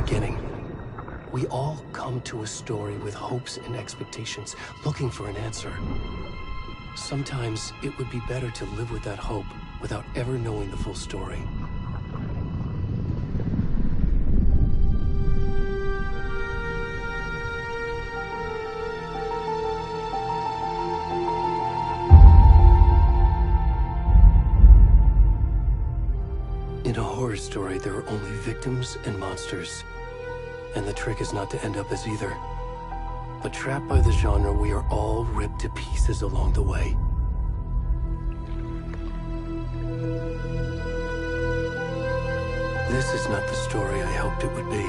beginning. We all come to a story with hopes and expectations, looking for an answer. Sometimes it would be better to live with that hope without ever knowing the full story. In a horror story, there are only victims and monsters. And the trick is not to end up as either. But trapped by the genre, we are all ripped to pieces along the way. This is not the story I hoped it would be.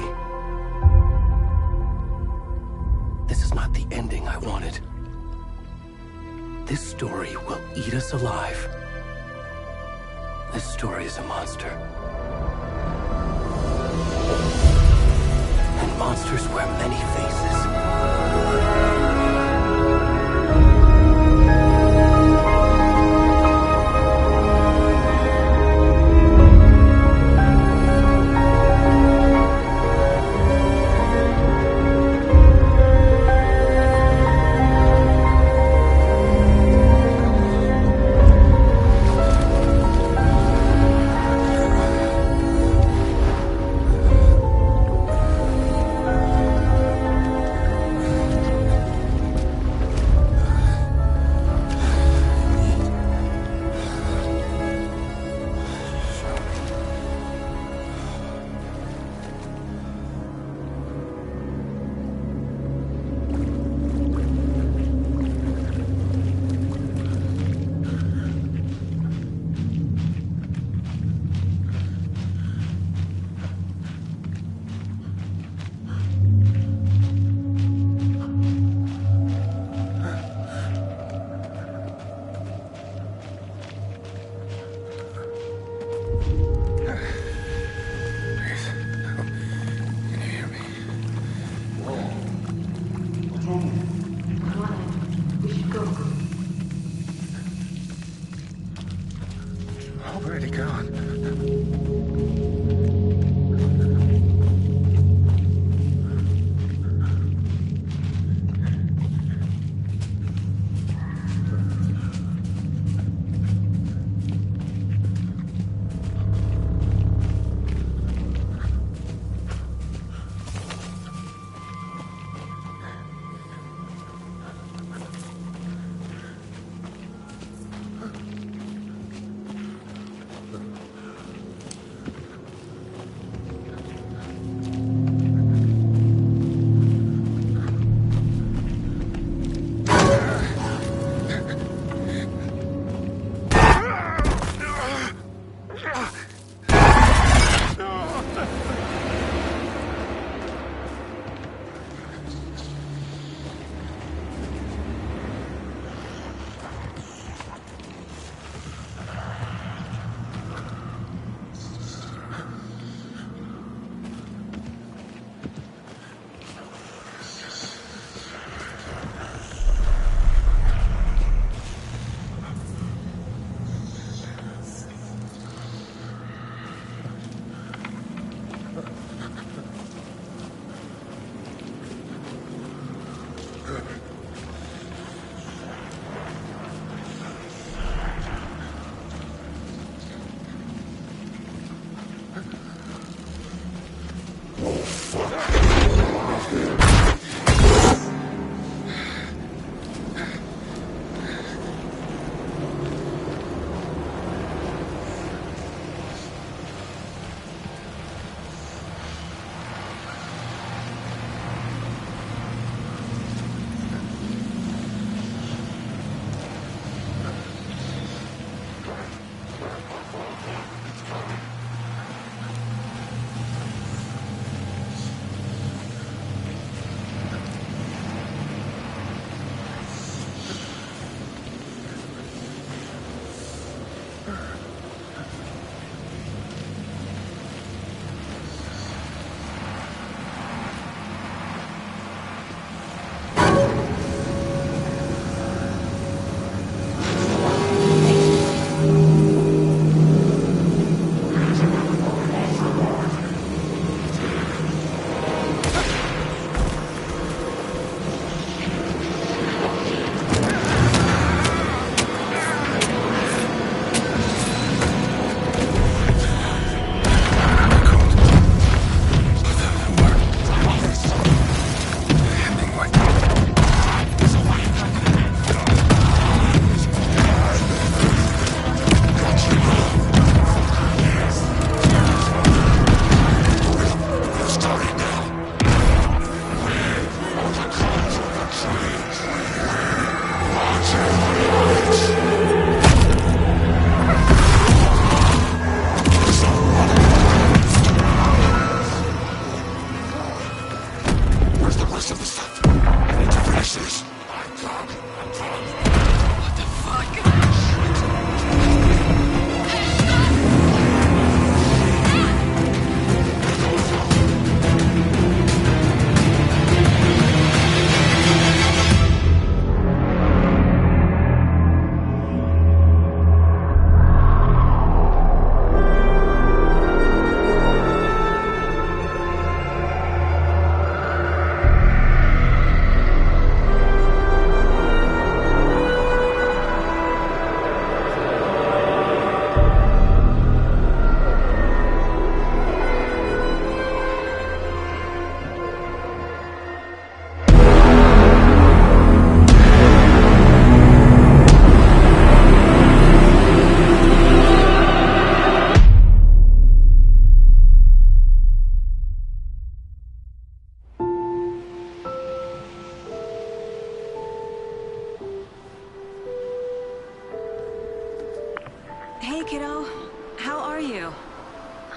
This is not the ending I wanted. This story will eat us alive. This story is a monster. And monsters wear many faces.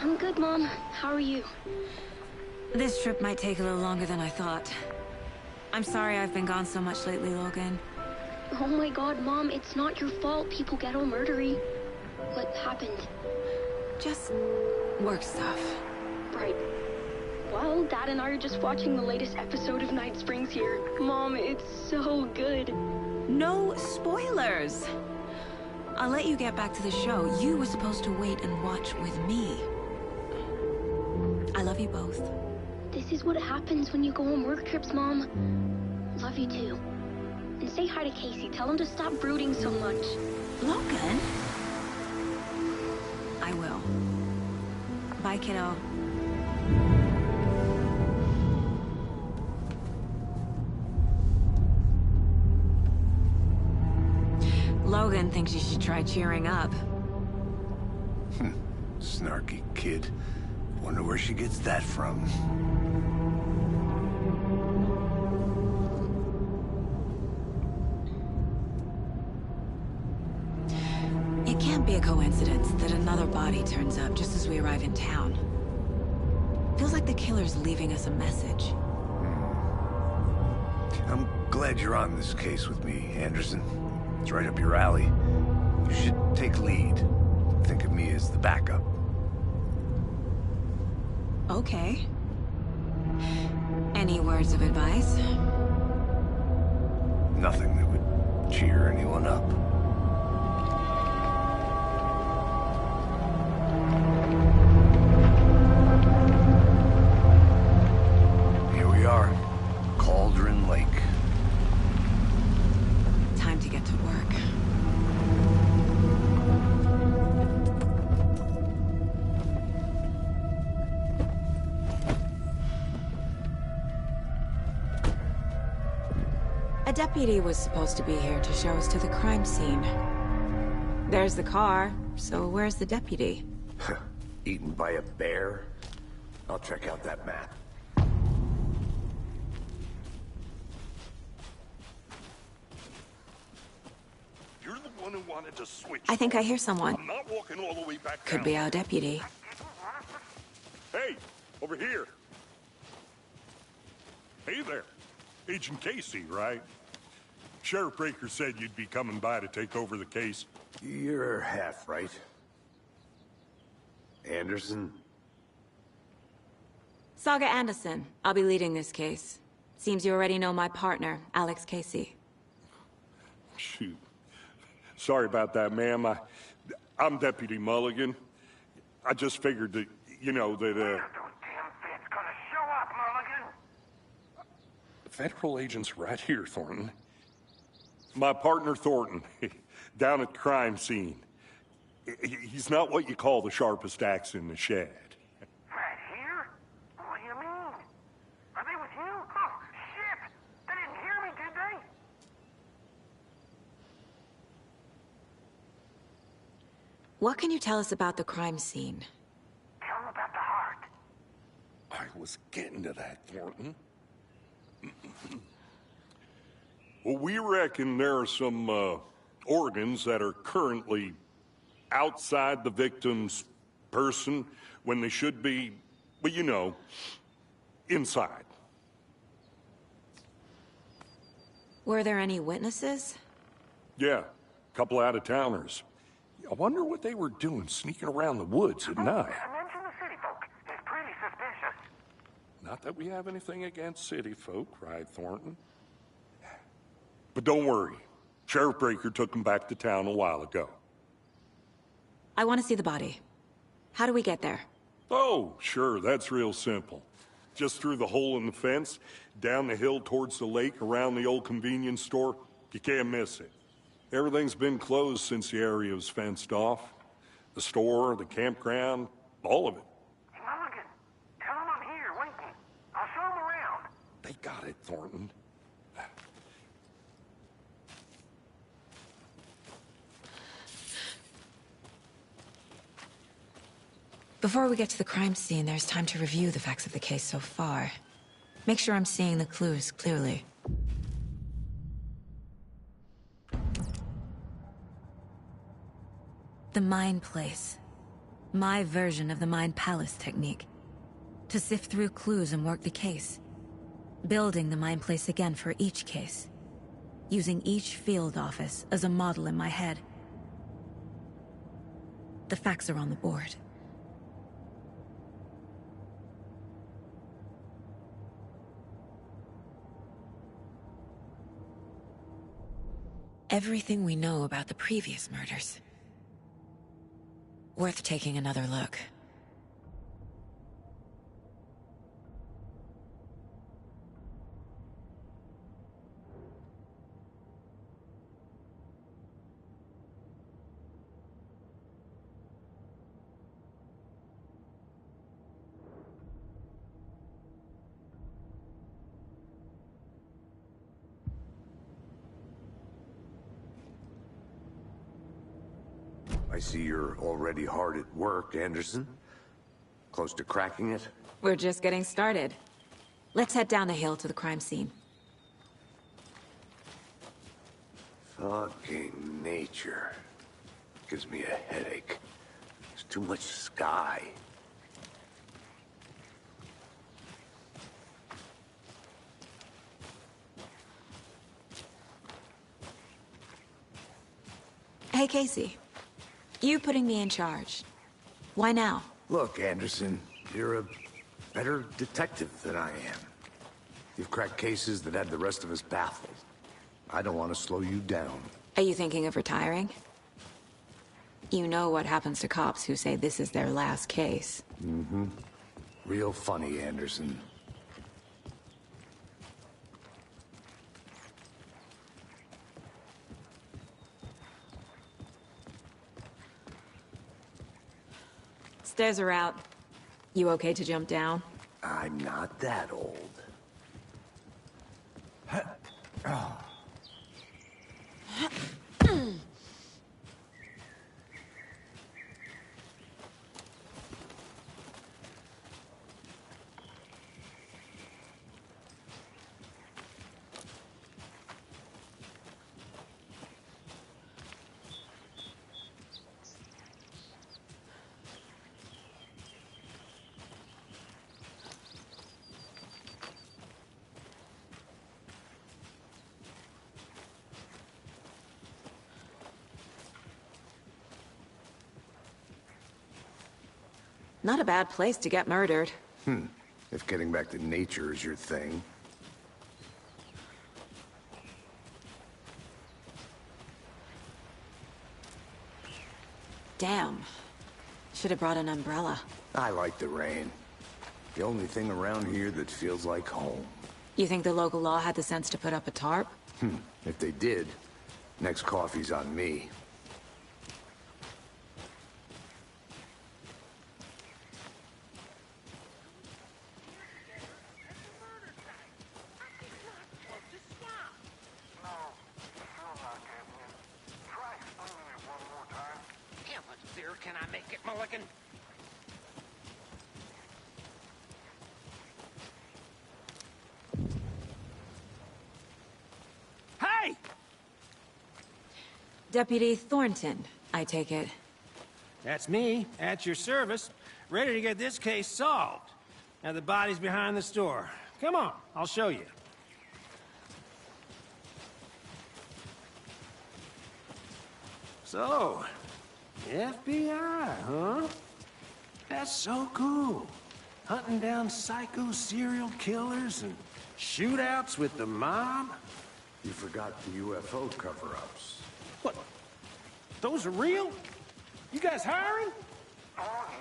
I'm good, Mom. How are you? This trip might take a little longer than I thought. I'm sorry I've been gone so much lately, Logan. Oh my god, Mom, it's not your fault people get all murdery. What happened? Just work stuff. Right. Well, Dad and I are just watching the latest episode of Night Springs here. Mom, it's so good. No spoilers! I'll let you get back to the show. You were supposed to wait and watch with me. I love you both. This is what happens when you go on work trips, Mom. Love you too. And say hi to Casey. Tell him to stop brooding so much. Logan? I will. Bye, kiddo. Logan thinks you should try cheering up. Snarky kid. Wonder where she gets that from. It can't be a coincidence that another body turns up just as we arrive in town. Feels like the killer's leaving us a message. I'm glad you're on this case with me, Anderson. It's right up your alley. You should take lead. Think of me as the backup. Okay. Any words of advice? Nothing that would cheer anyone up. Here we are. Cauldron Lake. Time to get to work. A deputy was supposed to be here to show us to the crime scene. There's the car, so where's the deputy? Eaten by a bear? I'll check out that map. You're the one who wanted to switch. I think I hear someone. I'm not walking all the way back Could down. be our deputy. Hey, over here. Hey there. Agent Casey, right? Sheriff Breaker said you'd be coming by to take over the case. You're half right. Anderson? Saga Anderson. I'll be leading this case. Seems you already know my partner, Alex Casey. Shoot. Sorry about that, ma'am. I'm Deputy Mulligan. I just figured that, you know, that, Those damn feds gonna show up, Mulligan. Federal agent's right here, Thornton. My partner, Thornton, down at the crime scene. He's not what you call the sharpest axe in the shed. Right here? What do you mean? Are they with you? Oh, shit! They didn't hear me, did they? What can you tell us about the crime scene? Tell them about the heart. I was getting to that, Thornton. Well, we reckon there are some organs that are currently outside the victim's person when they should be, well, you know, inside. Were there any witnesses? Yeah, a couple out-of-towners. I wonder what they were doing sneaking around the woods at night. Mention the city folk. It's pretty suspicious. Not that we have anything against city folk, right, Thornton? But don't worry. Sheriff Breaker took them back to town a while ago. I want to see the body. How do we get there? Oh, sure, that's real simple. Just through the hole in the fence, down the hill towards the lake, around the old convenience store. You can't miss it. Everything's been closed since the area was fenced off. The store, the campground, all of it. Hey, Mulligan, tell them I'm here, waiting. I'll show them around. They got it, Thornton. Before we get to the crime scene, there's time to review the facts of the case so far. Make sure I'm seeing the clues clearly. The Mine Place. My version of the Mind Palace technique. To sift through clues and work the case. Building the Mind Place again for each case. Using each field office as a model in my head. The facts are on the board. Everything we know about the previous murders. Worth taking another look. I see you're already hard at work, Anderson. Close to cracking it? We're just getting started. Let's head down the hill to the crime scene. Fucking nature. Gives me a headache. There's too much sky. Hey, Casey. You putting me in charge. Why now? Look, Anderson, you're a better detective than I am. You've cracked cases that had the rest of us baffled. I don't want to slow you down. Are you thinking of retiring? You know what happens to cops who say this is their last case. Mm-hmm. Real funny, Anderson. Stairs are out. You okay to jump down? I'm not that old. Not a bad place to get murdered. If getting back to nature is your thing. Damn. Should have brought an umbrella. I like the rain. The only thing around here that feels like home. You think the local law had the sense to put up a tarp? If they did, next coffee's on me. Can I make it, Mulligan? Hey! Deputy Thornton, I take it. That's me, at your service, ready to get this case solved. Now the body's behind the store. Come on, I'll show you. So, FBI, huh? That's so cool. Hunting down psycho serial killers and shootouts with the mob. You forgot the UFO cover-ups. What? Those are real? You guys hiring? Thornton,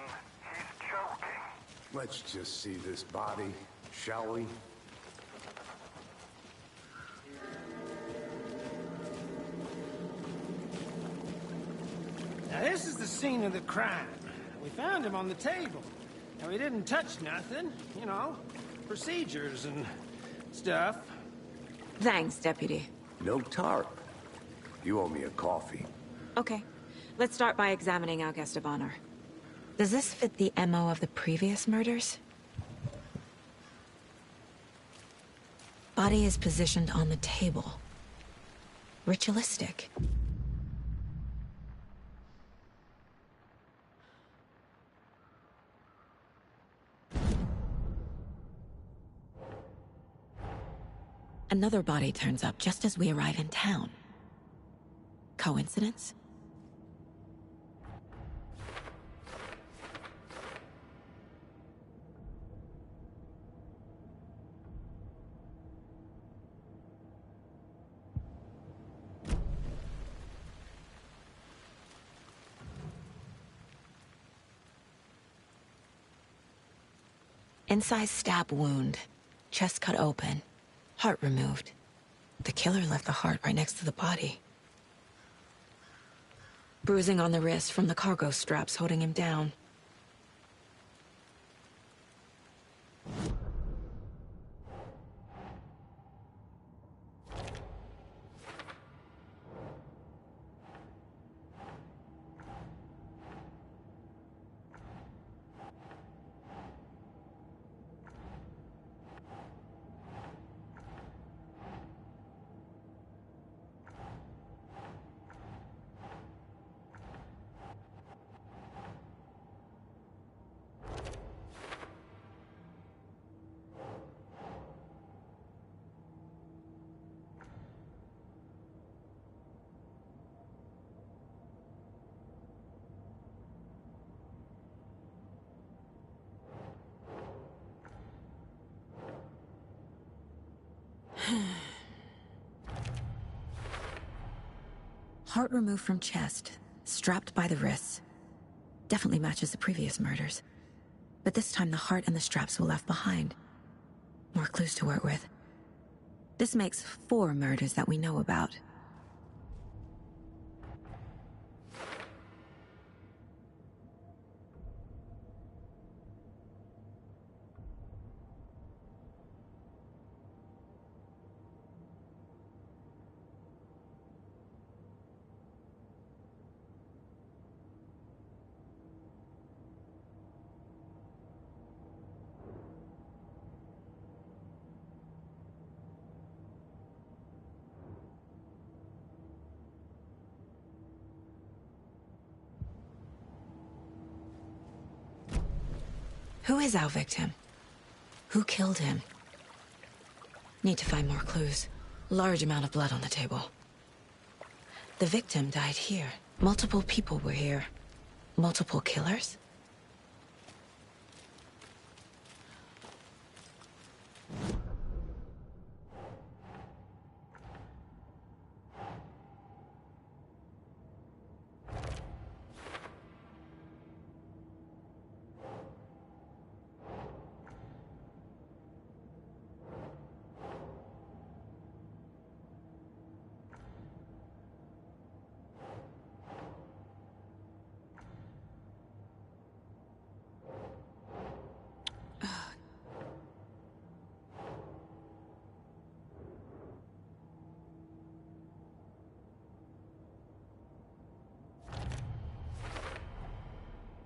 he's joking. Let's just see this body, shall we? Now this is the scene of the crime. We found him on the table. Now he didn't touch nothing, you know, procedures and stuff. Thanks, Deputy. No tarp. You owe me a coffee. Okay. Let's start by examining our guest of honor. Does this fit the MO of the previous murders? Body is positioned on the table. Ritualistic. Another body turns up just as we arrive in town. Coincidence? Incised stab wound. Chest cut open. Heart removed. The killer left the heart right next to the body. Bruising on the wrist from the cargo straps holding him down. Heart removed from chest, strapped by the wrists. Definitely matches the previous murders. But this time the heart and the straps were left behind. More clues to work with. This makes 4 murders that we know about. Who is our victim? Who killed him? Need to find more clues. Large amount of blood on the table. The victim died here. Multiple people were here. Multiple killers?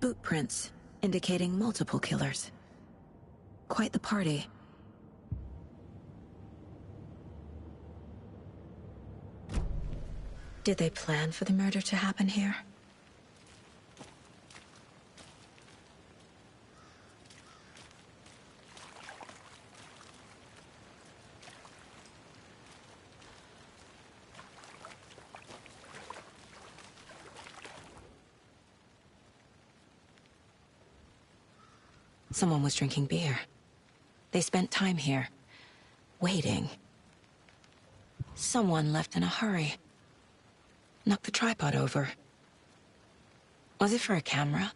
Boot prints, indicating multiple killers. Quite the party. Did they plan for the murder to happen here? Someone was drinking beer. They spent time here, waiting. Someone left in a hurry. Knocked the tripod over. Was it for a camera?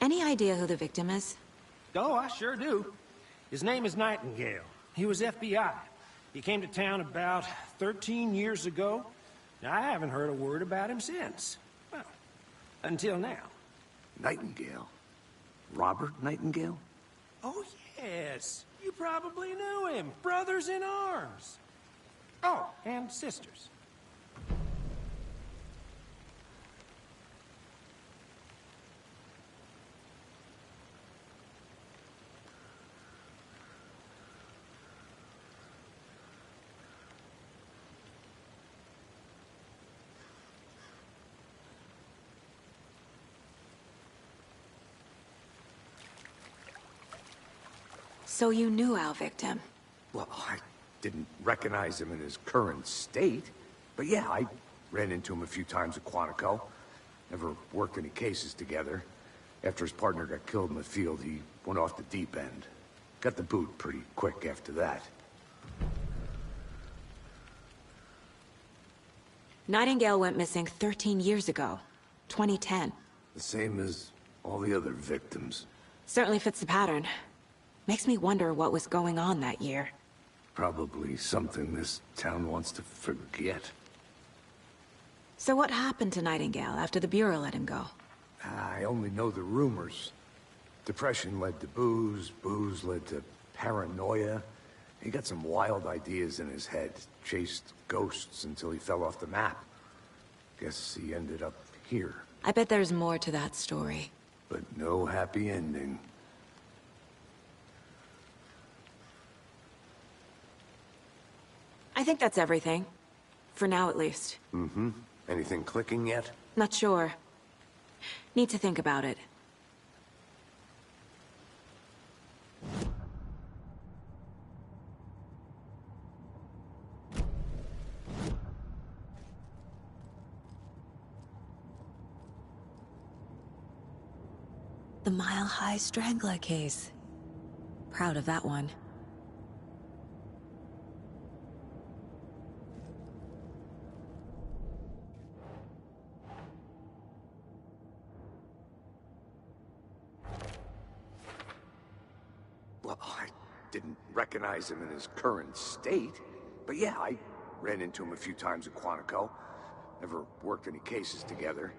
Any idea who the victim is? Oh, I sure do. His name is Nightingale. He was FBI. He came to town about 13 years ago. Now, I haven't heard a word about him since. Well, until now. Nightingale? Robert Nightingale? Oh, yes. You probably knew him. Brothers in arms. Oh, and sisters. So you knew our victim? Well, I didn't recognize him in his current state. But yeah, I ran into him a few times at Quantico. Never worked any cases together. After his partner got killed in the field, he went off the deep end. Got the boot pretty quick after that. Nightingale went missing 13 years ago. 2010. The same as all the other victims. Certainly fits the pattern. Makes me wonder what was going on that year. Probably something this town wants to forget. So what happened to Nightingale after the Bureau let him go? I only know the rumors. Depression led to booze, booze led to paranoia. He got some wild ideas in his head, chased ghosts until he fell off the map. Guess he ended up here. I bet there's more to that story. But no happy ending. I think that's everything. For now, at least. Mm-hmm. Anything clicking yet? Not sure. Need to think about it. The Mile High Strangler case. Proud of that one. Well, I didn't recognize him in his current state. But yeah, I ran into him a few times at Quantico. Never worked any cases together.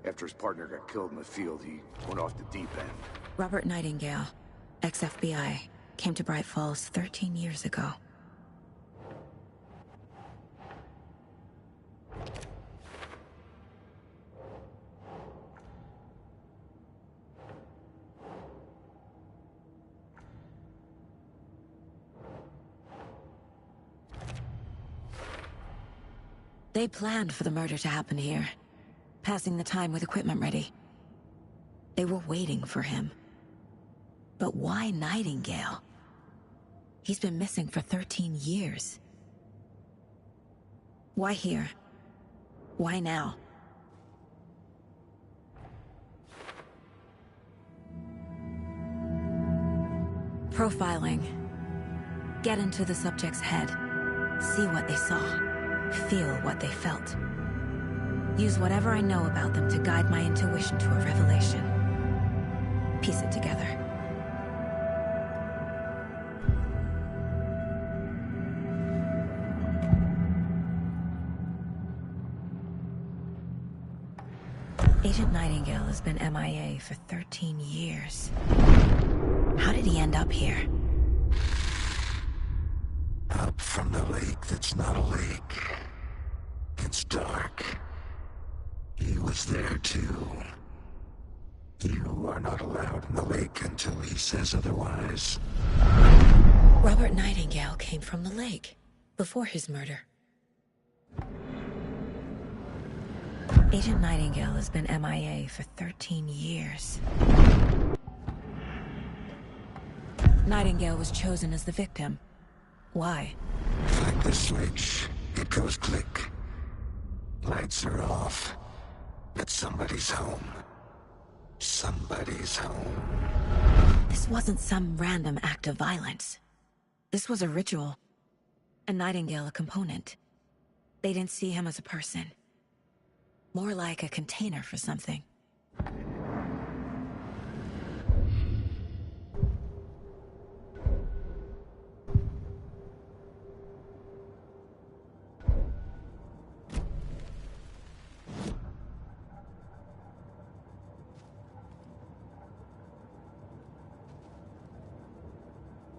After his partner got killed in the field, he went off the deep end. Robert Nightingale, ex-FBI, came to Bright Falls 13 years ago. They planned for the murder to happen here, passing the time with equipment ready. They were waiting for him. But why Nightingale? He's been missing for 13 years. Why here? Why now? Profiling. Get into the subject's head. See what they saw. Feel what they felt. Use whatever I know about them to guide my intuition to a revelation. Piece it together. Agent Nightingale has been MIA for 13 years. How did he end up here? Up from the lake that's not a lake. It's dark. He was there too. You are not allowed in the lake until he says otherwise. Robert Nightingale came from the lake, before his murder. Agent Nightingale has been MIA for 13 years. Nightingale was chosen as the victim. Why? Flick the switch. It goes click. Lights are off. But somebody's home. Somebody's home. This wasn't some random act of violence. This was a ritual. And Nightingale a component. They didn't see him as a person. More like a container for something.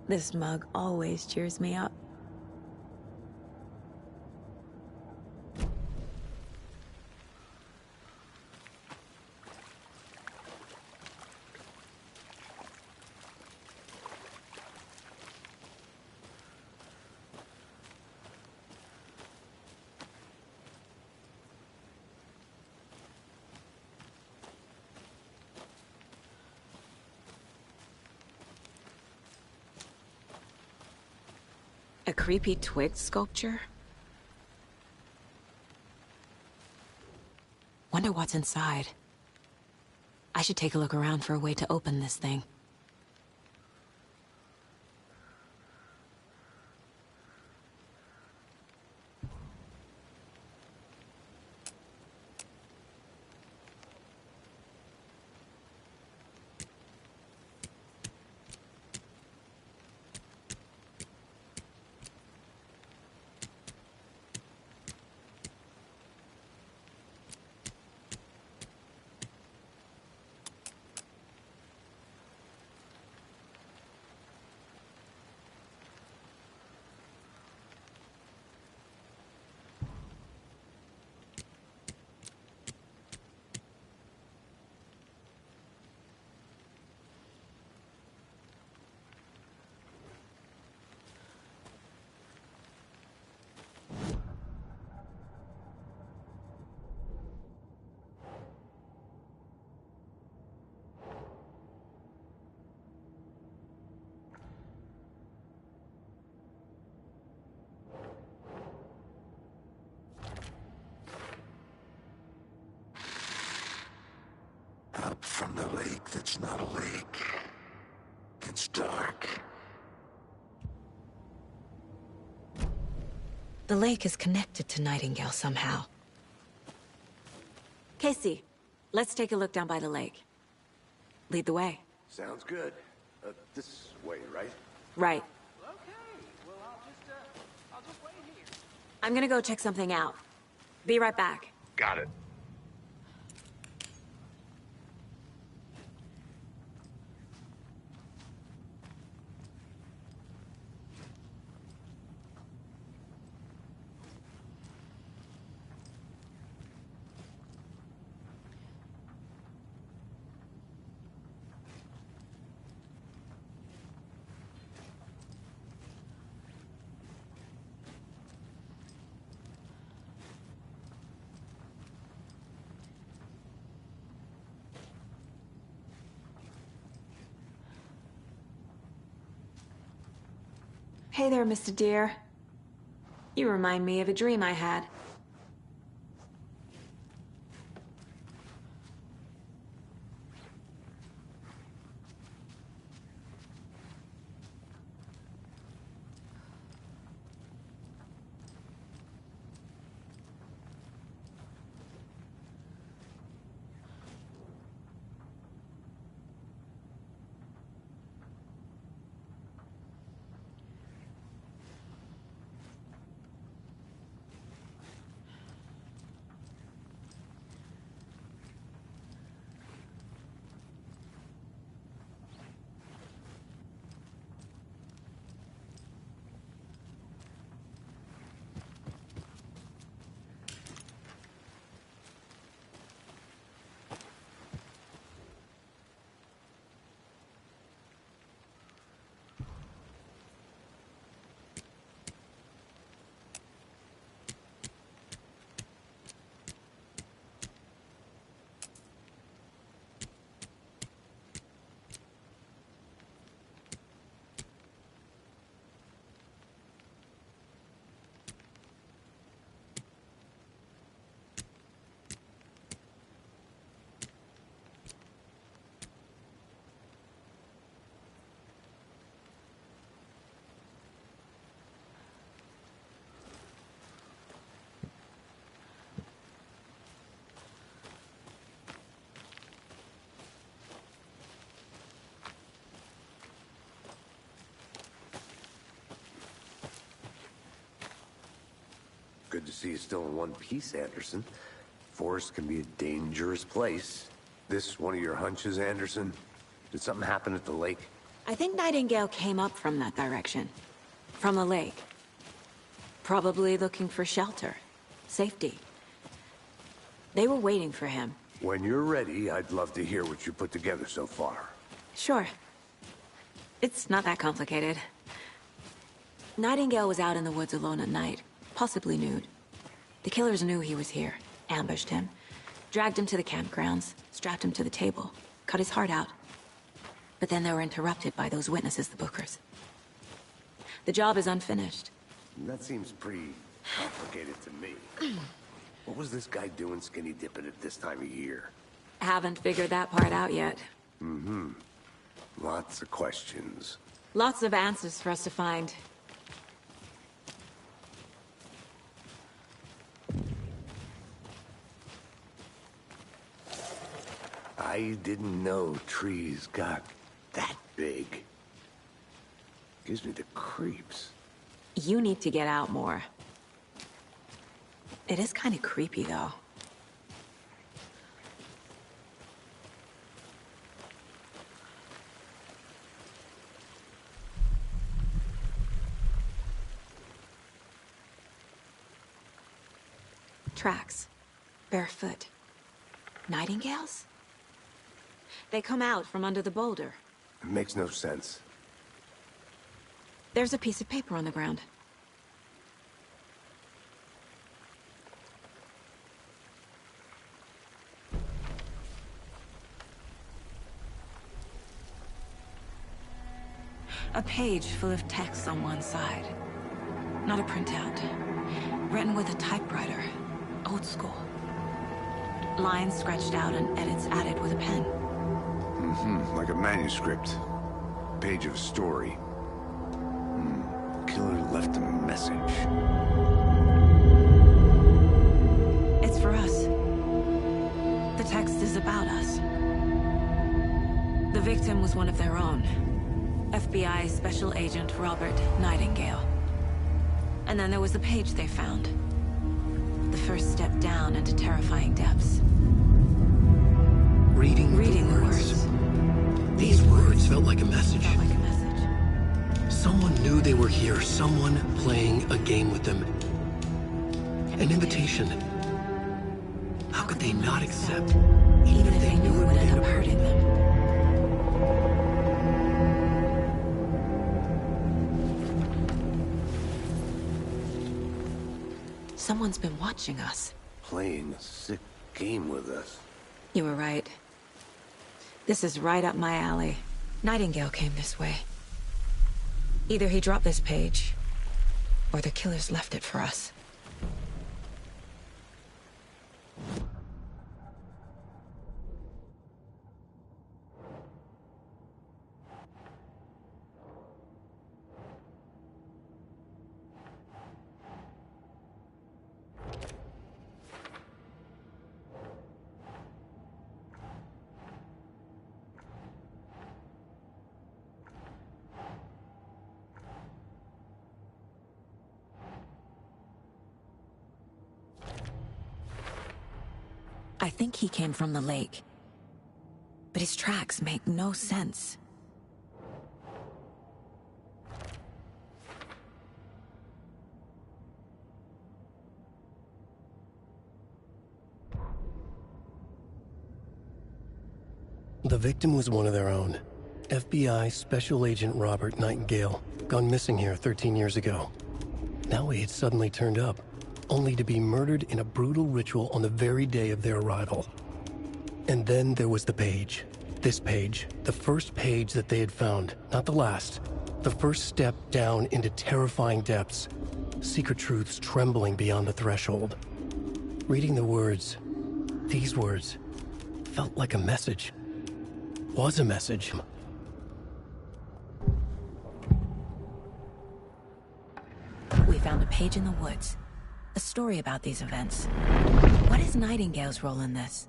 This mug always cheers me up. A creepy twig sculpture? Wonder what's inside. I should take a look around for a way to open this thing. Up from the lake that's not a lake. It's dark. The lake is connected to Nightingale somehow. Casey, let's take a look down by the lake. Lead the way. Sounds good. This way, right? Right. Okay, well, I'll just wait here. I'm gonna go check something out. Be right back. Got it. Hey there, Mr. Deer. You remind me of a dream I had. Good to see you still in one piece, Anderson. Forest can be a dangerous place. This one of your hunches, Anderson? Did something happen at the lake? I think Nightingale came up from that direction. From the lake. Probably looking for shelter. Safety. They were waiting for him. When you're ready, I'd love to hear what you put together so far. Sure. It's not that complicated. Nightingale was out in the woods alone at night, possibly nude. The killers knew he was here, ambushed him, dragged him to the campgrounds, strapped him to the table, cut his heart out. But then they were interrupted by those witnesses, the Bookers. The job is unfinished. That seems pretty complicated to me. What was this guy doing skinny dipping at this time of year? Haven't figured that part out yet. Mm-hmm. Lots of questions. Lots of answers for us to find. I didn't know trees got that big. Gives me the creeps. You need to get out more. It is kind of creepy, though. Tracks. Barefoot. Nightingales? They come out from under the boulder. It makes no sense. There's a piece of paper on the ground. A page full of text on one side. Not a printout. Written with a typewriter. Old school. Lines scratched out and edits added with a pen. Mm-hmm. Like a manuscript. Page of a story. Killer left a message. It's for us. The text is about us. The victim was one of their own. FBI Special Agent Robert Nightingale. And then there was the page they found. The first step down into terrifying depths. Reading the words. These words felt like a message. Someone knew they were here, someone playing a game with them. An invitation. How could they not accept, even if they knew it would end up hurting them? Someone's been watching us. Playing a sick game with us. You were right. This is right up my alley. Nightingale came this way. Either he dropped this page, or the killers left it for us. I think he came from the lake. But his tracks make no sense. The victim was one of their own. FBI Special Agent Robert Nightingale, gone missing here 13 years ago. Now he had suddenly turned up, only to be murdered in a brutal ritual on the very day of their arrival. And then there was the page. This page, the first page that they had found, not the last. The first step down into terrifying depths. Secret truths trembling beyond the threshold. Reading the words, these words, felt like a message. Was a message. We found a page in the woods. A story about these events. What is Nightingale's role in this?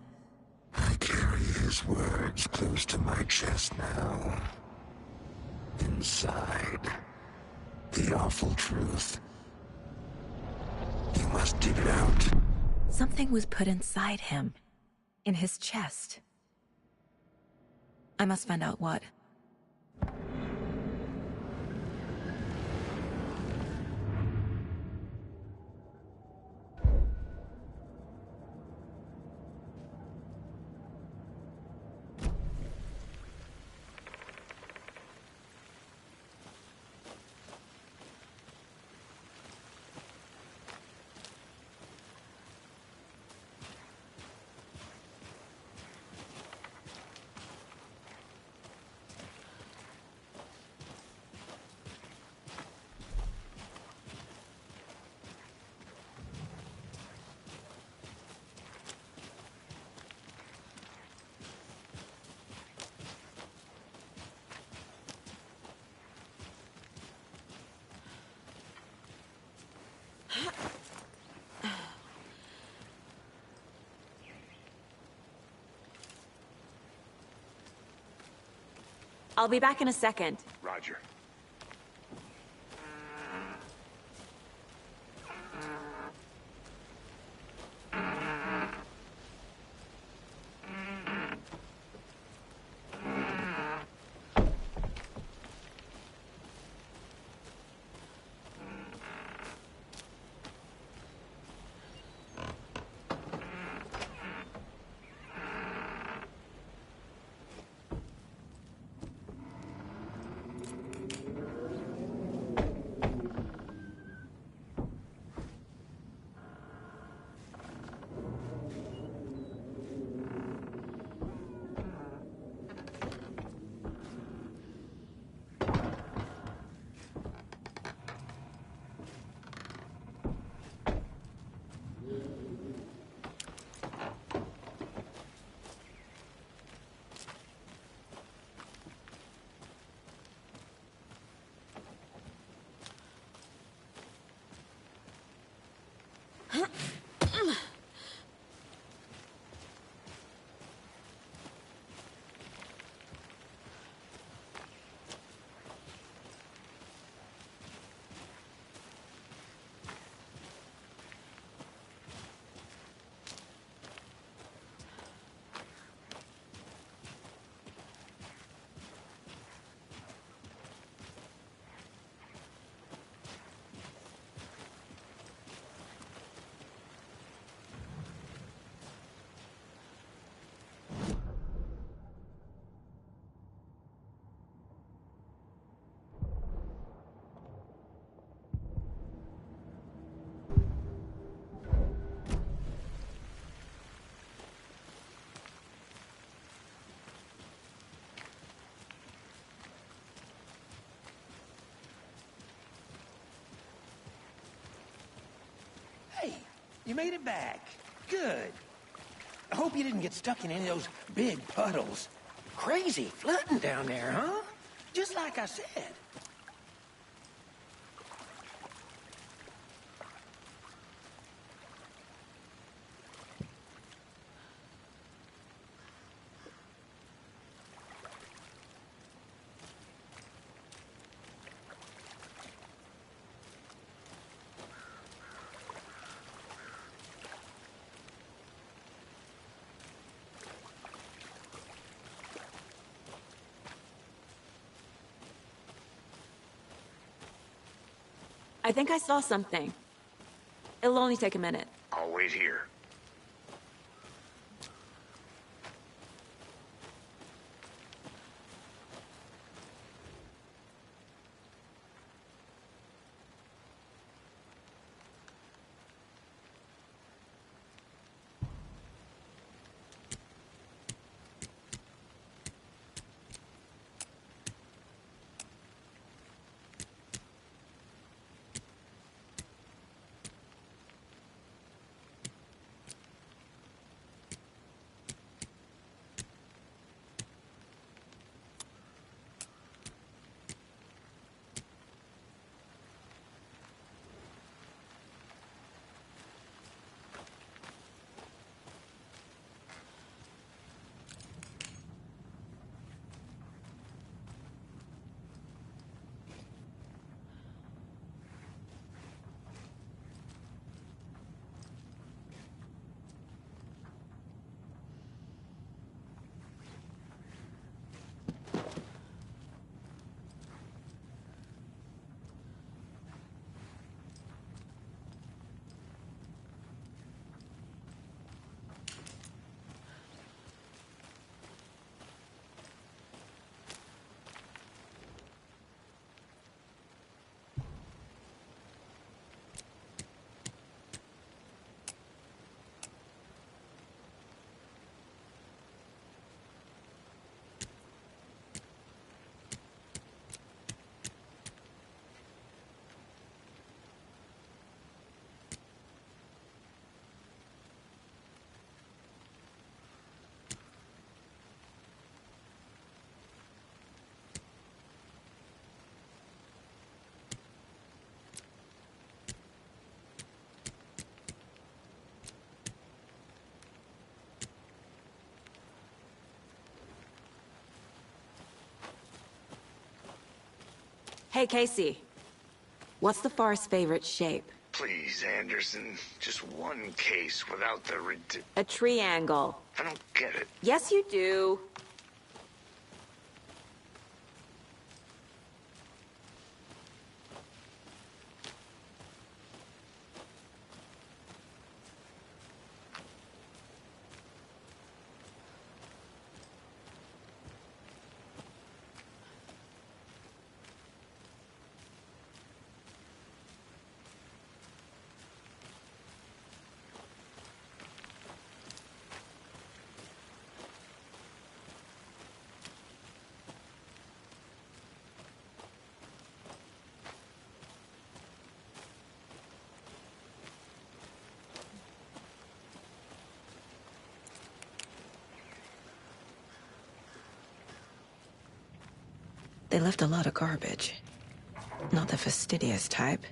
I carry his words close to my chest now. Inside, the awful truth. You must dig it out. Something was put inside him. In his chest. I must find out what. I'll be back in a second. Roger. Hey, you made it back. Good. I hope you didn't get stuck in any of those big puddles. Crazy flooding down there, huh? Just like I said. I think I saw something. It'll only take a minute. I'll wait here. Hey, Casey. What's the far's favorite shape? Please, Anderson. Just one case without the A triangle. I don't get it. Yes, you do. They left a lot of garbage. Not the fastidious type.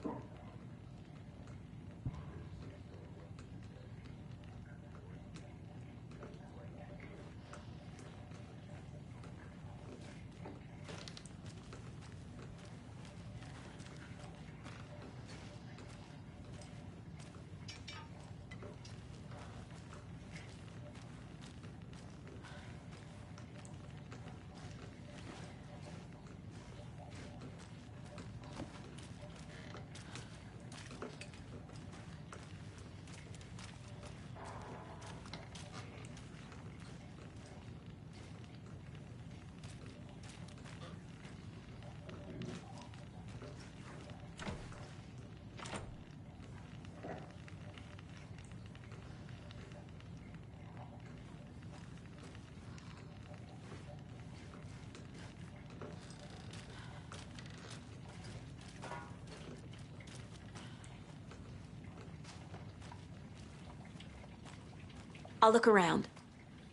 I'll look around.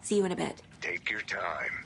See you in a bit. Take your time.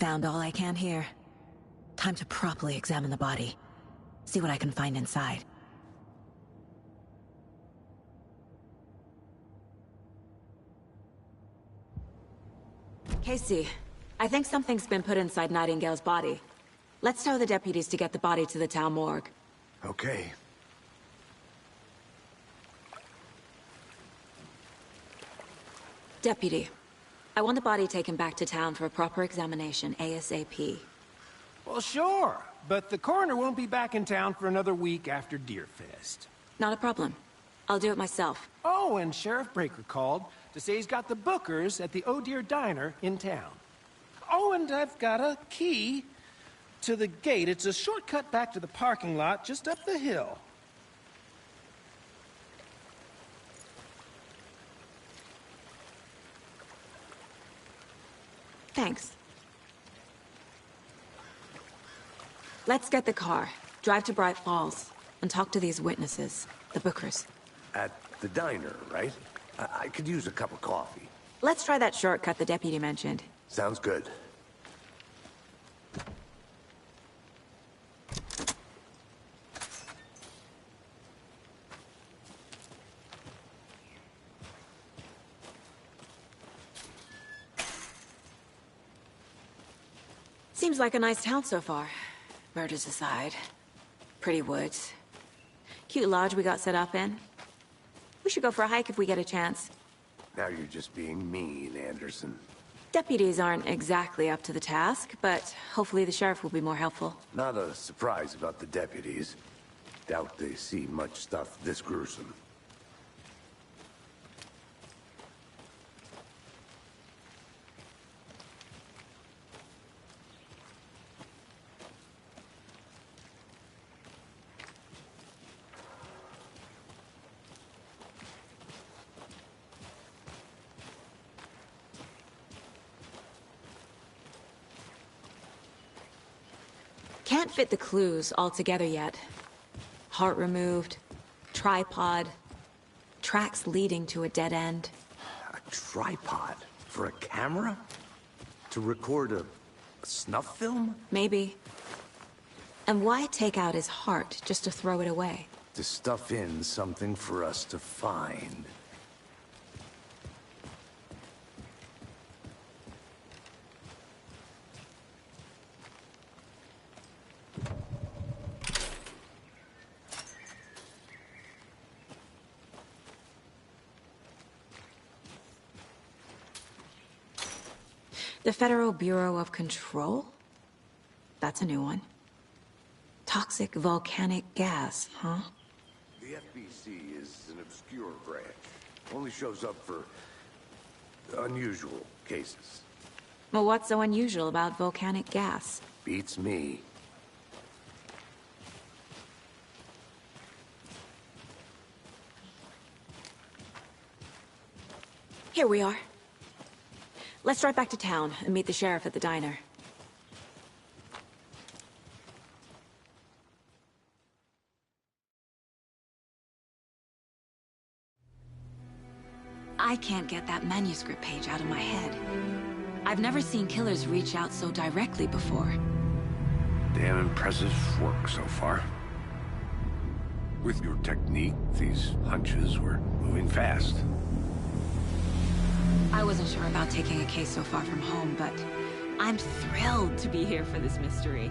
Found all I can here. Time to properly examine the body. See what I can find inside. Casey, I think something's been put inside Nightingale's body. Let's tell the deputies to get the body to the town morgue. Okay. Deputy, I want the body taken back to town for a proper examination, ASAP. Well, sure, but the coroner won't be back in town for another week after Deerfest. Not a problem. I'll do it myself. Oh, and Sheriff Breaker called to say he's got the Bookers at the Oh Dear Diner in town. Oh, and I've got a key to the gate. It's a shortcut back to the parking lot just up the hill. Thanks. Let's get the car, drive to Bright Falls, and talk to these witnesses, the Bookers. At the diner, right? I could use a cup of coffee. Let's try that shortcut the deputy mentioned. Sounds good. Seems like a nice town so far. Murders aside. Pretty woods. Cute lodge we got set up in. We should go for a hike if we get a chance. Now you're just being mean, Anderson. Deputies aren't exactly up to the task, but hopefully the sheriff will be more helpful. Not a surprise about the deputies. Doubt they see much stuff this gruesome. Can't fit the clues all together yet. Heart removed, tripod, tracks leading to a dead end. A tripod? For a camera? To record a snuff film? Maybe. And why take out his heart just to throw it away? To stuff in something for us to find. The Federal Bureau of Control? That's a new one. Toxic volcanic gas, huh? The FBC is an obscure branch. Only shows up for unusual cases. Well, what's so unusual about volcanic gas? Beats me. Here we are. Let's drive back to town and meet the sheriff at the diner. I can't get that manuscript page out of my head. I've never seen killers reach out so directly before. Damn impressive work so far. With your technique, these hunches were moving fast. I wasn't sure about taking a case so far from home, but I'm thrilled to be here for this mystery.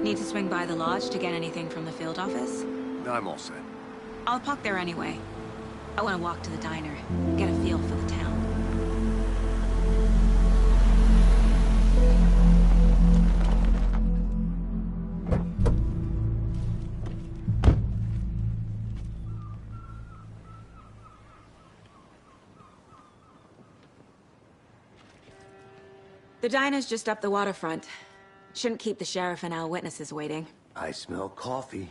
Need to swing by the lodge to get anything from the field office? I'm all set. I'll park there anyway. I want to walk to the diner, get a feel for the town. The diner's just up the waterfront. Shouldn't keep the sheriff and our witnesses waiting. I smell coffee.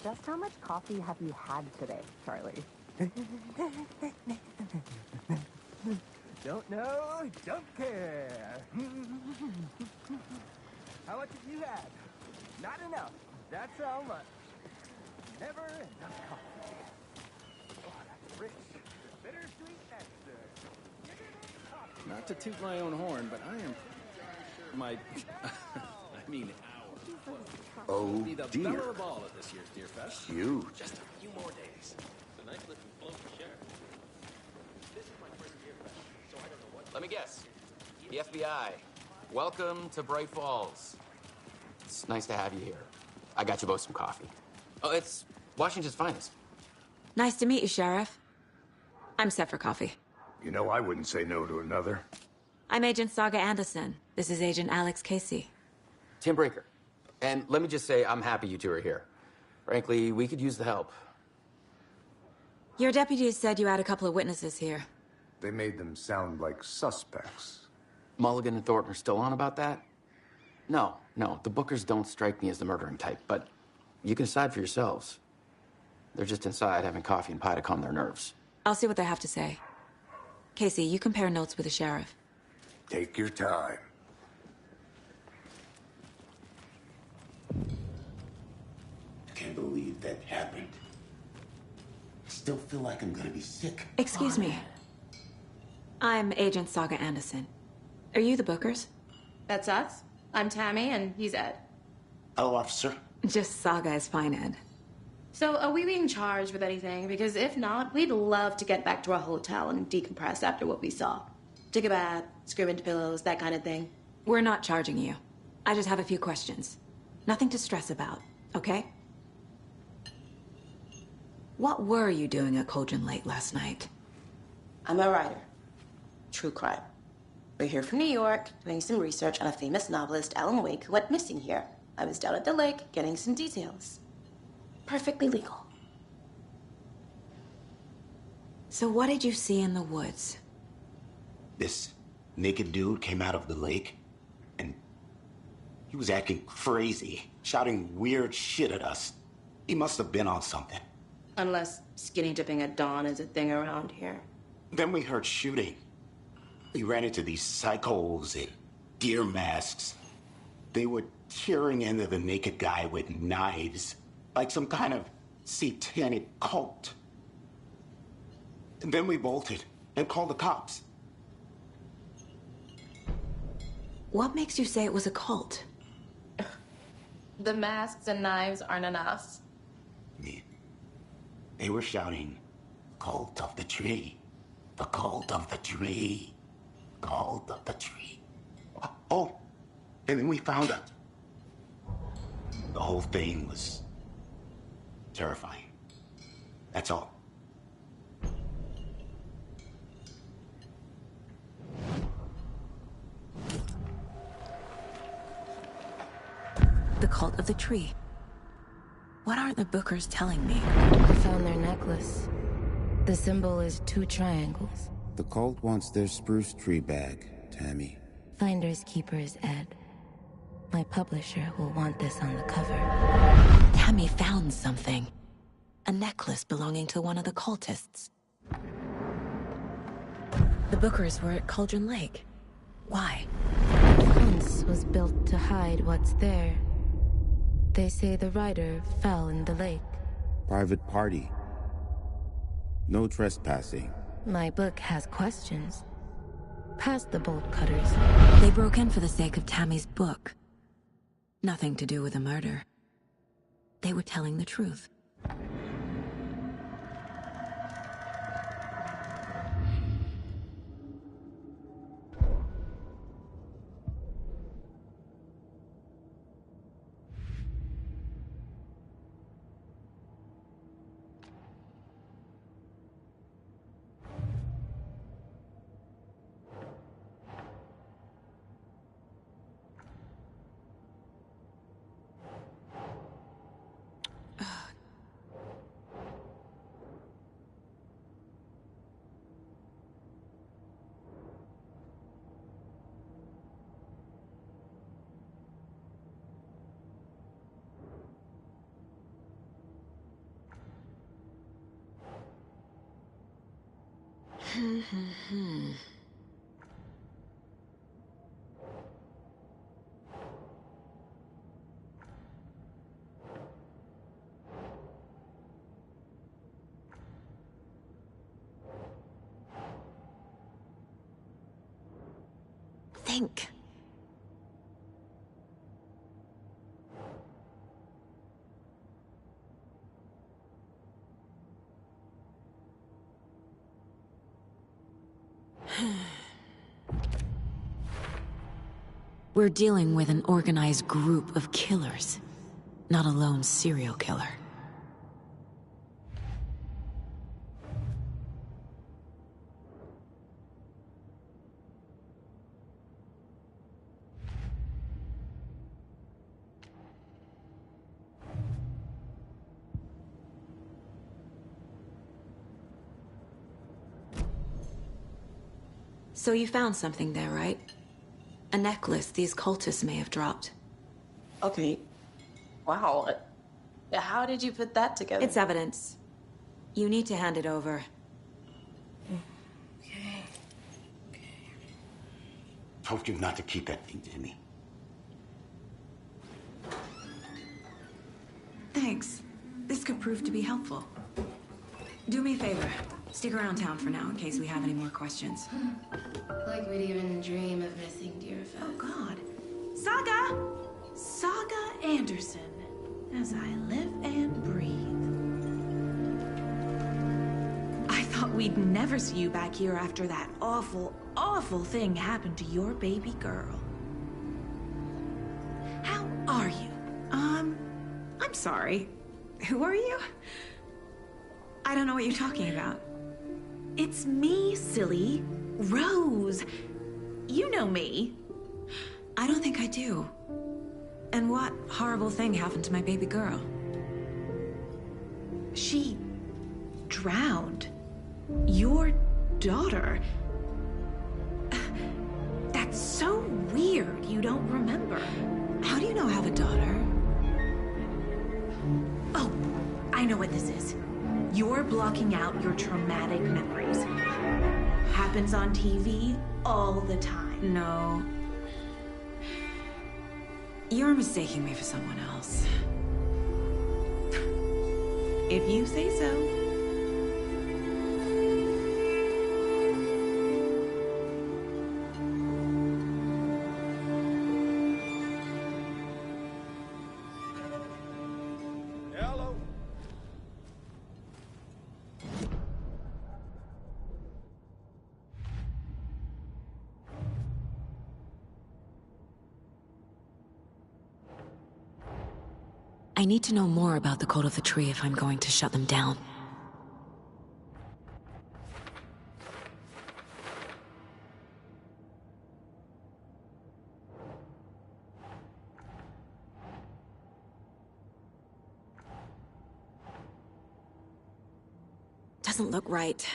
Just how much coffee have you had today, Charlie? Don't know, don't care. How much have you had? Not enough. That's how much. Never enough coffee. Oh, that's rich. Bittersweet nectar. Not to toot my own horn, but I am my I mean our Oh, be the dear. belle of the ball at this year's Deer Fest. Huge. Just a few more days. It's a nice looking float to share. This is my first Deer Fest, so I don't know what. Let me guess. The FBI. Welcome to Bright Falls. It's nice to have you here. I got you both some coffee. Oh, it's Washington's finest. Nice to meet you, Sheriff. I'm set for coffee. You know, I wouldn't say no to another. I'm Agent Saga Anderson. This is Agent Alex Casey. Tim Breaker. And let me just say, I'm happy you two are here. Frankly, we could use the help. Your deputies said you had a couple of witnesses here. They made them sound like suspects. Mulligan and Thornton are still on about that? No, the Bookers don't strike me as the murdering type, but you can decide for yourselves. They're just inside having coffee and pie to calm their nerves. I'll see what they have to say. Casey, you compare notes with the sheriff. Take your time. Can't believe that happened. I still feel like I'm gonna be sick. Excuse me. I'm Agent Saga Anderson. Are you the Bookers? That's us. I'm Tammy, and he's Ed. Hello, officer. Just Saga is fine, Ed. So, are we being charged with anything? Because if not, we'd love to get back to our hotel and decompress after what we saw. Take a bath, scream into pillows, that kind of thing. We're not charging you. I just have a few questions. Nothing to stress about, okay? What were you doing at Cauldron Lake last night? I'm a writer. True crime. We're here from New York, doing some research on a famous novelist, Alan Wake, who went missing here. I was down at the lake, getting some details. Perfectly legal. So what did you see in the woods? This naked dude came out of the lake, and he was acting crazy, shouting weird shit at us. He must have been on something. Unless skinny dipping at dawn is a thing around here. Then we heard shooting. We ran into these psychos in deer masks. They were tearing into the naked guy with knives, like some kind of satanic cult. And then we bolted and called the cops. What makes you say it was a cult? The masks and knives aren't enough. Yeah. They were shouting, "Cult of the tree, the cult of the tree, cult of the tree." Oh, and then we found out. The whole thing was terrifying. That's all. The cult of the tree. What aren't the Bookers telling me? I found their necklace. The symbol is 2 triangles. The cult wants their spruce tree back, Tammy. Finders keepers, Ed. My publisher will want this on the cover. Tammy found something. A necklace belonging to one of the cultists. The Bookers were at Cauldron Lake. Why? The fence was built to hide what's there. They say the rider fell in the lake. Private party. No trespassing. My book has questions. Past the bolt cutters. They broke in for the sake of Tammy's book. Nothing to do with the murder. They were telling the truth. Think. We're dealing with an organized group of killers, not a lone serial killer. So you found something there, right? A necklace these cultists may have dropped. Okay. Wow. How did you put that together? It's evidence. You need to hand it over. Okay. Told you not to keep that thing, Jimmy. Thanks. This could prove to be helpful. Do me a favor. Stick around town for now in case we have any more questions. Like we'd even dream of missing dear Fez. Oh, God. Saga! Saga Anderson. As I live and breathe. I thought we'd never see you back here after that awful, awful thing happened to your baby girl. How are you? I'm sorry. Who are you? I don't know what you're talking about. It's me, silly. Rose. You know me. I don't think I do. And what horrible thing happened to my baby girl? She drowned. Your daughter. That's so weird you don't remember. How do you know I have a daughter? Oh, I know what this is. You're blocking out your traumatic memories. Happens on TV all the time. No. You're mistaking me for someone else. If you say so. Hello. I need to know more about the Code of the Tree if I'm going to shut them down. Doesn't look right.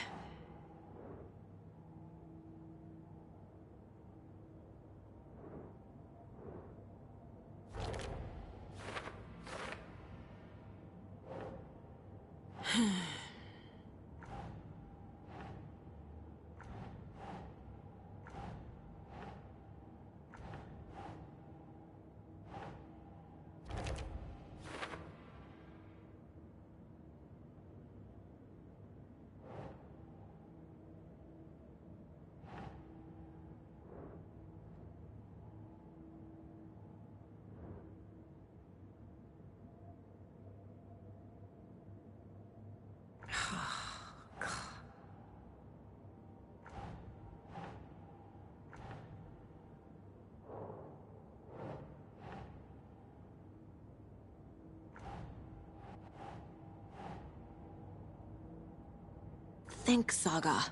Think, Saga.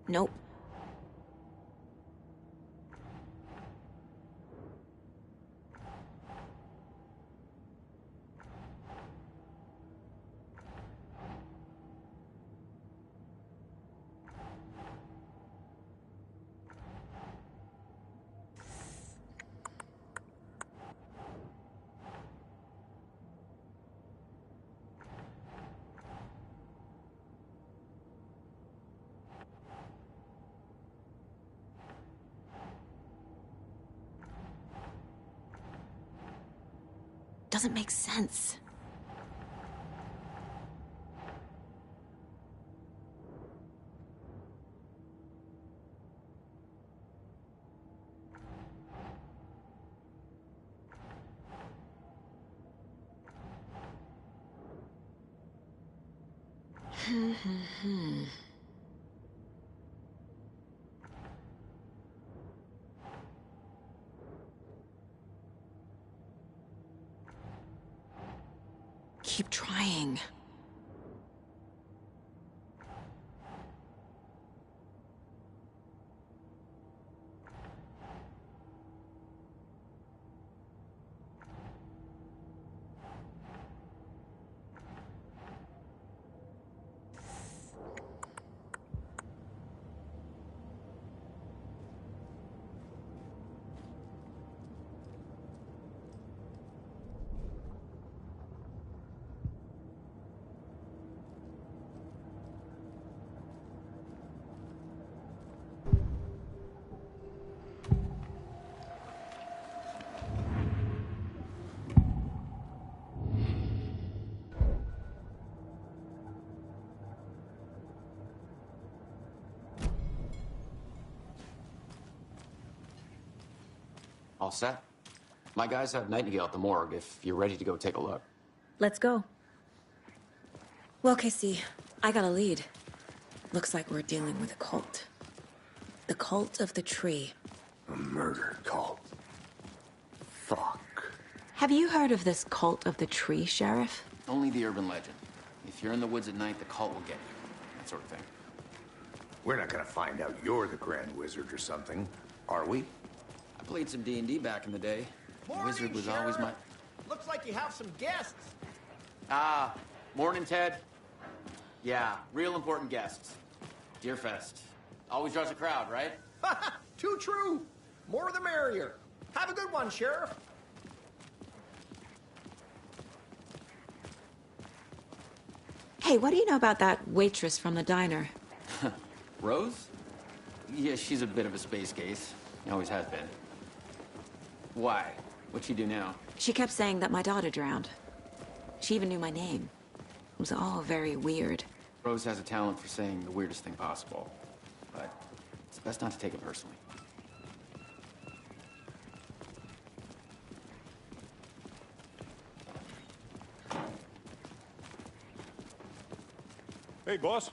Nope. doesn't make sense. Keep trying. All set? My guys have Nightingale at the morgue if you're ready to go take a look. Let's go. Well, Casey, I got a lead. Looks like we're dealing with a cult. The cult of the tree. A murder cult. Fuck. Have you heard of this cult of the tree, Sheriff? Only the urban legend. If you're in the woods at night, the cult will get you. That sort of thing. We're not gonna find out you're the Grand Wizard or something, are we? I played some D&D back in the day. The wizard was always my... Looks like you have some guests. Ah, morning, Ted. Yeah, real important guests. Deerfest. Always draws a crowd, right? Too true. More the merrier. Have a good one, Sheriff. Hey, what do you know about that waitress from the diner? Rose? Yeah, she's a bit of a space case. Always has been. Why? What'd she do now? She kept saying that my daughter drowned. She even knew my name. It was all very weird. Rose has a talent for saying the weirdest thing possible. But it's best not to take it personally. Hey, boss.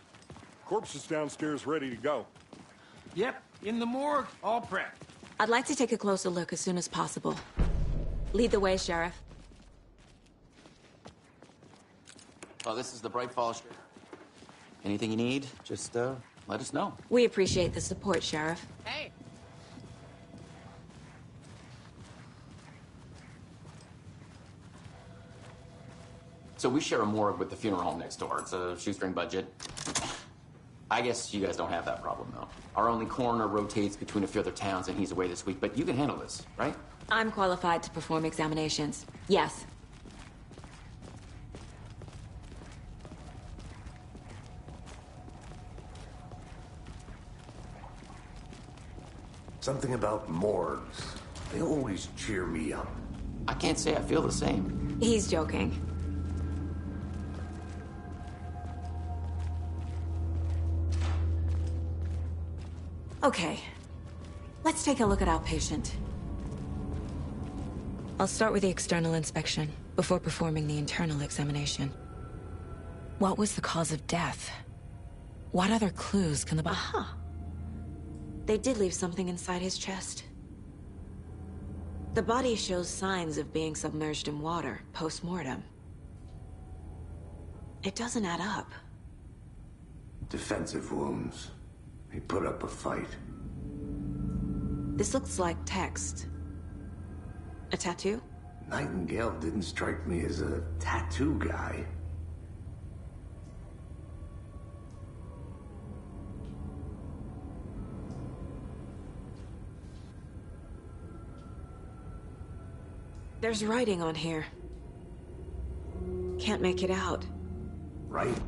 Corpse is downstairs ready to go. Yep, in the morgue, all prepped. I'd like to take a closer look as soon as possible. Lead the way, Sheriff. Well, this is the Bright Falls. Anything you need, just let us know. We appreciate the support, Sheriff. Hey. So we share a morgue with the funeral home next door. It's a shoestring budget. I guess you guys don't have that problem, though. Our only coroner rotates between a few other towns, and he's away this week, but you can handle this, right? I'm qualified to perform examinations. Yes. Something about morgues. They always cheer me up. I can't say I feel the same. He's joking. Okay. Let's take a look at our patient. I'll start with the external inspection before performing the internal examination. What was the cause of death? What other clues can the Aha! They did leave something inside his chest. The body shows signs of being submerged in water post-mortem. It doesn't add up. Defensive wounds. He put up a fight. This looks like text. A tattoo? Nightingale didn't strike me as a tattoo guy. There's writing on here. Can't make it out. Right?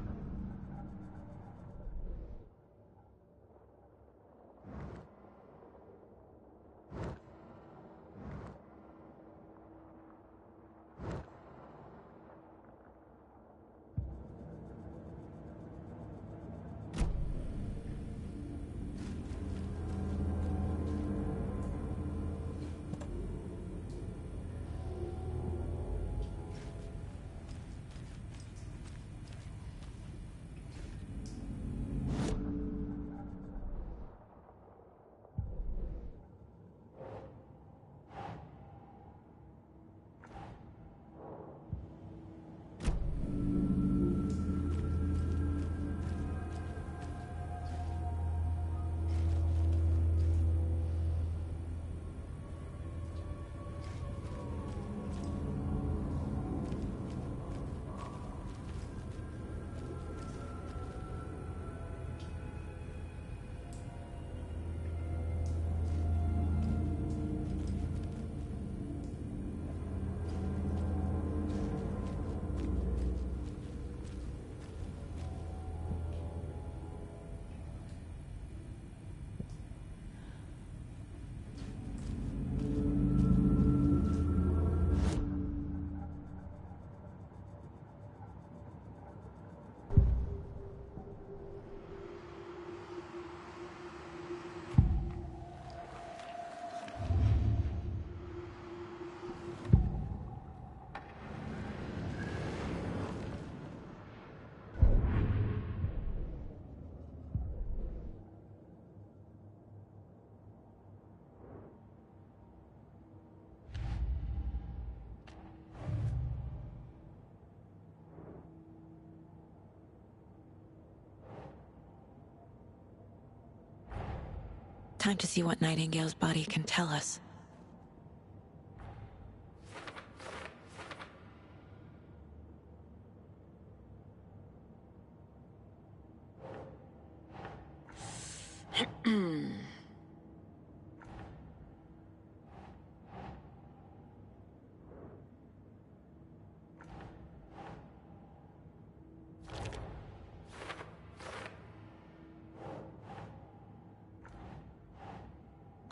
Time to see what Nightingale's body can tell us.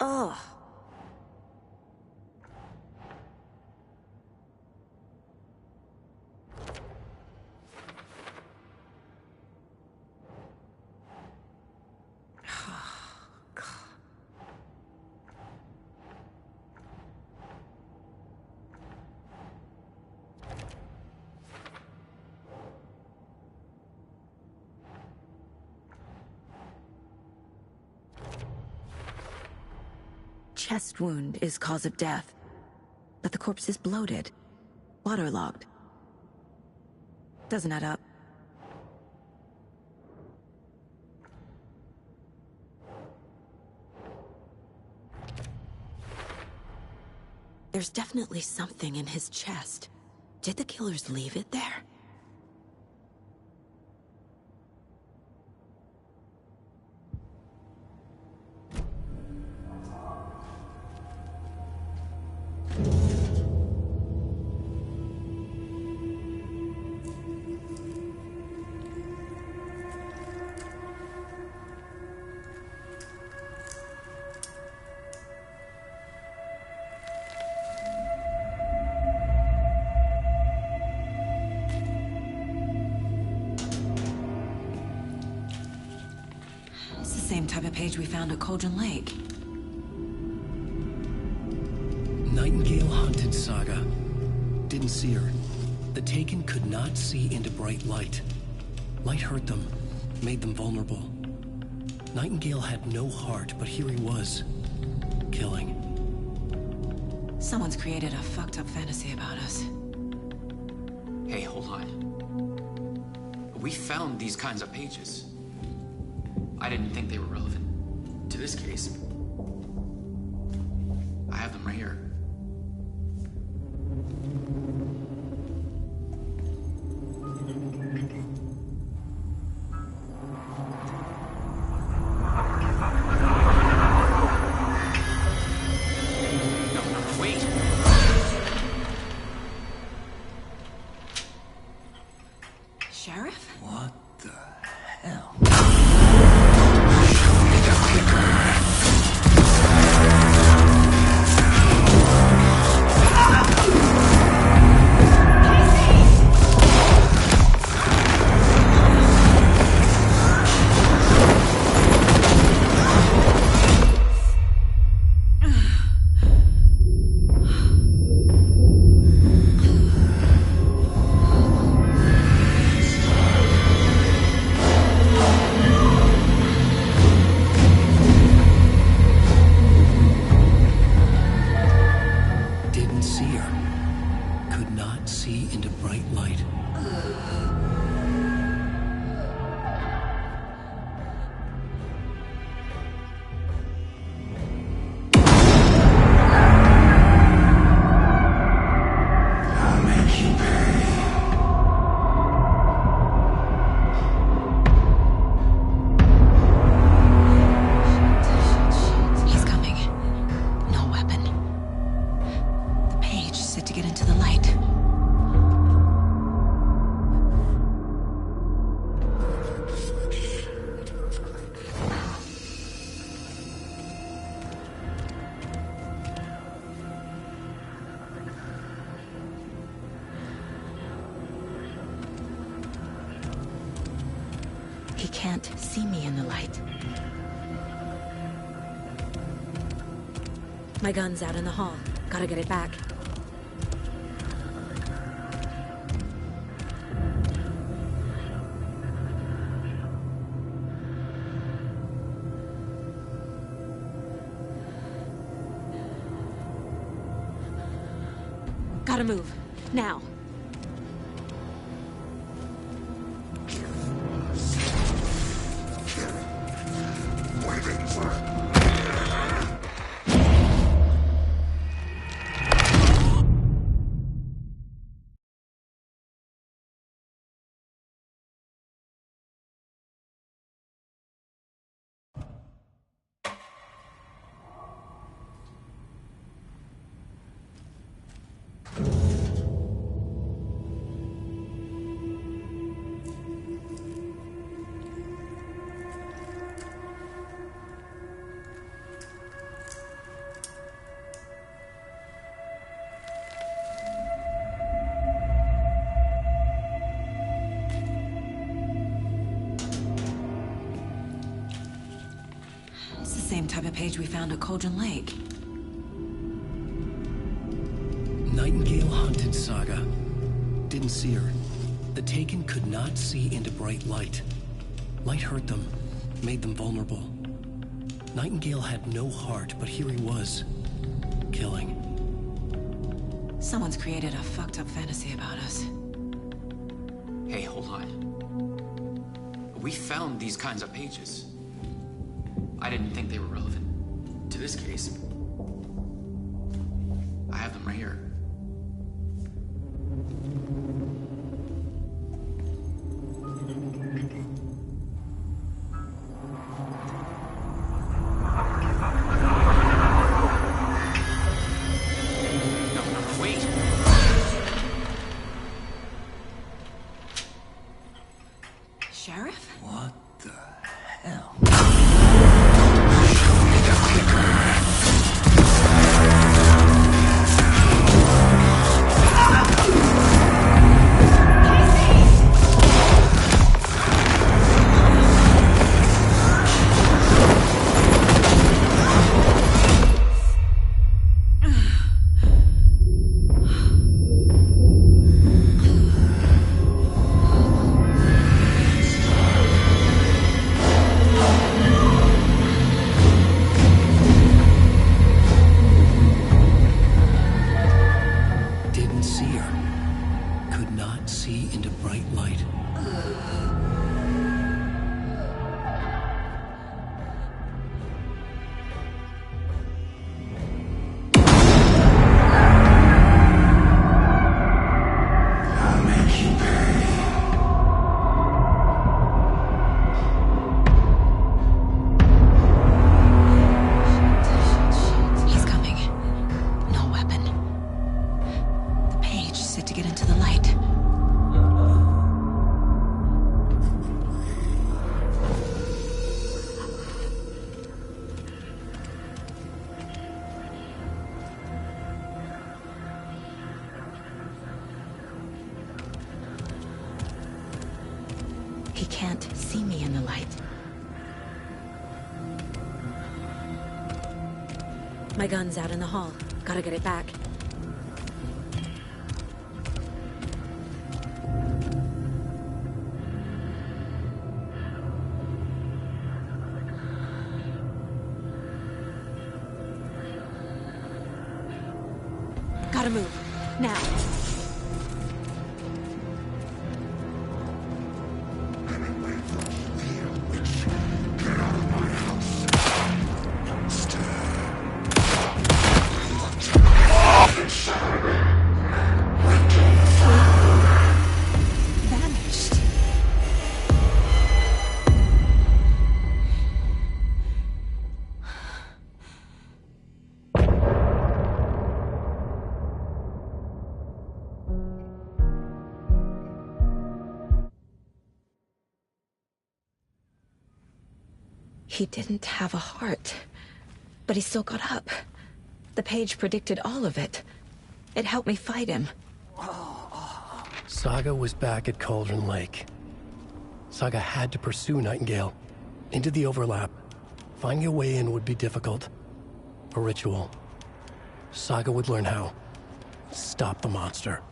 Ugh. Chest wound is cause of death, but the corpse is bloated, waterlogged. Doesn't add up. There's definitely something in his chest. Did the killers leave it there? Same type of page we found at Cauldron Lake. Nightingale hunted Saga. Didn't see her. The Taken could not see into bright light. Light hurt them, made them vulnerable. Nightingale had no heart, but here he was, killing. Someone's created a fucked up fantasy about us. Hey, hold on. We found these kinds of pages. I didn't think they were relevant to this case. I have them right here. No, wait! Sheriff? What the hell? He can't see me in the light. My gun's out in the hall. Gotta get it back. Gotta move. Now. Waiting for same type of page we found at Cauldron Lake. Nightingale hunted Saga. Didn't see her. The Taken could not see into bright light. Light hurt them, made them vulnerable. Nightingale had no heart, but here he was, killing. Someone's created a fucked up fantasy about us. Hey, hold on. We found these kinds of pages. I didn't think they were relevant to this case. I have them right here. Sheriff? What the hell? He can't see me in the light. My gun's out in the hall. Gotta get it back. Gotta move. Now. He didn't have a heart, but he still got up. The page predicted all of it. It helped me fight him. Saga was back at Cauldron Lake. Saga had to pursue Nightingale. Into the overlap. Finding a way in would be difficult. A ritual. Saga would learn how. Stop the monster.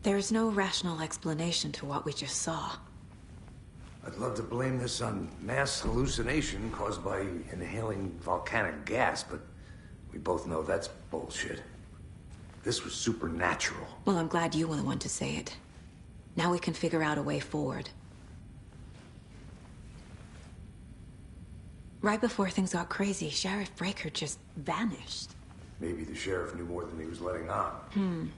There's no rational explanation to what we just saw. I'd love to blame this on mass hallucination caused by inhaling volcanic gas, but we both know that's bullshit. This was supernatural. Well, I'm glad you were the one to say it. Now we can figure out a way forward. Right before things got crazy, Sheriff Breaker just vanished. Maybe the sheriff knew more than he was letting on.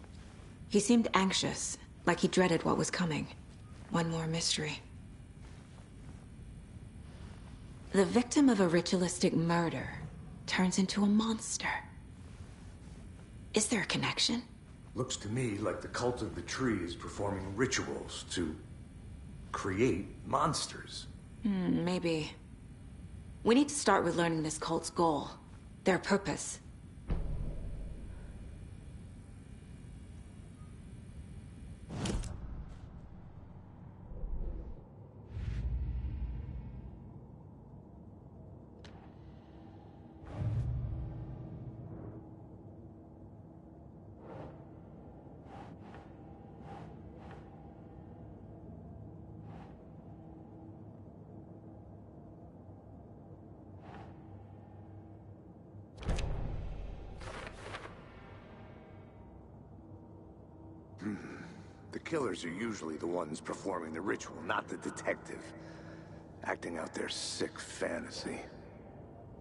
He seemed anxious, like he dreaded what was coming. One more mystery. The victim of a ritualistic murder turns into a monster. Is there a connection? Looks to me like the cult of the tree is performing rituals to create monsters. Maybe. We need to start with learning this cult's goal, their purpose. The killers are usually the ones performing the ritual, not the detective. Acting out their sick fantasy.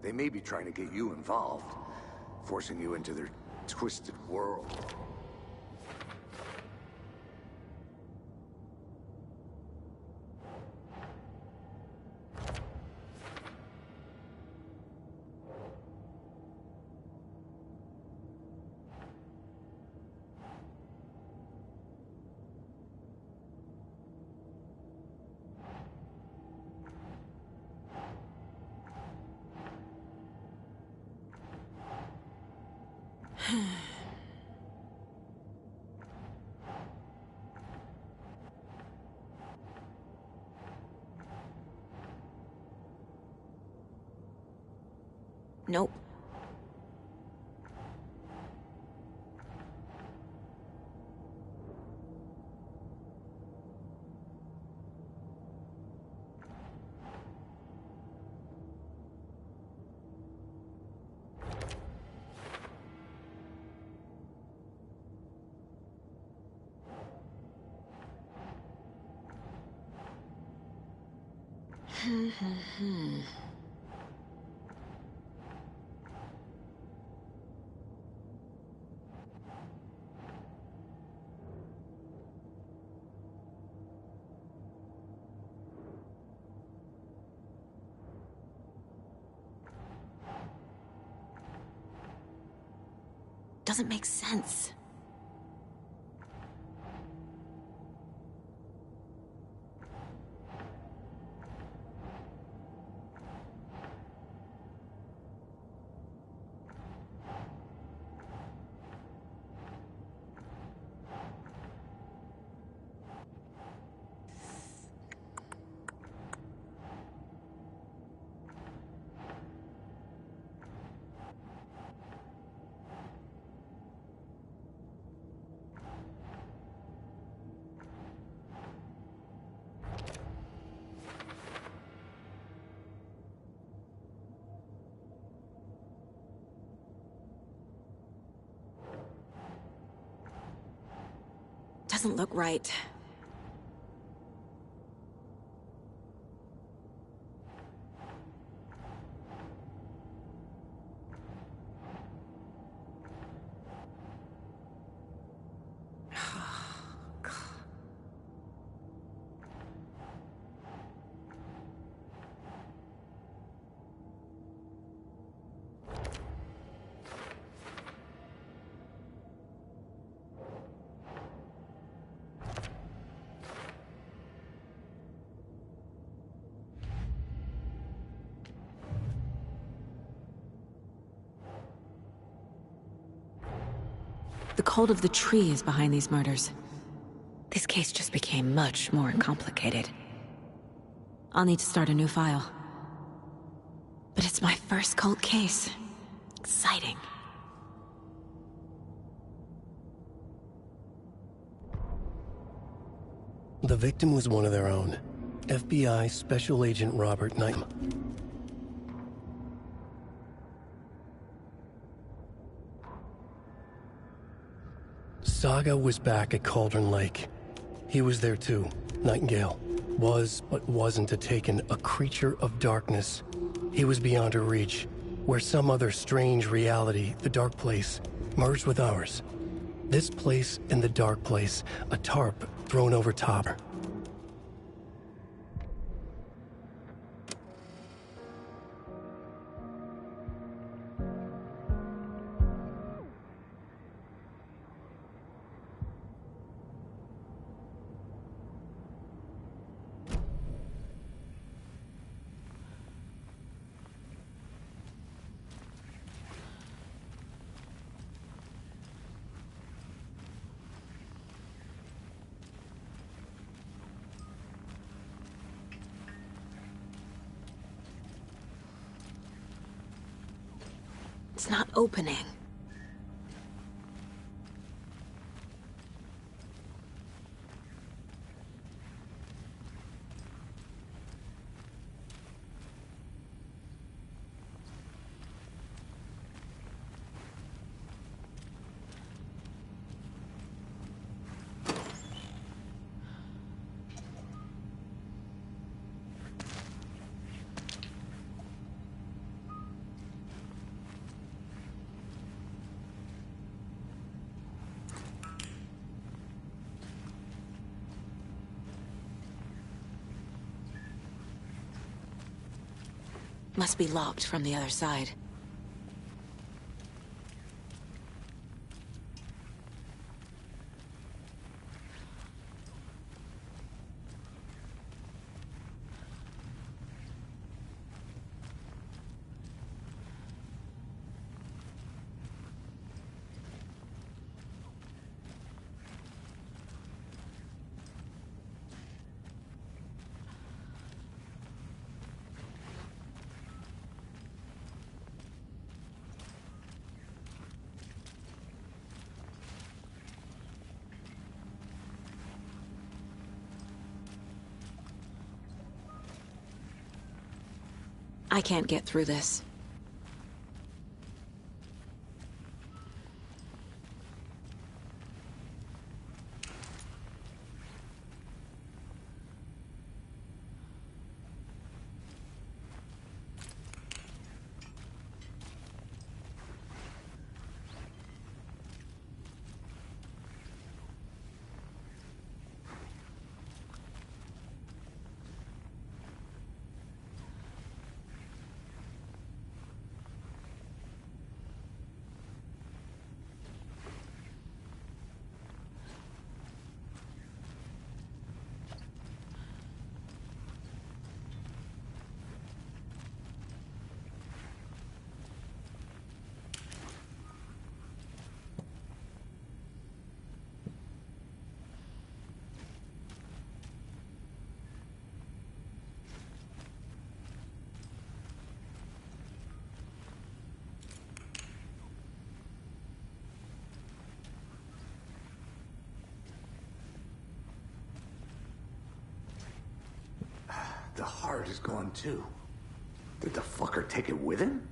They may be trying to get you involved, forcing you into their twisted world. Nope. Doesn't make sense. Doesn't look right. The cult of the tree is behind these murders. This case just became much more complicated. I'll need to start a new file. But it's my first cult case. Exciting. The victim was one of their own. FBI Special Agent Robert Knight. Saga was back at Cauldron Lake. He was there too. Nightingale was, but wasn't a Taken, a creature of darkness. He was beyond her reach, where some other strange reality, the dark place, merged with ours. This place and the dark place, a tarp thrown over top. It's not opening. Must be locked from the other side. I can't get through this. The heart is gone too. Did the fucker take it with him?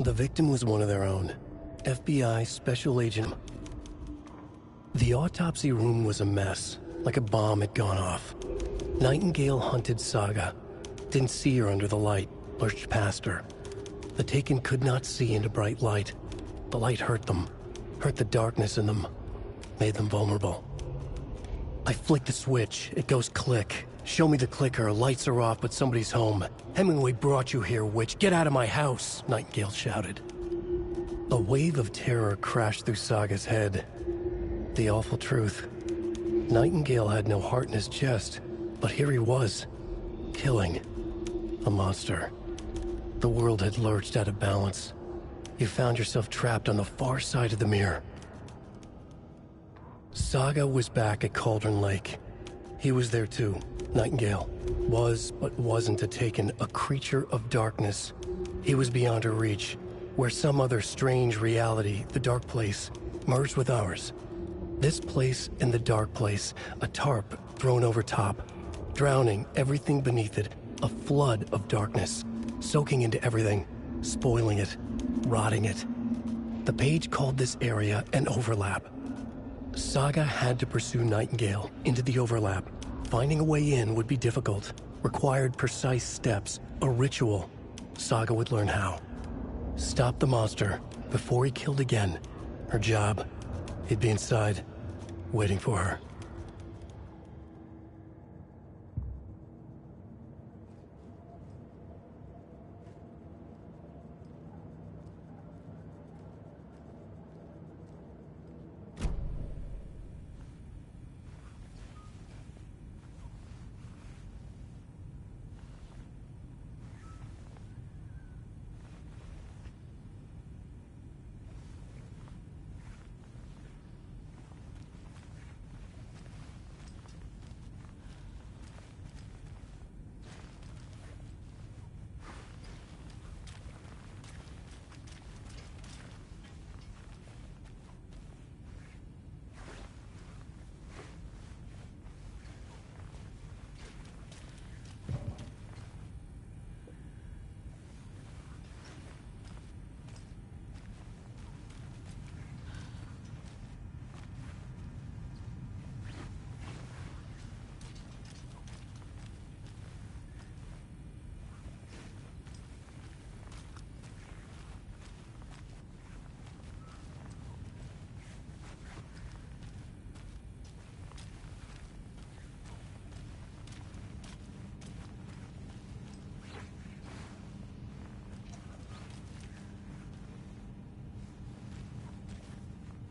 The victim was one of their own. FBI Special Agent. The autopsy room was a mess, like a bomb had gone off. Nightingale hunted Saga. Didn't see her under the light, lurched past her. The Taken could not see into bright light. The light hurt them, hurt the darkness in them, made them vulnerable. I flick the switch, it goes click. Show me the clicker, lights are off, but somebody's home. Hemingway brought you here, witch. Get out of my house, Nightingale shouted. A wave of terror crashed through Saga's head. The awful truth. Nightingale had no heart in his chest, but here he was, killing a monster. The world had lurched out of balance. You found yourself trapped on the far side of the mirror. Saga was back at Cauldron Lake. He was there too. Nightingale was, but wasn't a Taken, a creature of darkness. He was beyond her reach, where some other strange reality, the dark place, merged with ours. This place and the dark place, a tarp thrown over top, drowning everything beneath it, a flood of darkness, soaking into everything, spoiling it, rotting it. The page called this area an overlap. Saga had to pursue Nightingale into the overlap. Finding a way in would be difficult. Required precise steps, a ritual. Saga would learn how. Stop the monster before he killed again. Her job. He'd be inside, waiting for her.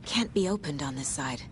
Can't be opened on this side.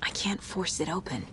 I can't force it open.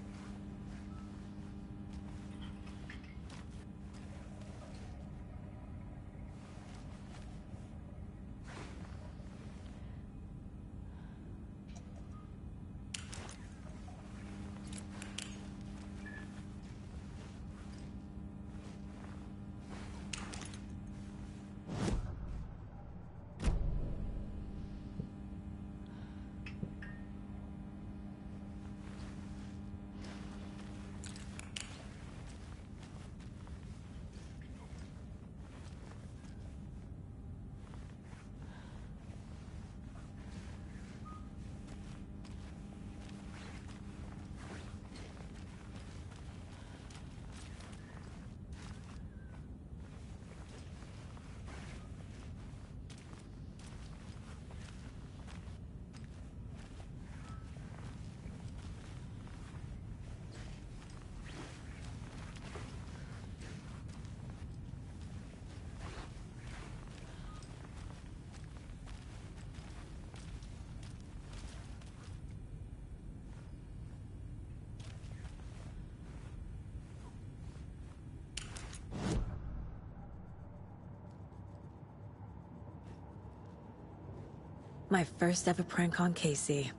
My first ever prank on Casey.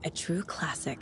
A true classic.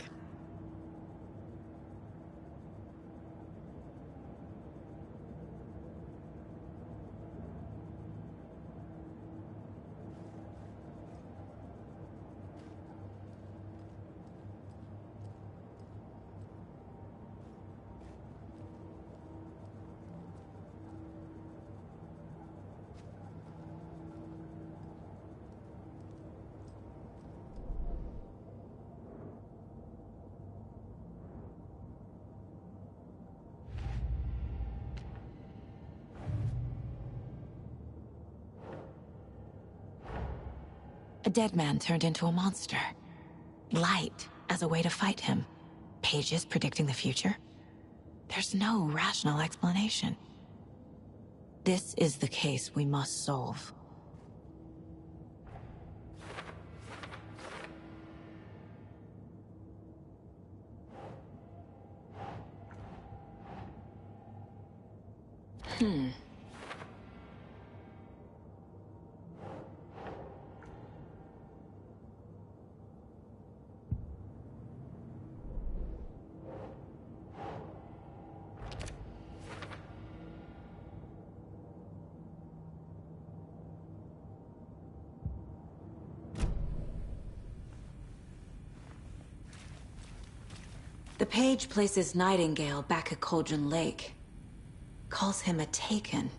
A dead man turned into a monster. Light as a way to fight him. Pages predicting the future. There's no rational explanation. This is the case we must solve. The page places Nightingale back at Cauldron Lake. Calls him a Taken.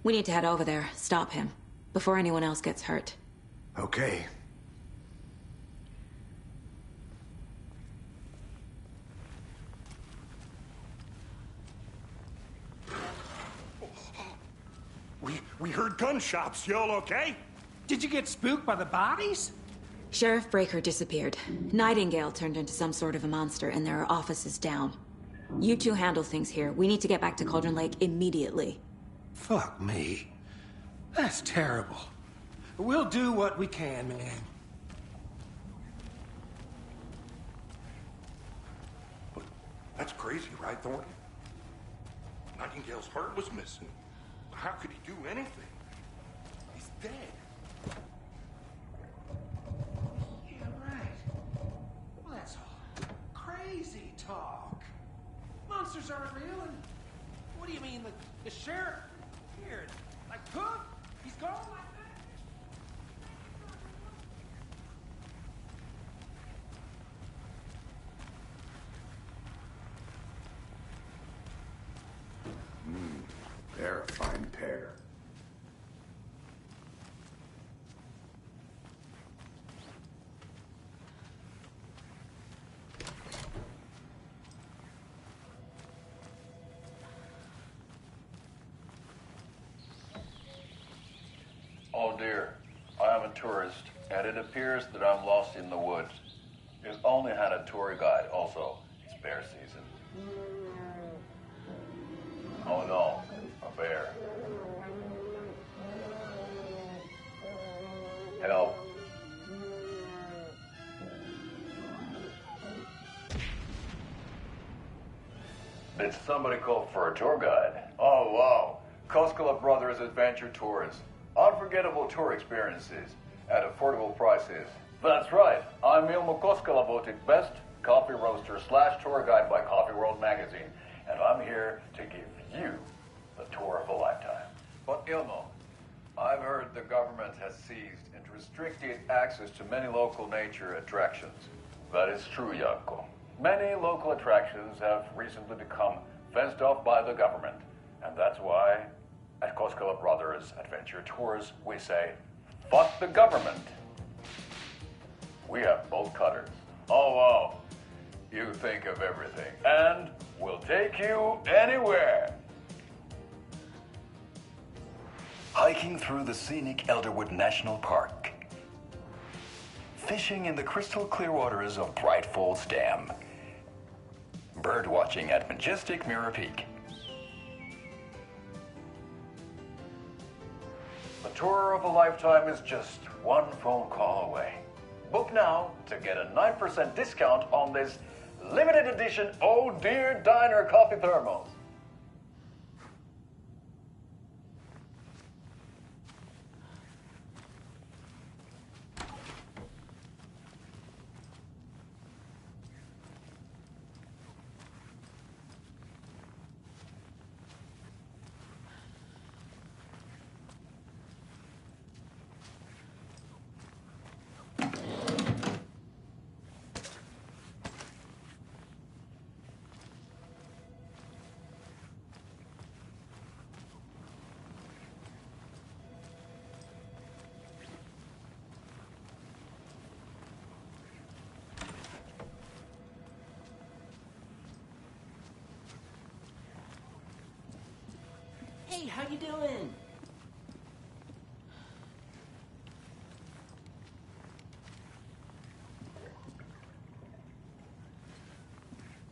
We need to head over there, stop him, before anyone else gets hurt. Okay. We heard gunshots. Y'all okay? Did you get spooked by the bodies? Sheriff Breaker disappeared. Nightingale turned into some sort of a monster, and there are offices down. You two handle things here. We need to get back to Cauldron Lake immediately. Fuck me. That's terrible. We'll do what we can, man. But that's crazy, right, Thornton? Nightingale's heart was missing. How could he do anything? He's dead. Yeah, right. Well, that's all crazy talk. Monsters aren't real, and what do you mean, the sheriff? Here, like poof, he's gone like that? They're a fine pair. Oh dear, I am a tourist, and it appears that I'm lost in the woods. We've only had a tour guide, also. It's bear season. Oh no, a bear. Help. Did somebody call for a tour guide? Oh wow, Koskela Brothers Adventure Tours. Unforgettable tour experiences at affordable prices. That's right, I'm Ilmo Koskela, voted best coffee roaster / tour guide by Coffee World magazine, and I'm here to give you the tour of a lifetime. But Ilmo, I've heard the government has seized and restricted access to many local nature attractions. That is true, Janko. Many local attractions have recently become fenced off by the government, and that's why at Koskela Brothers Adventure Tours, we say, fuck the government. We have bolt cutters. Oh, wow. You think of everything. And we'll take you anywhere. Hiking through the scenic Elderwood National Park. Fishing in the crystal clear waters of Bright Falls Dam. Bird watching at majestic Mirror Peak. The tour of a lifetime is just one phone call away. Book now to get a 9% discount on this limited edition Oh Dear Diner coffee thermos. Hey, how you doing?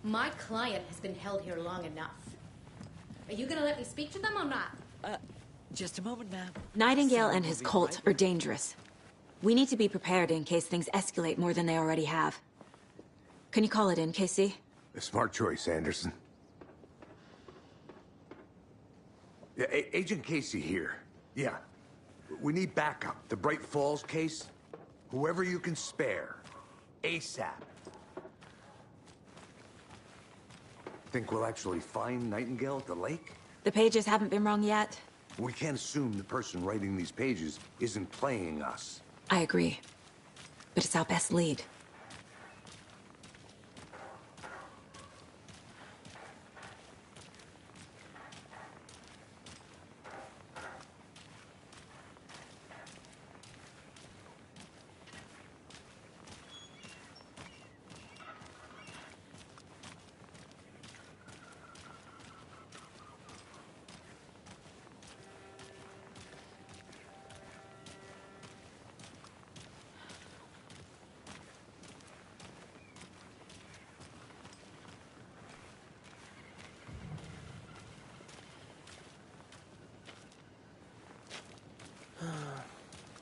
My client has been held here long enough. Are you gonna let me speak to them or not? Just a moment, ma'am. Nightingale and his cult are dangerous. We need to be prepared in case things escalate more than they already have. Can you call it in, Casey? A smart choice, Anderson. Yeah, Agent Casey here. Yeah. We need backup. The Bright Falls case? Whoever you can spare. ASAP. Think we'll actually find Nightingale at the lake? The pages haven't been wrong yet. We can't assume the person writing these pages isn't playing us. I agree. But it's our best lead.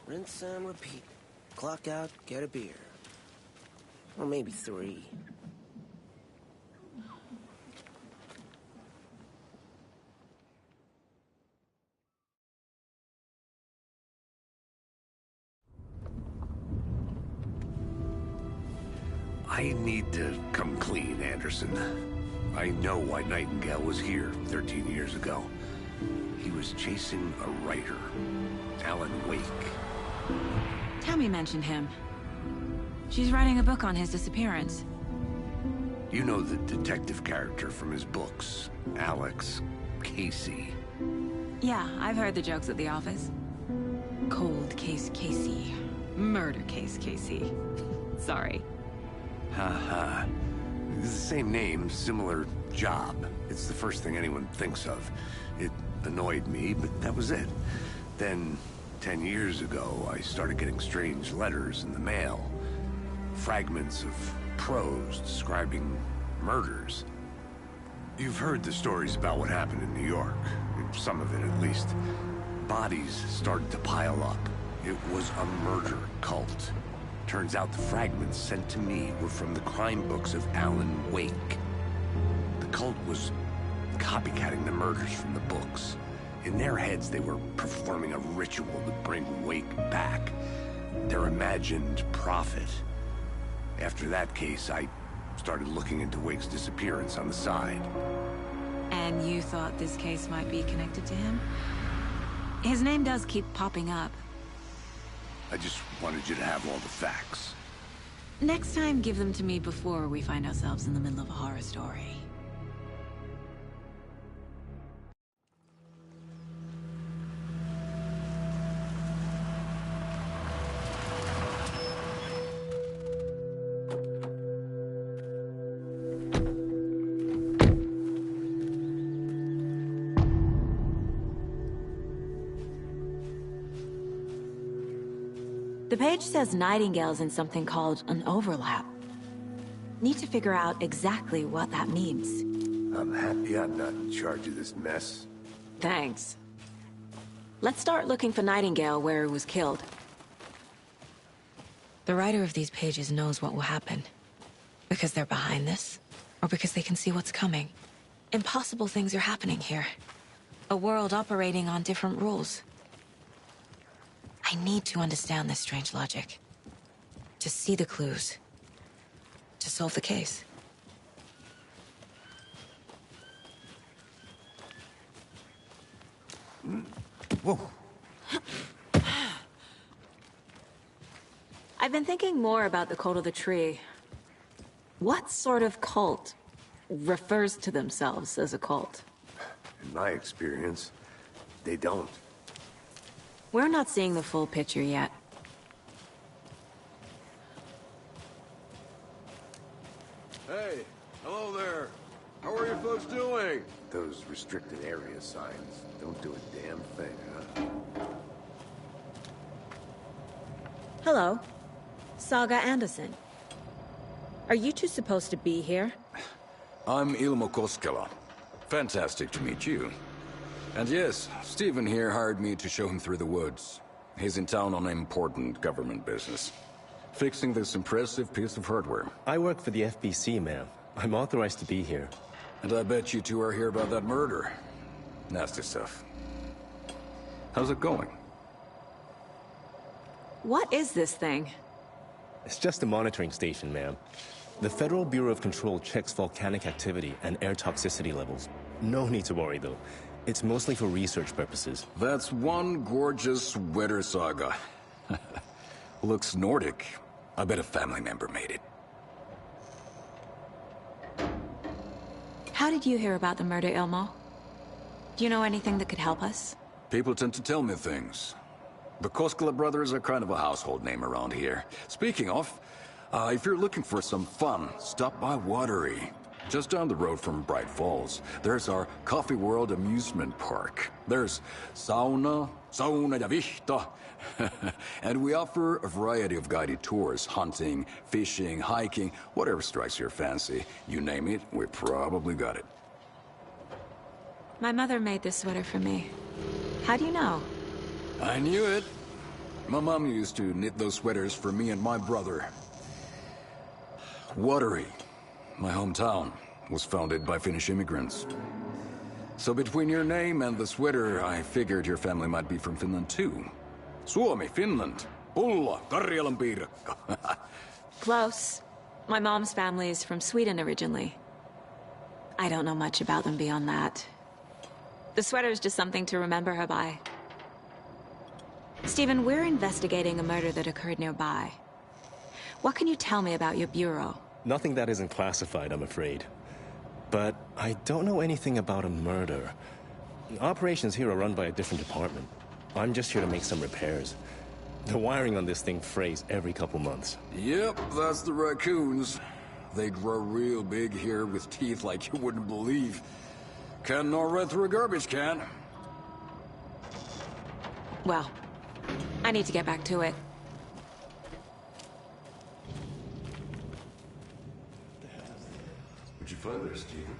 Rinse and repeat. Clock out, get a beer. Or maybe 3. I need to come clean, Anderson. I know why Nightingale was here 13 years ago. He was chasing a writer, Alan Wake. Tammy mentioned him. She's writing a book on his disappearance. You know the detective character from his books, Alex Casey. Yeah, I've heard the jokes at the office. Cold case Casey. Murder case Casey. Sorry. Haha. It's the same name, similar job. It's the first thing anyone thinks of. It annoyed me, but that was it. Then, 10 years ago, I started getting strange letters in the mail. Fragments of prose describing murders. You've heard the stories about what happened in New York. Some of it, at least. Bodies started to pile up. It was a murder cult. Turns out the fragments sent to me were from the crime books of Alan Wake. The cult was copycatting the murders from the books. In their heads, they were performing a ritual to bring Wake back. Their imagined prophet. After that case, I started looking into Wake's disappearance on the side. And you thought this case might be connected to him? His name does keep popping up. I just wanted you to have all the facts. Next time, give them to me before we find ourselves in the middle of a horror story. The page says Nightingale's in something called an overlap. Need to figure out exactly what that means. I'm happy I'm not in charge of this mess. Thanks. Let's start looking for Nightingale where he was killed. The writer of these pages knows what will happen. Because they're behind this, or because they can see what's coming. Impossible things are happening here. A world operating on different rules. I need to understand this strange logic. To see the clues. To solve the case. Whoa. I've been thinking more about the cult of the tree. What sort of cult refers to themselves as a cult? In my experience, they don't. We're not seeing the full picture yet. Hey, hello there. How are you folks doing? Those restricted area signs don't do a damn thing, huh? Hello. Saga Anderson. Are you two supposed to be here? I'm Ilmo Koskela. Fantastic to meet you. And yes, Stephen here hired me to show him through the woods. He's in town on important government business. Fixing this impressive piece of hardware. I work for the FBC, ma'am. I'm authorized to be here. And I bet you two are here about that murder. Nasty stuff. How's it going? What is this thing? It's just a monitoring station, ma'am. The Federal Bureau of Control checks volcanic activity and air toxicity levels. No need to worry, though. It's mostly for research purposes. That's one gorgeous sweater, Saga. Looks Nordic. I bet a family member made it. How did you hear about the murder, Ilmo? Do you know anything that could help us? People tend to tell me things. The Koskela brothers are kind of a household name around here. Speaking of, if you're looking for some fun, stop by Watery. Just down the road from Bright Falls, there's our Coffee World amusement park. There's sauna ja vihta. And we offer a variety of guided tours, hunting, fishing, hiking, whatever strikes your fancy. You name it, we probably got it. My mother made this sweater for me. How do you know? I knew it. My mom used to knit those sweaters for me and my brother. Watery, my hometown, was founded by Finnish immigrants. So between your name and the sweater, I figured your family might be from Finland too. Suomi, Finland. Pulla, Karjalan piirakka. Close. My mom's family is from Sweden originally. I don't know much about them beyond that. The sweater is just something to remember her by. Stephen, we're investigating a murder that occurred nearby. What can you tell me about your bureau? Nothing that isn't classified, I'm afraid. But I don't know anything about a murder. The operations here are run by a different department. I'm just here to make some repairs. The wiring on this thing frays every couple months. Yep, that's the raccoons. They grow real big here with teeth like you wouldn't believe. Can't gnaw right through a garbage can. Well, I need to get back to it. What'd you find there, Stephen?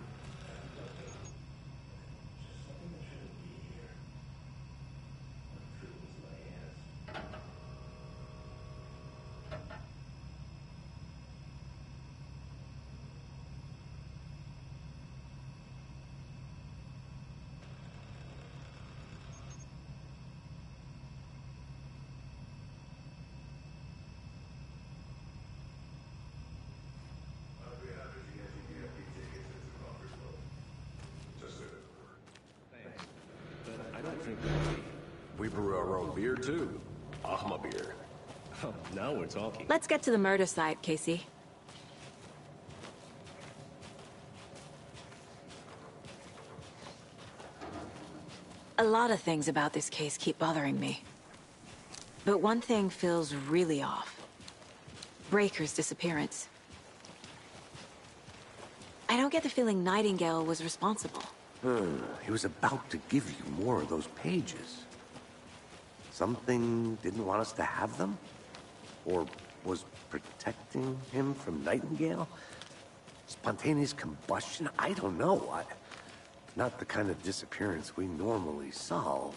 We brew our own beer, too. Ahma beer. Oh, now we're talking. Let's get to the murder site, Casey. A lot of things about this case keep bothering me. But one thing feels really off. Breaker's disappearance. I don't get the feeling Nightingale was responsible. He was about to give you more of those pages. Something didn't want us to have them? Or was protecting him from Nightingale? Spontaneous combustion? I don't know. Not the kind of disappearance we normally solve.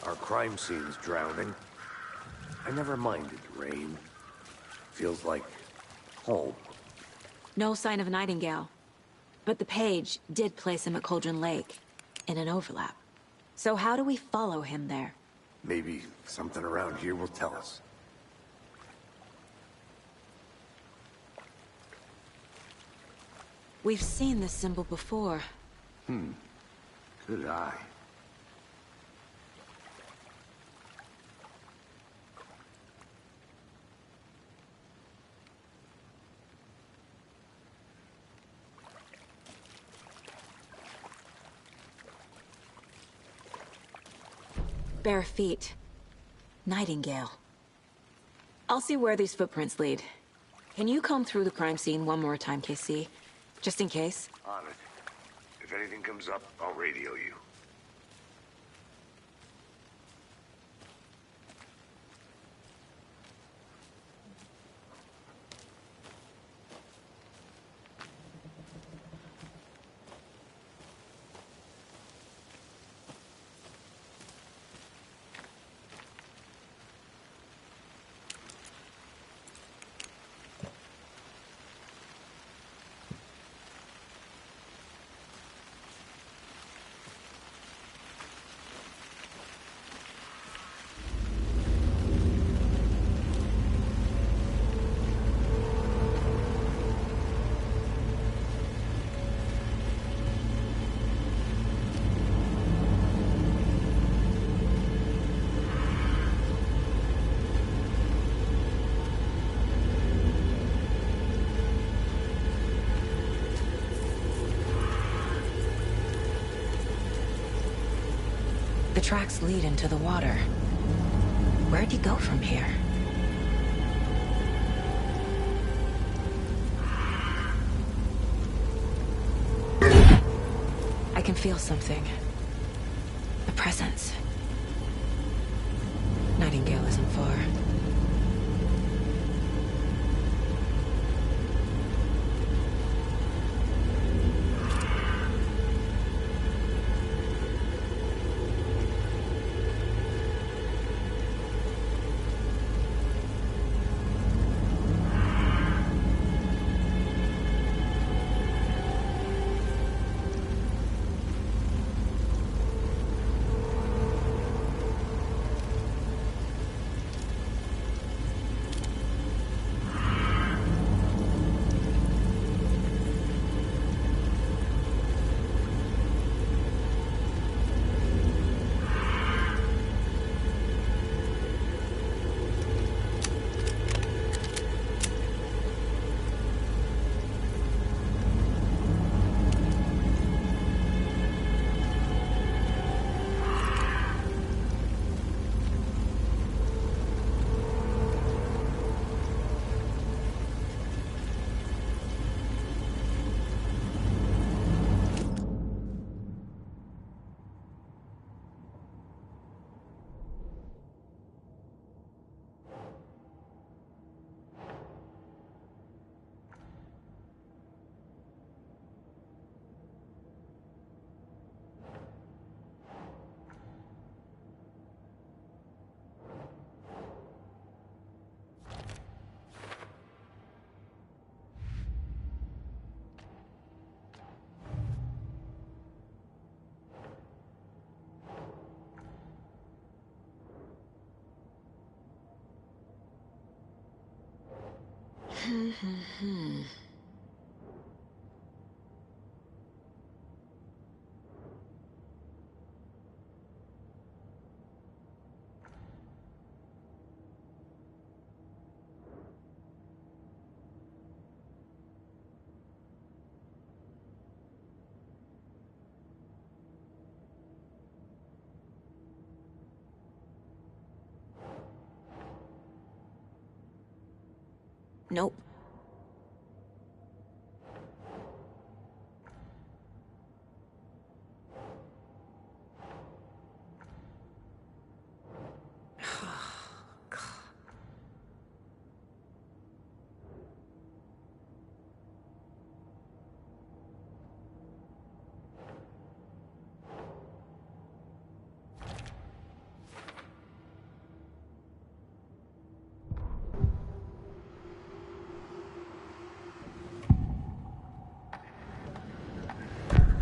Our crime scene's drowning. I never minded rain. Feels like home. No sign of Nightingale. But the page did place him at Cauldron Lake, in an overlap. So how do we follow him there? Maybe something around here will tell us. We've seen this symbol before. Good eye. Bare feet. Nightingale. I'll see where these footprints lead. Can you comb through the crime scene one more time, KC? Just in case? On it. If anything comes up, I'll radio you. The tracks lead into the water. Where'd he go from here? I can feel something. A presence. Nightingale isn't far. Nope.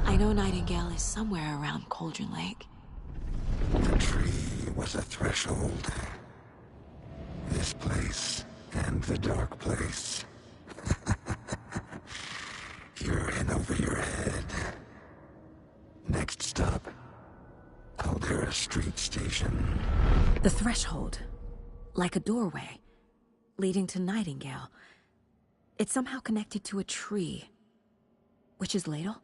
I know Nightingale is somewhere around Cauldron Lake. The tree was a threshold. This place and the dark place. You're in over your head. Next stop, Caldera Street Station. The threshold. Like a doorway. Leading to Nightingale. It's somehow connected to a tree. Witch's Ladle?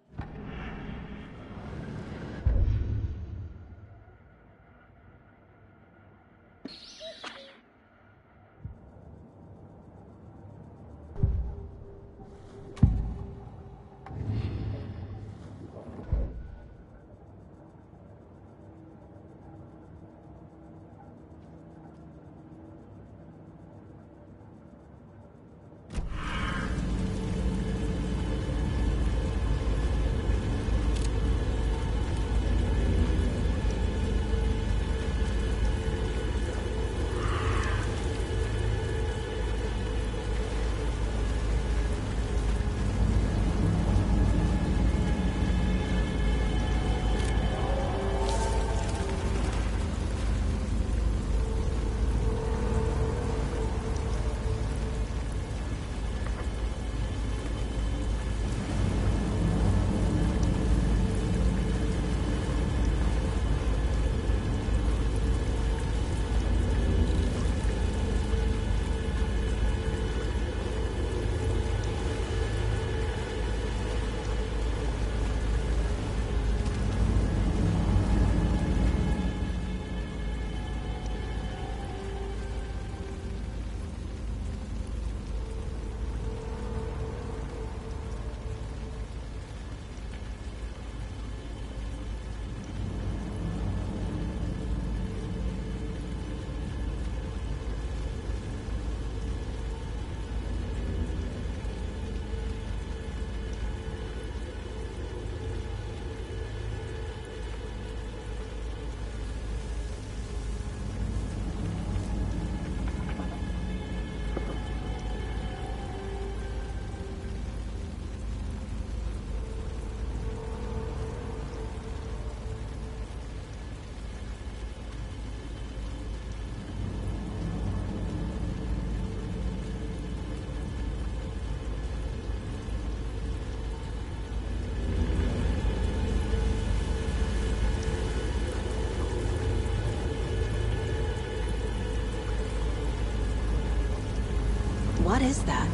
What is that?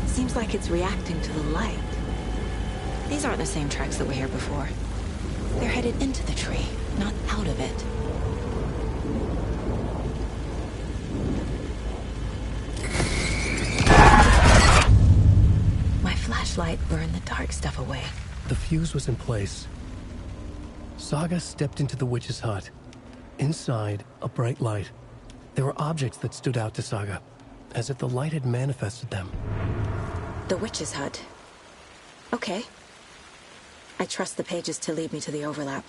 Seems like it's reacting to the light. These aren't the same tracks that were here before. They're headed into the tree, not out of it. My flashlight burned the dark stuff away. The fuse was in place. Saga stepped into the witch's hut. Inside, a bright light. There were objects that stood out to Saga, as if the light had manifested them. The witch's hut. Okay. I trust the pages to lead me to the overlap.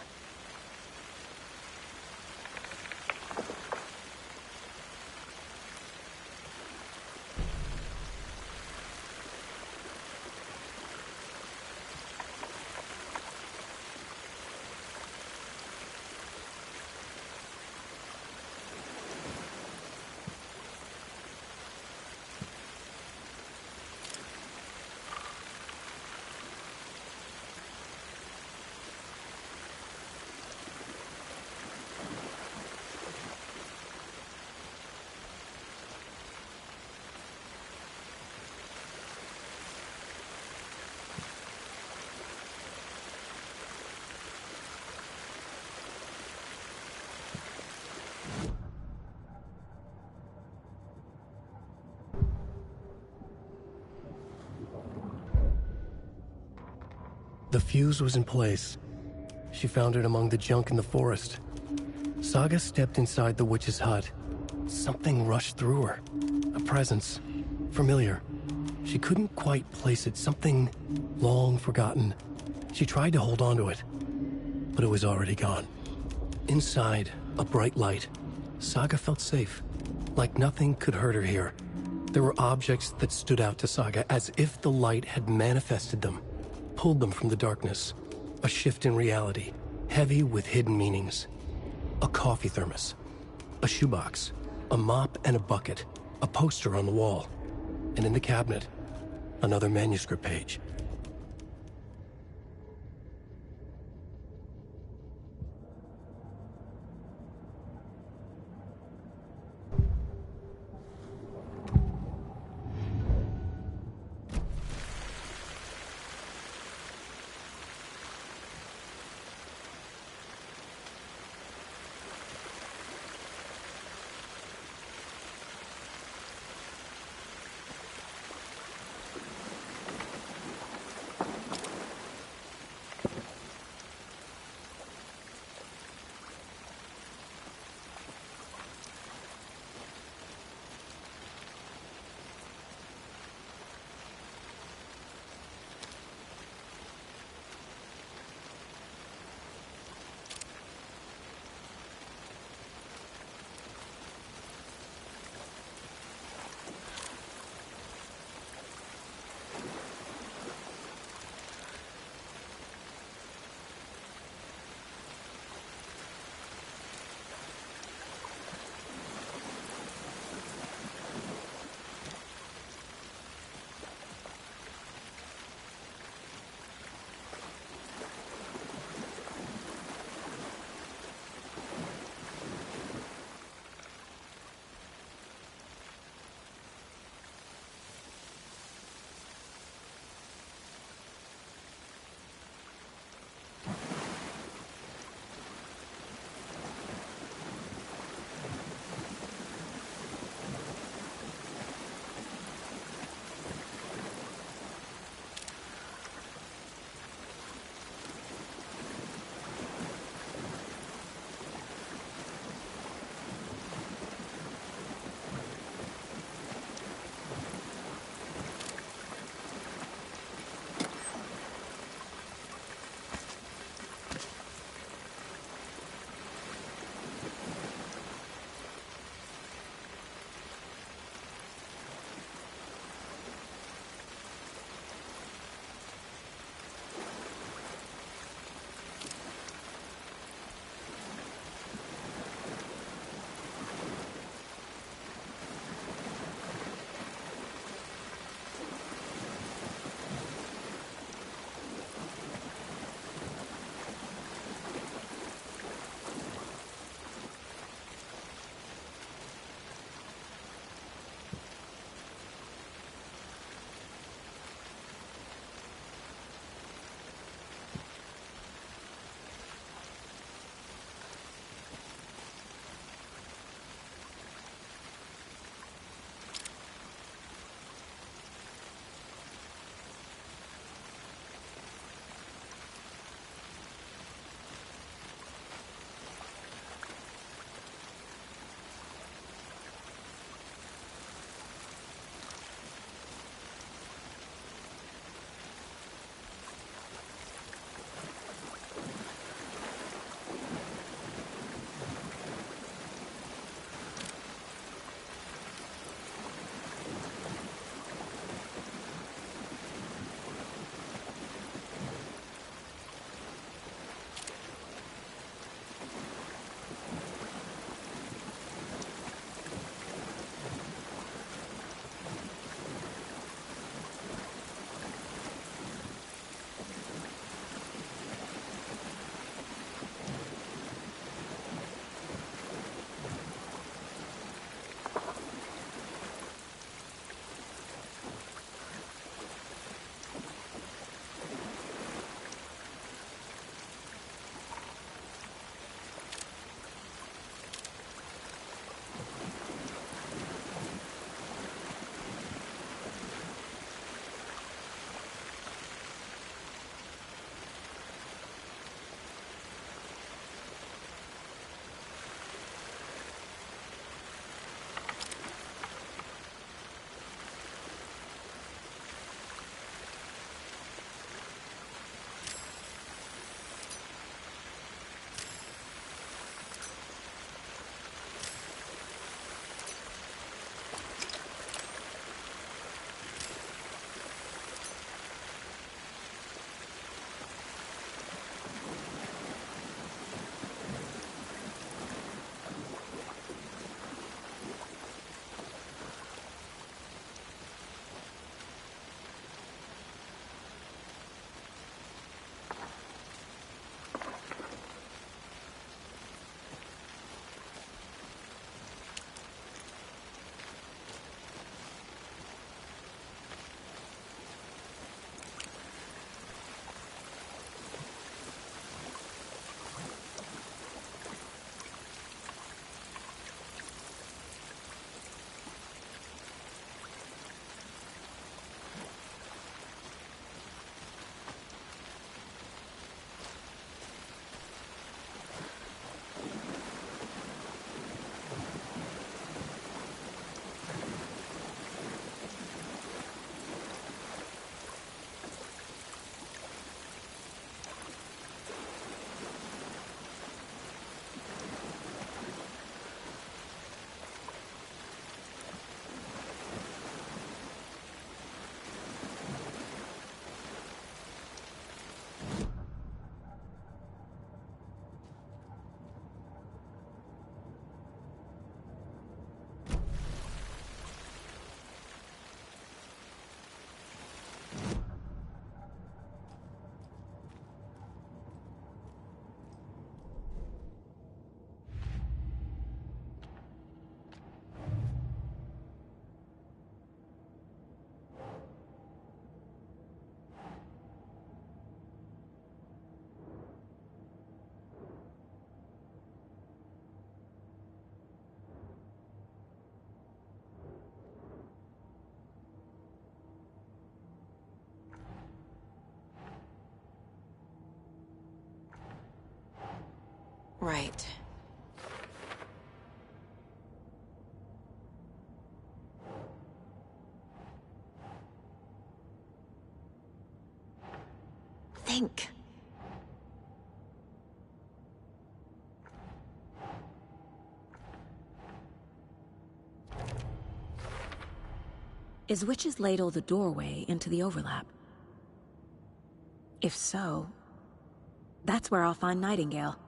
The fuse was in place. She found it among the junk in the forest. Saga stepped inside the witch's hut. Something rushed through her. A presence. Familiar. She couldn't quite place it. Something long forgotten. She tried to hold on to it, but it was already gone. Inside, a bright light. Saga felt safe. Like nothing could hurt her here. There were objects that stood out to Saga as if the light had manifested them. Pulled them from the darkness. A shift in reality, heavy with hidden meanings. A coffee thermos, a shoebox, a mop and a bucket, a poster on the wall, and in the cabinet, another manuscript page. Right. Think. Is Witch's Ladle the doorway into the overlap? If so, that's where I'll find Nightingale.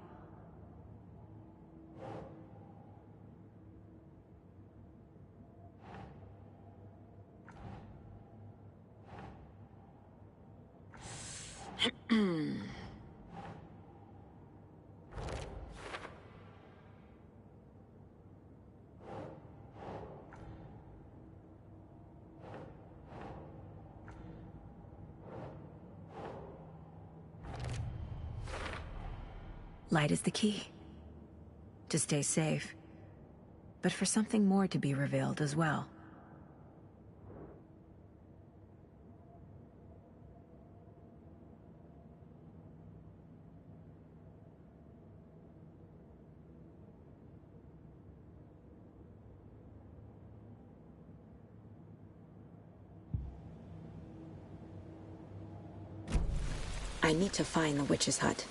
Light is the key. To stay safe. But for something more to be revealed as well. I need to find the witch's hut.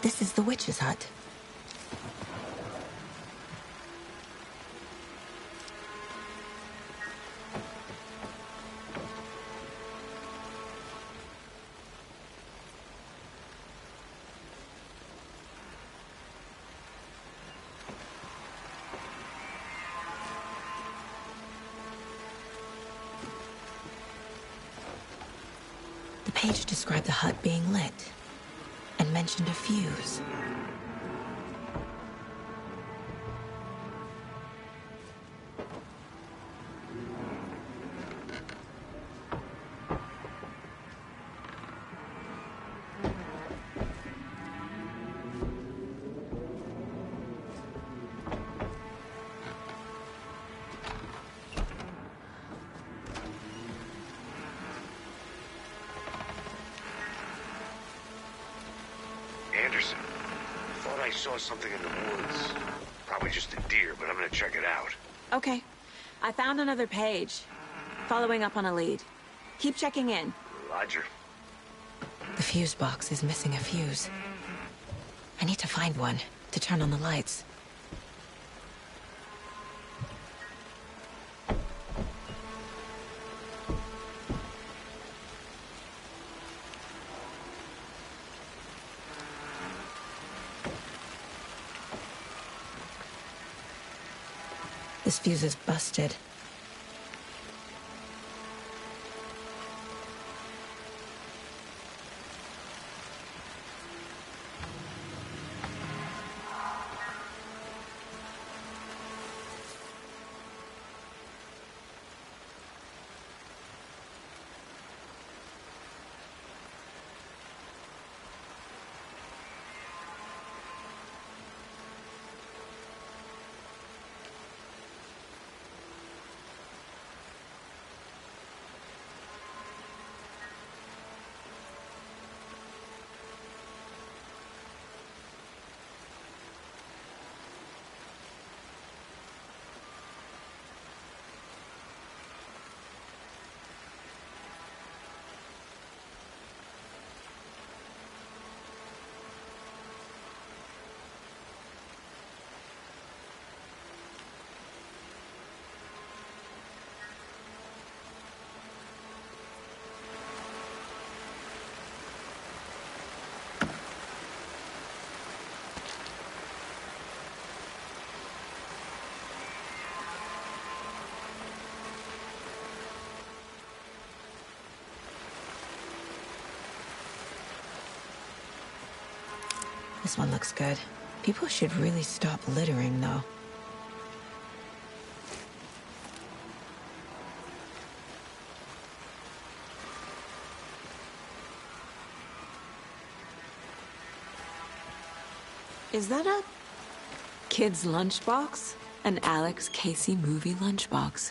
This is the witch's hut. The page described the hut being lit and mentioned a fuse. Anderson, thought I saw something in the woods. Probably just a deer, but I'm gonna check it out. Okay. I found another page. Following up on a lead. Keep checking in. Roger. The fuse box is missing a fuse. I need to find one to turn on the lights. This fuse is busted. This one looks good. People should really stop littering, though. Is that a kid's lunchbox? An Alex Casey movie lunchbox.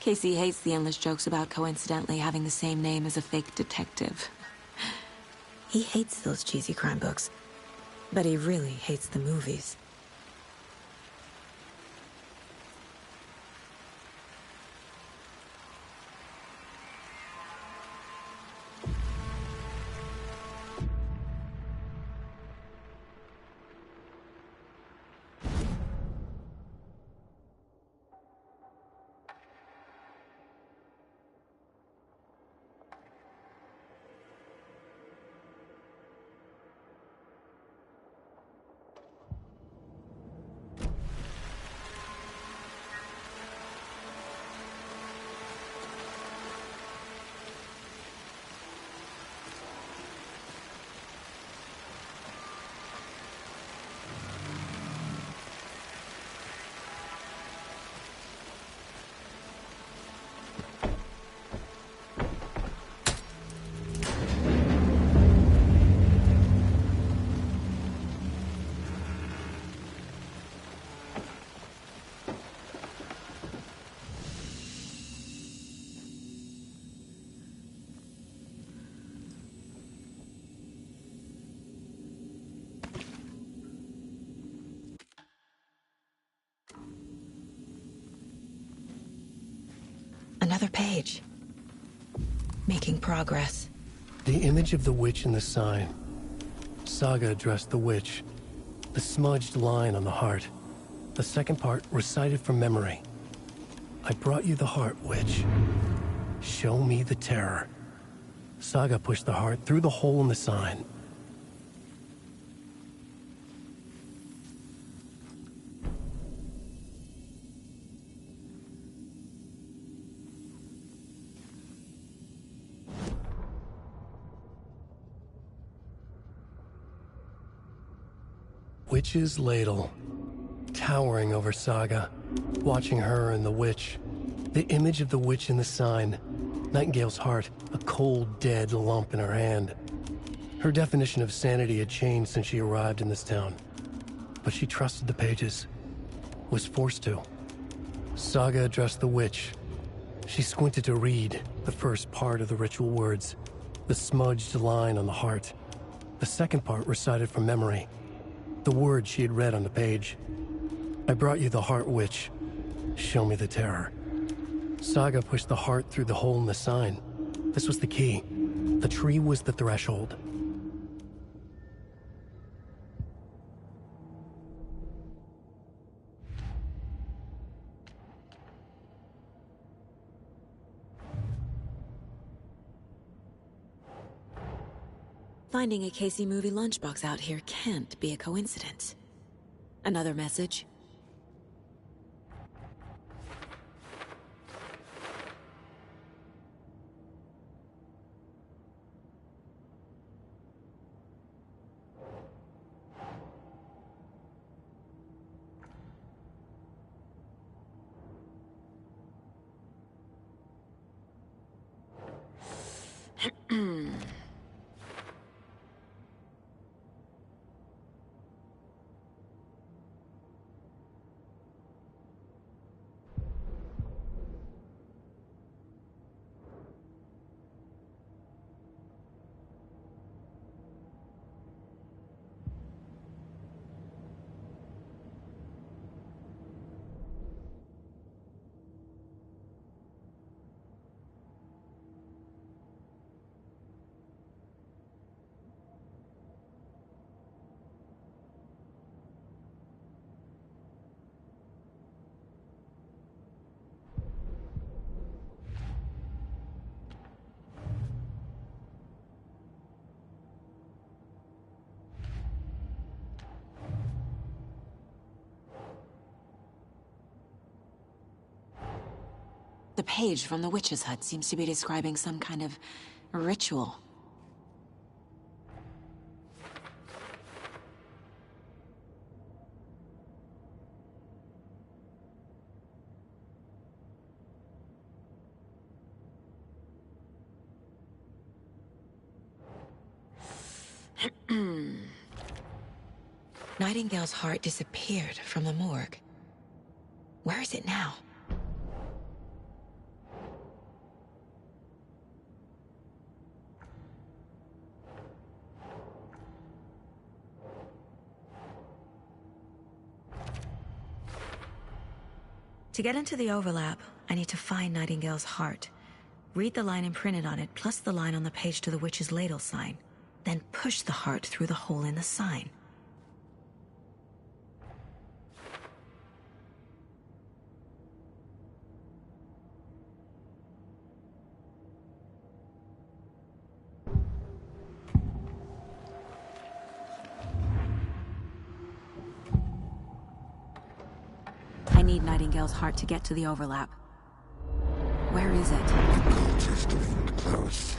Casey hates the endless jokes about coincidentally having the same name as a fake detective. He hates those cheesy crime books, but he really hates the movies. Another page. Making progress. The image of the witch in the sign. Saga addressed the witch. The smudged line on the heart. The second part recited from memory. I brought you the heart, witch. Show me the terror. Saga pushed the heart through the hole in the sign. Witch's ladle, towering over Saga, watching her and the witch. The image of the witch in the sign, Nightingale's heart, a cold, dead lump in her hand. Her definition of sanity had changed since she arrived in this town. But she trusted the pages, was forced to. Saga addressed the witch. She squinted to read the first part of the ritual words, the smudged line on the heart. The second part recited from memory. The words she had read on the page. I brought you the heart, witch. Show me the terror. Saga pushed the heart through the hole in the sign. This was the key. The tree was the threshold. Finding a Casey movie lunchbox out here can't be a coincidence. Another message? The page from the witch's hut seems to be describing some kind of ritual. Nightingale's heart disappeared from the morgue. Where is it now? To get into the overlap, I need to find Nightingale's heart. Read the line imprinted on it, plus the line on the page to the witch's ladle sign. Then push the heart through the hole in the sign. I need Nightingale's heart to get to the overlap. Where is it? The cultist leaned close.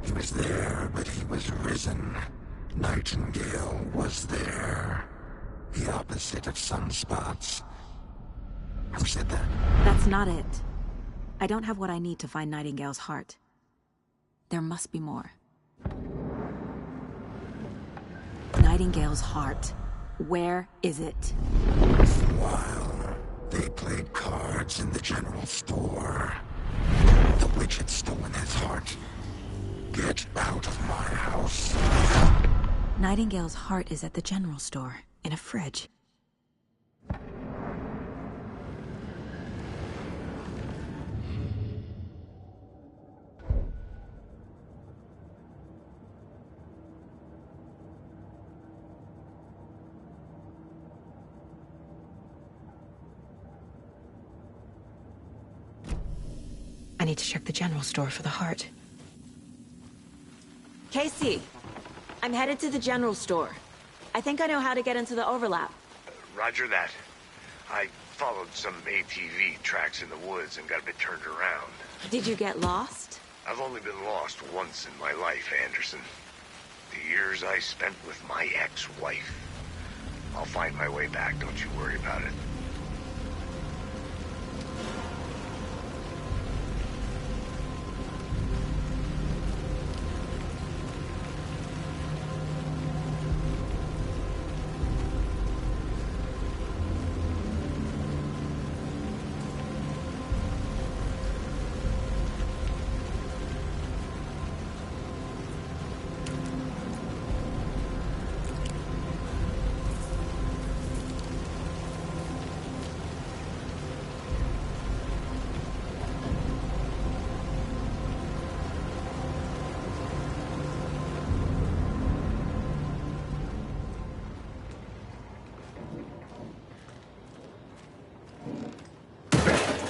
He was there, but he was risen. Nightingale was there. The opposite of sunspots. Who said that? That's not it. I don't have what I need to find Nightingale's heart. There must be more. Nightingale's heart. Where is it? For a while, they played cards in the general store. The witch had stolen his heart. Get out of my house. Nightingale's heart is at the general store, in a fridge. need to check the general store for the heart. Casey, I'm headed to the general store. I think I know how to get into the overlap. Roger that. I followed some ATV tracks in the woods and got a bit turned around. Did you get lost? I've only been lost once in my life, Anderson. The years I spent with my ex-wife. I'll find my way back, don't you worry about it.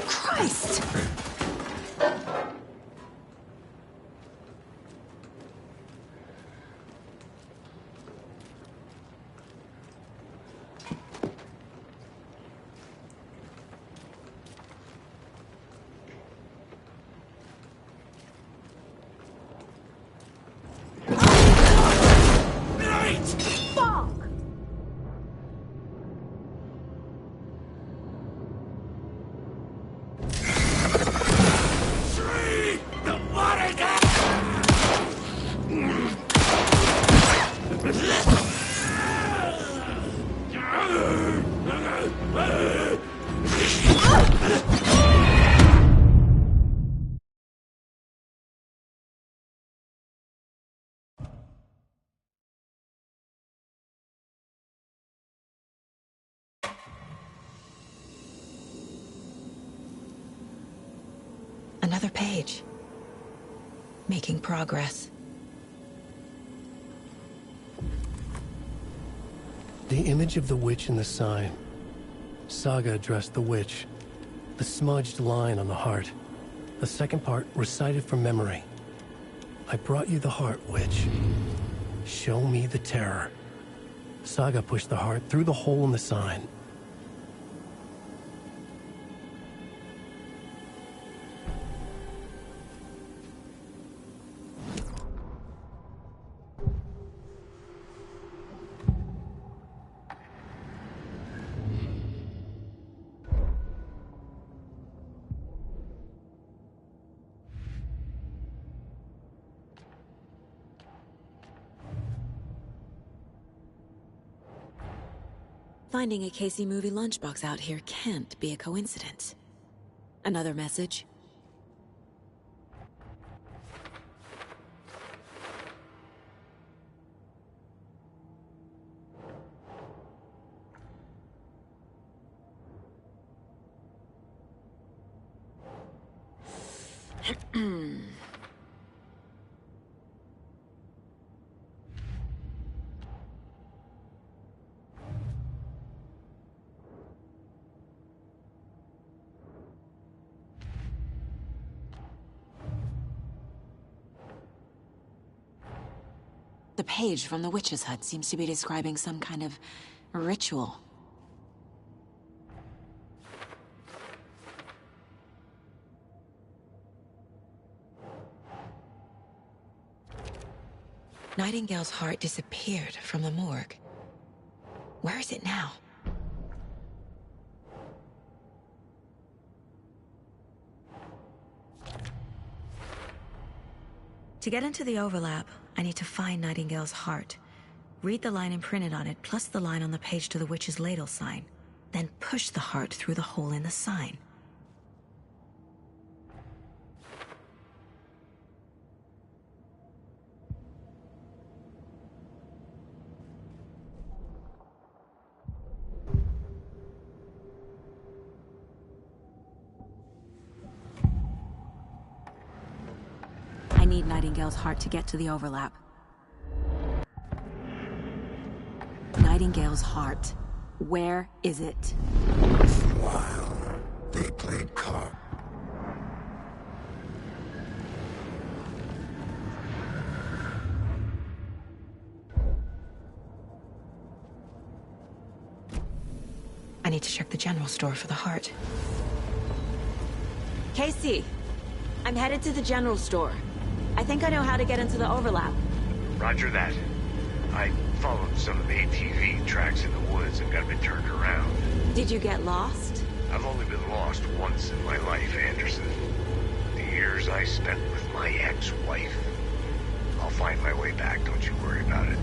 Christ! Another page. Making progress. The image of the witch in the sign. Saga addressed the witch. The smudged line on the heart. The second part recited from memory. I brought you the heart, witch. Show me the terror. Saga pushed the heart through the hole in the sign. Finding a Casey movie lunchbox out here can't be a coincidence. Another message. The page from the witch's hut seems to be describing some kind of ritual. Nightingale's heart disappeared from the morgue. Where is it now? To get into the overlap, I need to find Nightingale's heart. Read the line imprinted on it, plus the line on the page to the witch's ladle sign. Then push the heart through the hole in the sign. I need Nightingale's heart to get to the overlap. Nightingale's heart. Where is it? While they played cop, need to check the general store for the heart. Casey, I'm headed to the general store. I think I know how to get into the overlap. Roger that. I followed some of the ATV tracks in the woods and got a bit turned around. Did you get lost? I've only been lost once in my life, Anderson. The years I spent with my ex-wife. I'll find my way back, don't you worry about it.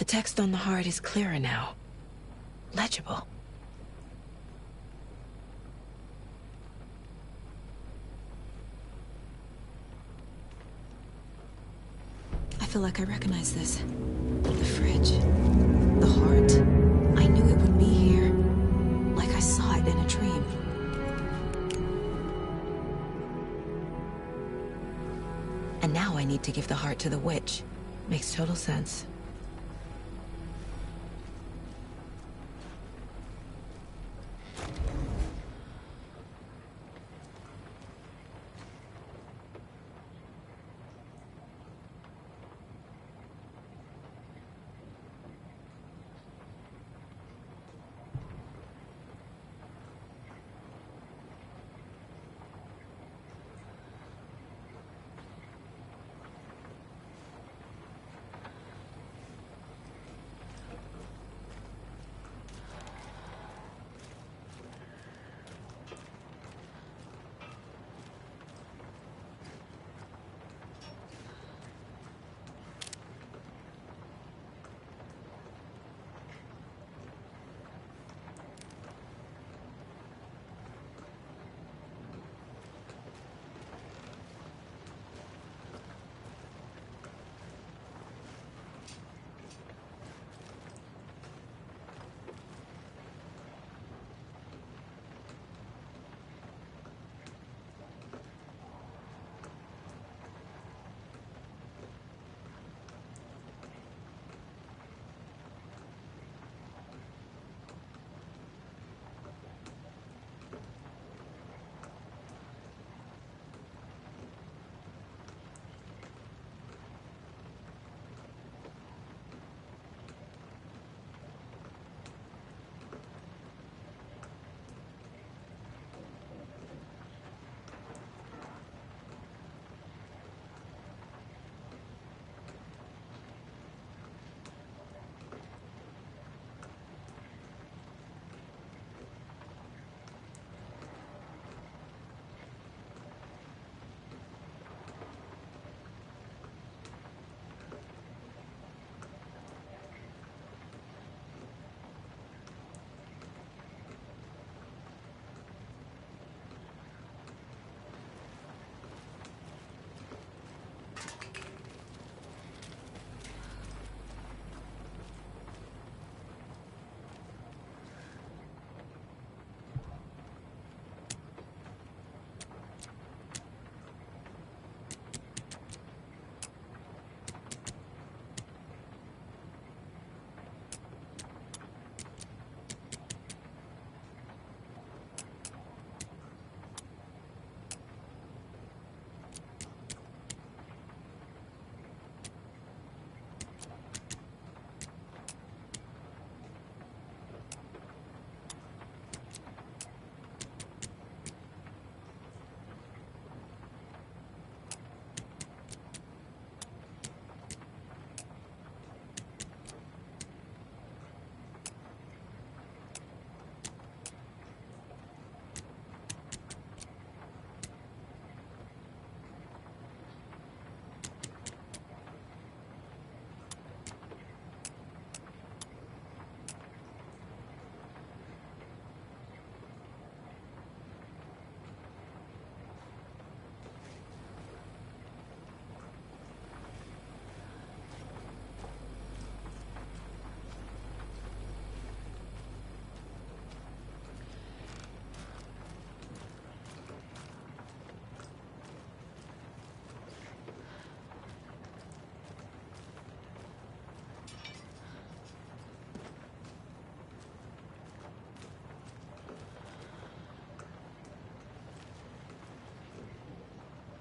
The text on the heart is clearer now. Legible. I feel like I recognize this. The fridge. The heart. I knew it would be here. Like I saw it in a dream. And now I need to give the heart to the witch. Makes total sense.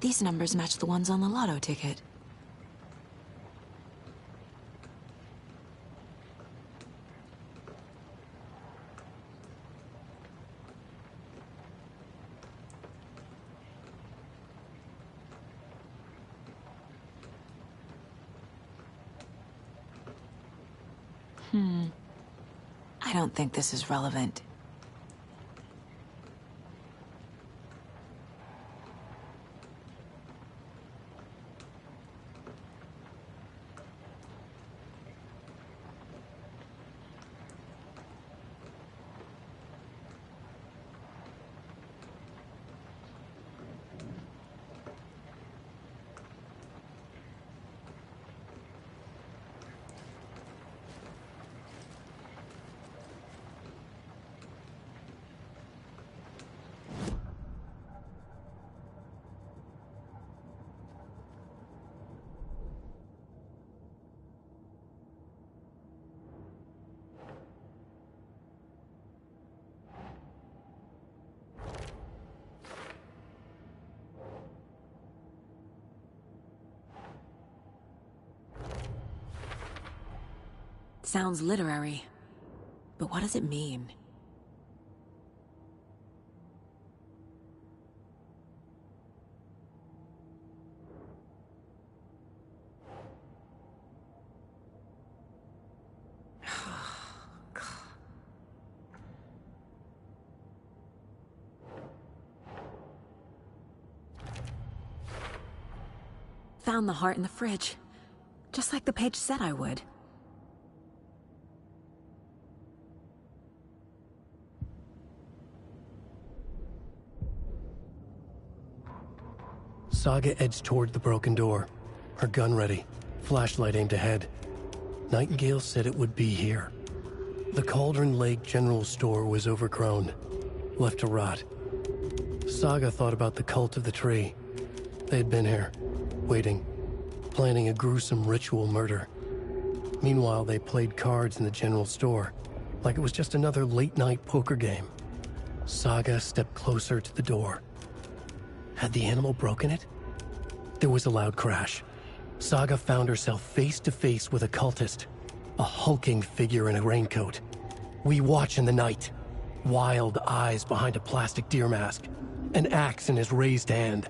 These numbers match the ones on the lotto ticket. I don't think this is relevant. Sounds literary, but what does it mean? Found the heart in the fridge, just like the page said I would. Saga edged toward the broken door, her gun ready, flashlight aimed ahead. Nightingale said it would be here. The Cauldron Lake General Store was overgrown, left to rot. Saga thought about the cult of the tree. They had been here, waiting, planning a gruesome ritual murder. Meanwhile, they played cards in the general store, like it was just another late-night poker game. Saga stepped closer to the door. Had the animal broken it? There was a loud crash. Saga found herself face to face with a cultist, a hulking figure in a raincoat. We watch in the night, wild eyes behind a plastic deer mask, an axe in his raised hand.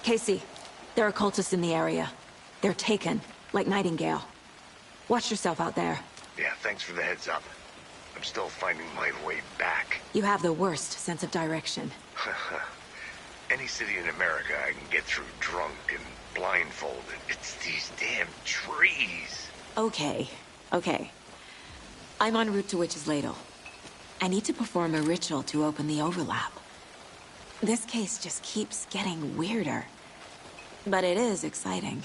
Casey, there are cultists in the area. They're taken, like Nightingale. Watch yourself out there. Yeah, thanks for the heads up. I'm still finding my way back. You have the worst sense of direction. Any city in America I can get through drunk and blindfolded. It's these damn trees. Okay. I'm en route to Witch's Ladle. I need to perform a ritual to open the overlap. This case just keeps getting weirder. But it is exciting.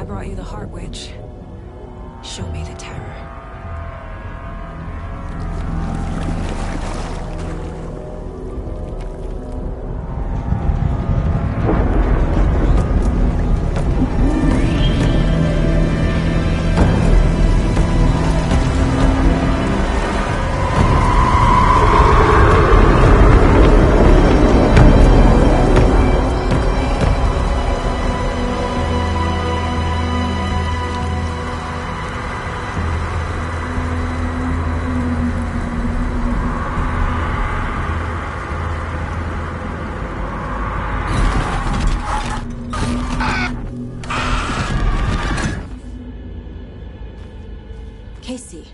brought you the Heart Witch. Show me the terror. Casey,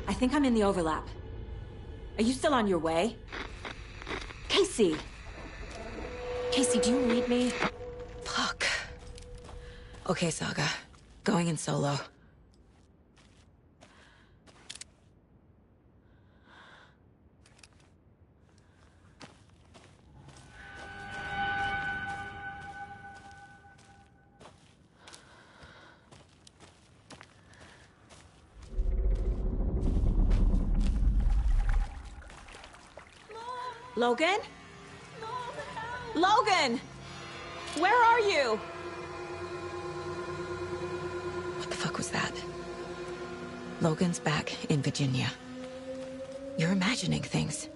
I think I'm in the overlap. Are you still on your way? Casey! Casey, do you read me? Fuck. Okay, Saga. Going in solo. Logan? Logan! Where are you? What the fuck was that? Logan's back in Virginia. You're imagining things.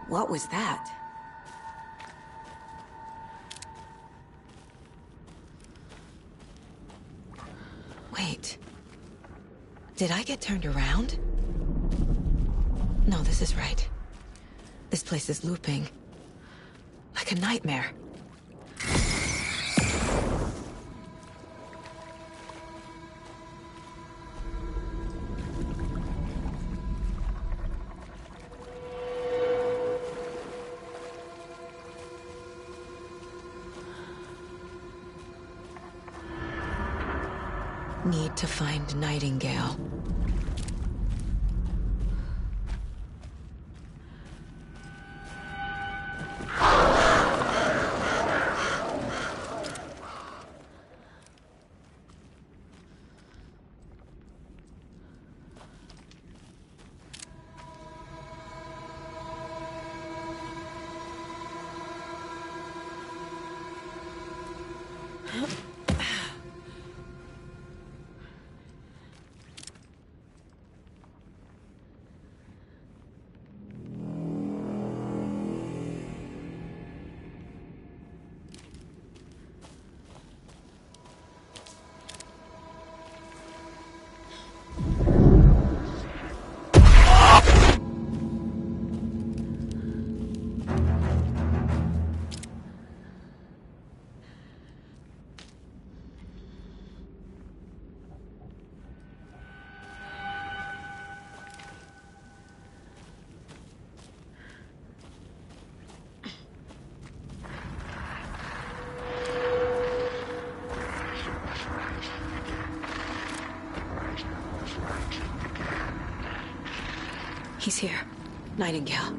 What was that? Wait. Did I get turned around? No, this is right. This place is looping. Like a nightmare. Need to find Nightingale. He's here. Nightingale.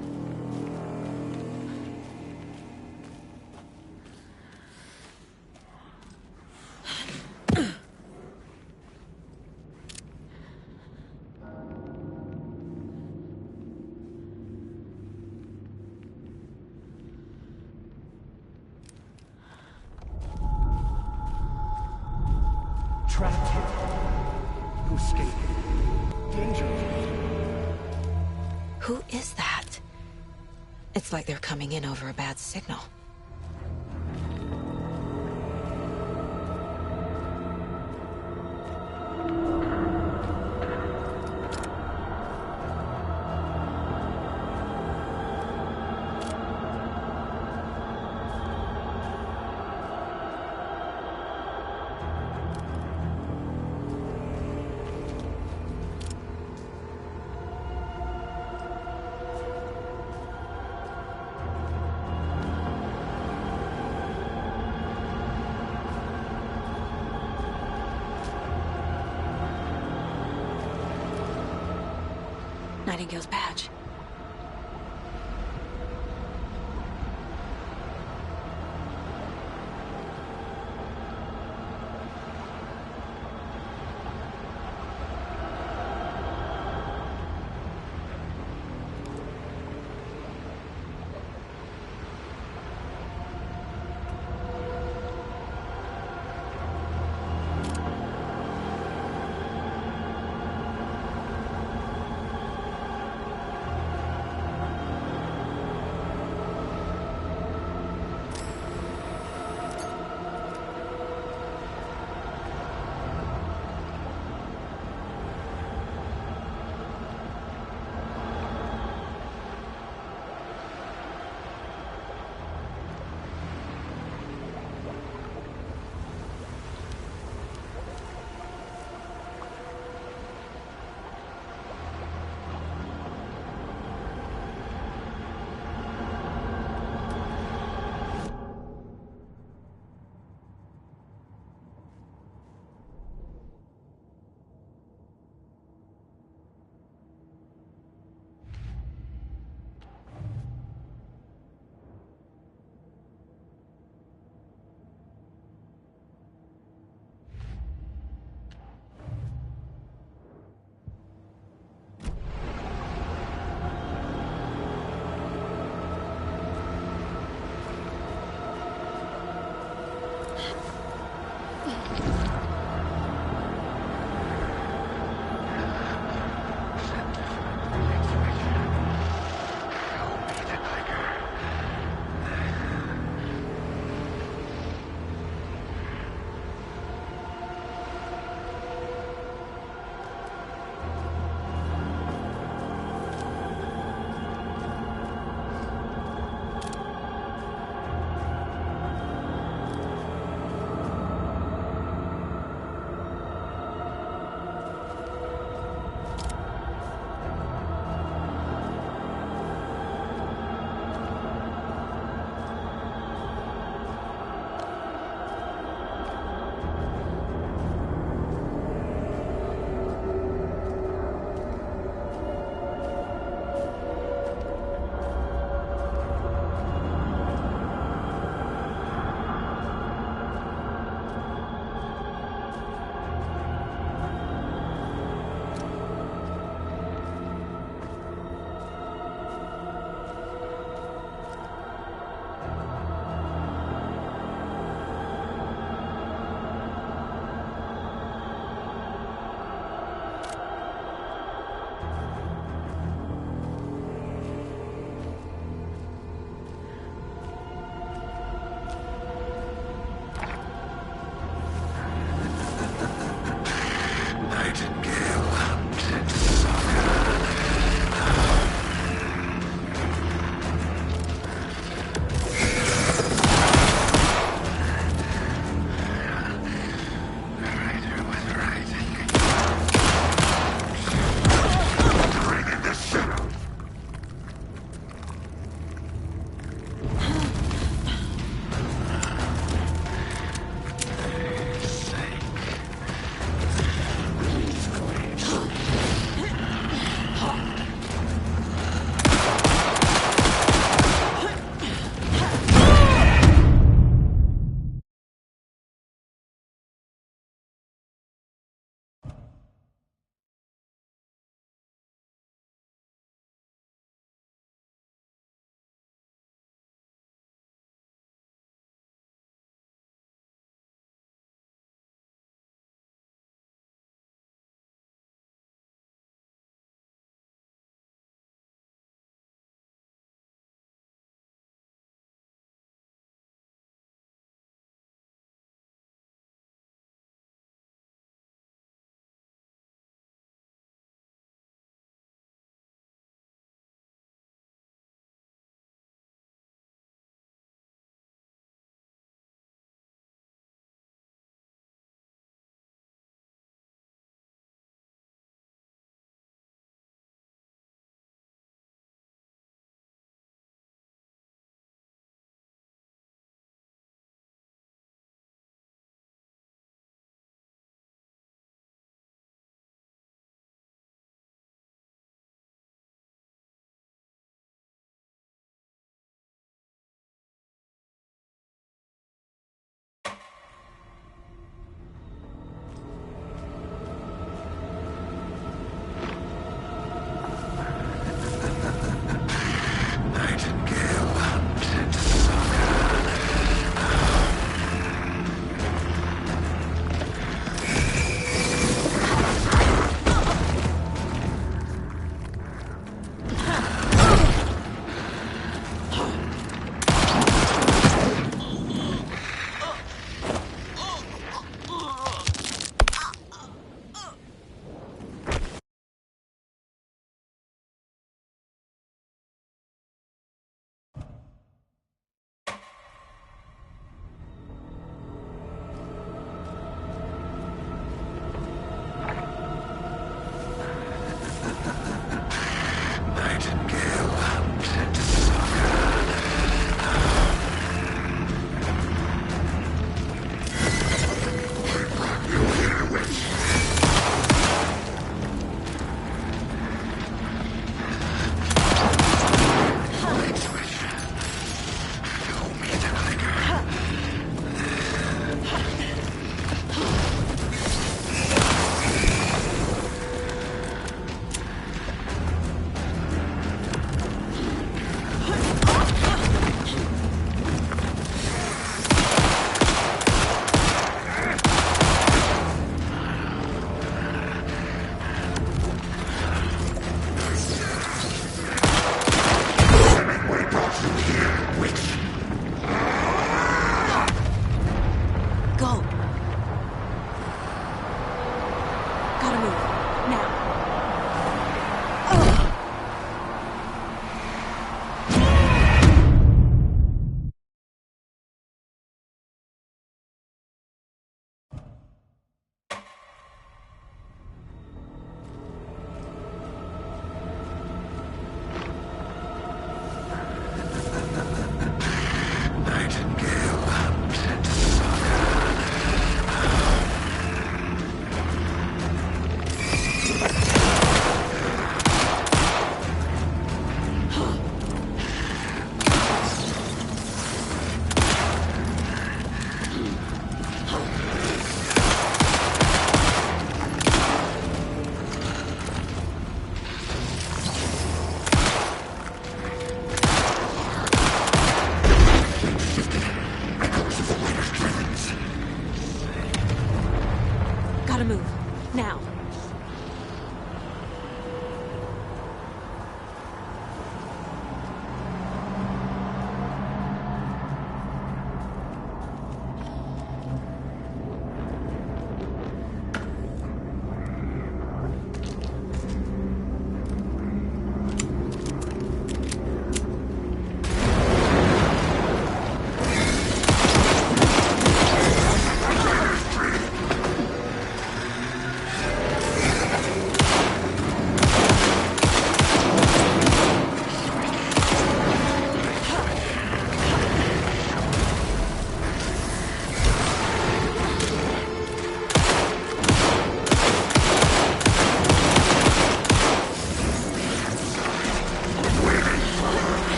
Trapped here. No escape. Danger. Who is that? It's like they're coming in over a bad signal. Nightingale's badge.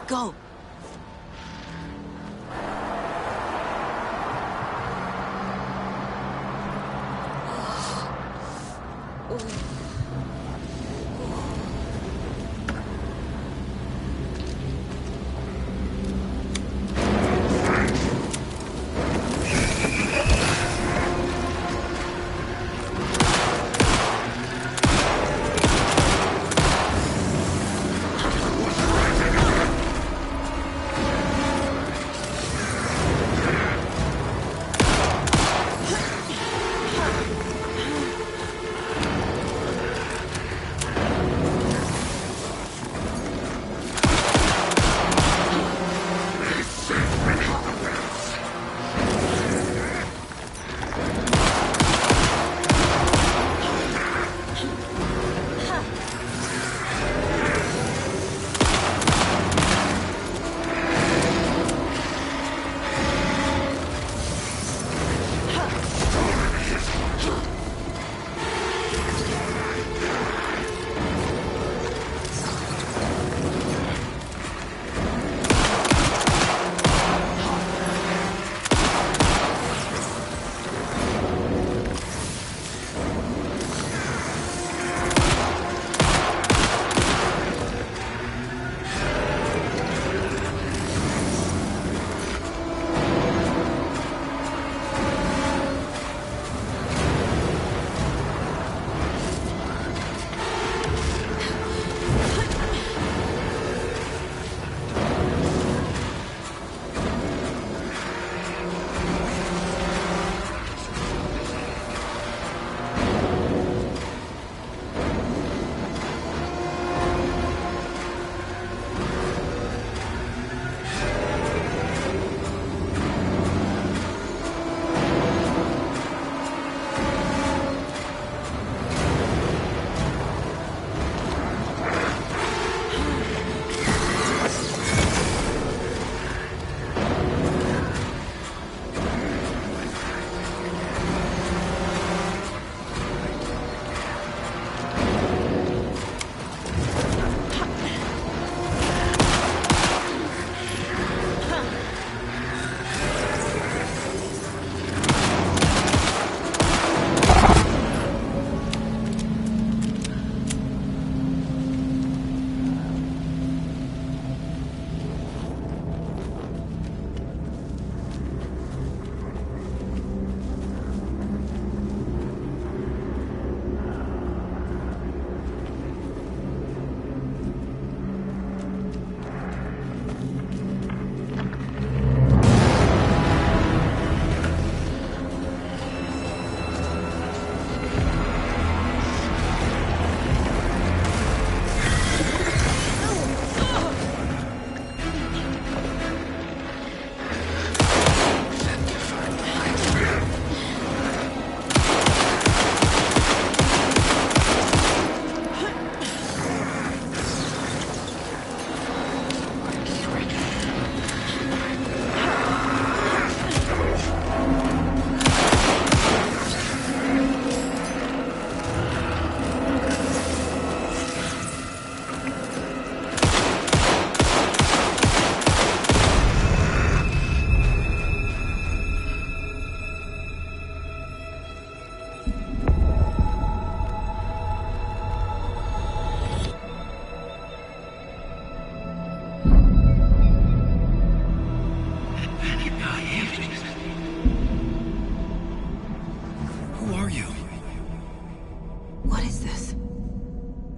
Go!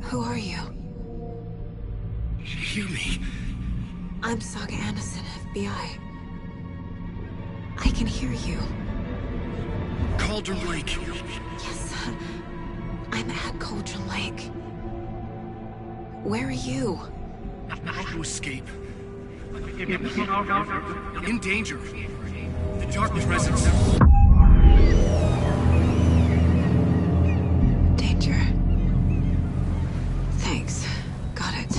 Who are you? Hear me. I'm Saga Anderson, FBI. I can hear you. Cauldron Lake. Yes, I'm at Cauldron Lake. Where are you? How to escape. In danger. The dark presence. Danger. Thanks. Got it.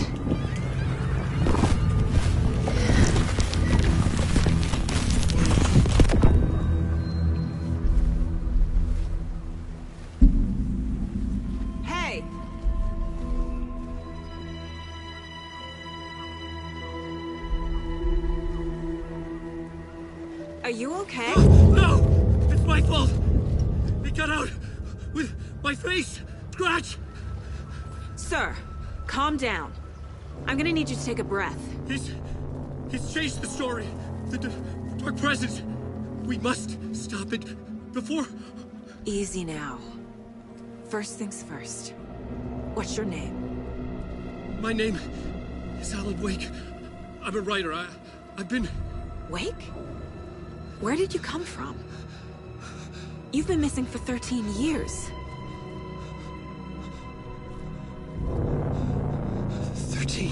Hey! Are you okay? No! It's my fault! It got out with my face! Scratch! Sir, calm down. I'm gonna need you to take a breath. He's changed the story. The dark presence. We must stop it before... Easy now. First things first. What's your name? My name is Alan Wake. I'm a writer. I've been... Wake? Where did you come from? You've been missing for 13 years. 13.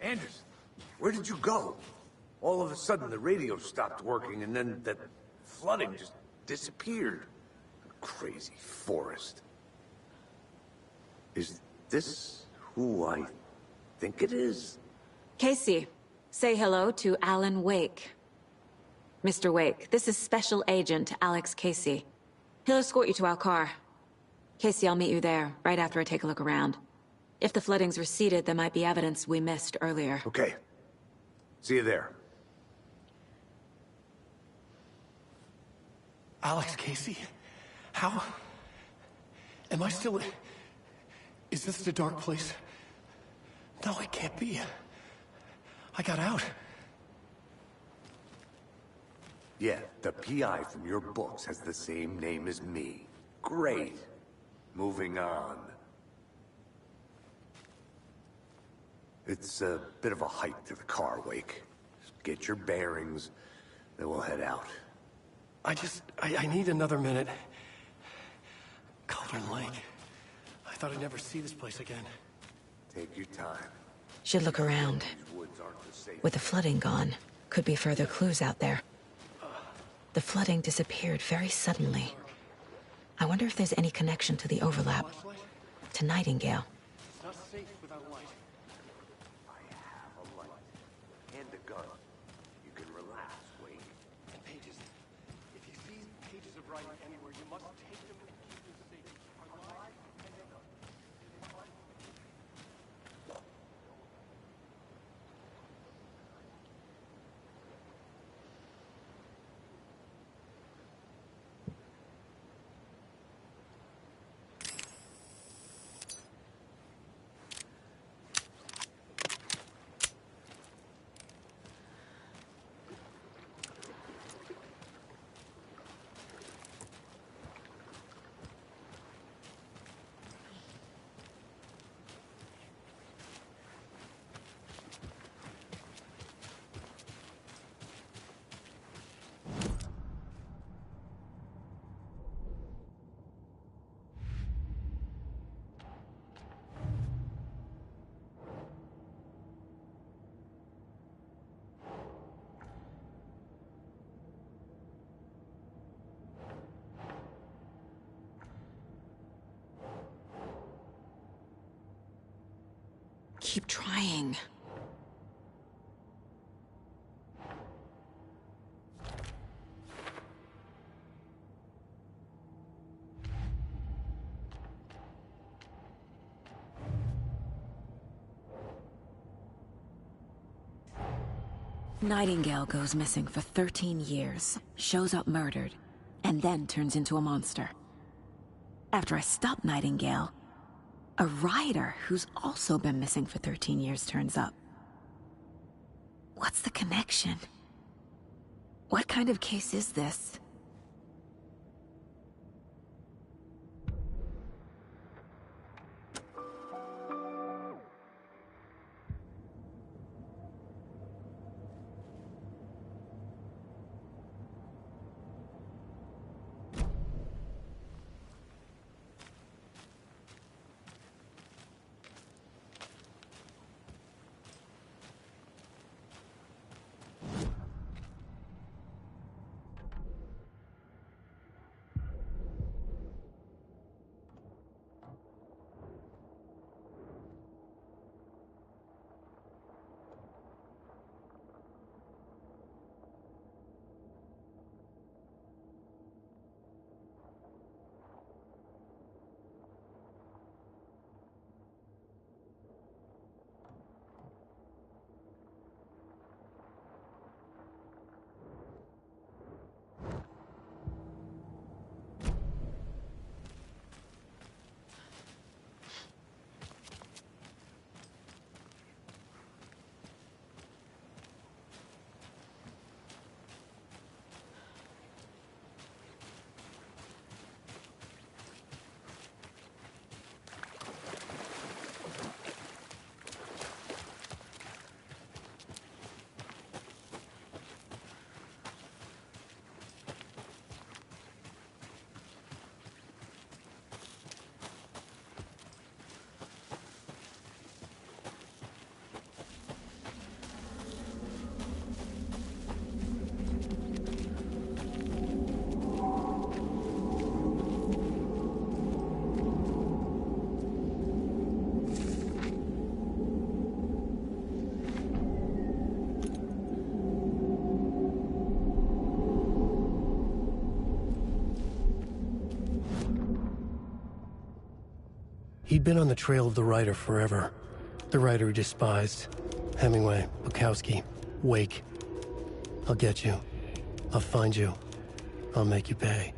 Anderson, where did you go? All of a sudden the radio stopped working and then that flooding just disappeared. Crazy forest. Is this who I think it is? Casey, say hello to Alan Wake. Mr. Wake, this is Special Agent Alex Casey. He'll escort you to our car. Casey, I'll meet you there, right after I take a look around. If the flooding's receded, there might be evidence we missed earlier. Okay. See you there. Alex Casey? How? Am I still... Is this the dark place? No, it can't be. I got out. Yeah, the PI from your books has the same name as me. Great. Moving on. It's a bit of a hike to the car, Wake. Just get your bearings, then we'll head out. I need another minute. Cauldron Lake. I thought I'd never see this place again. Take your time. Should look around. With the flooding gone, could be further clues out there. The flooding disappeared very suddenly. I wonder if there's any connection to the overlap. To Nightingale. It's not safe without light. I have a light. And a gun. You can relax, Wake. And pages. If you see pages of writing anywhere, you must take them and keep them safe. Alive and a gun. Keep trying. Nightingale goes missing for 13 years, shows up murdered, and then turns into a monster. After I stop Nightingale, a rider who's also been missing for 13 years turns up. What's the connection? What kind of case is this? He'd been on the trail of the writer forever. The writer he despised. Hemingway, Bukowski, Wake. I'll get you. I'll find you. I'll make you pay.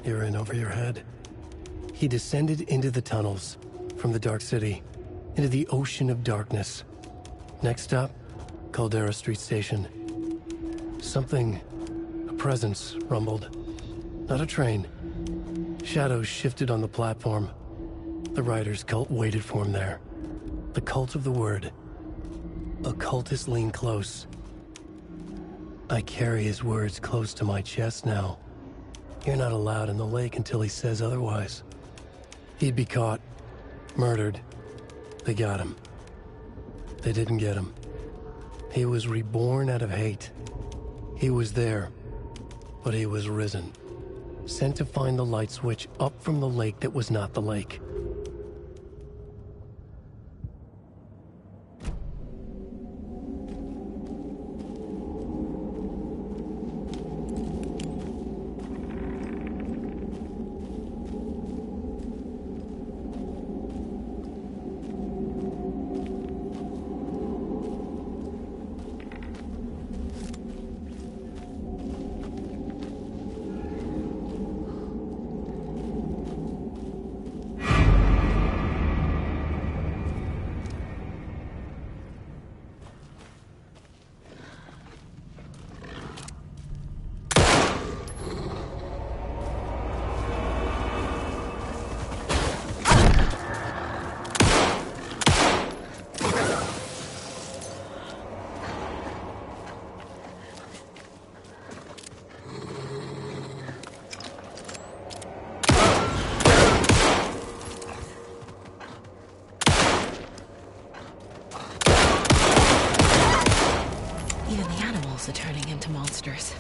You're in over your head. He descended into the tunnels, from the Dark City, into the ocean of darkness. Next stop, Caldera Street Station. Something, a presence, rumbled. Not a train. Shadows shifted on the platform. The writer's cult waited for him there. The cult of the word. Occultists lean close. I carry his words close to my chest now. You're not allowed in the lake until he says otherwise. He'd be caught, murdered. They got him. They didn't get him. He was reborn out of hate. He was there, but he was risen. Sent to find the light switch up from the lake that was not the lake. Are turning into monsters.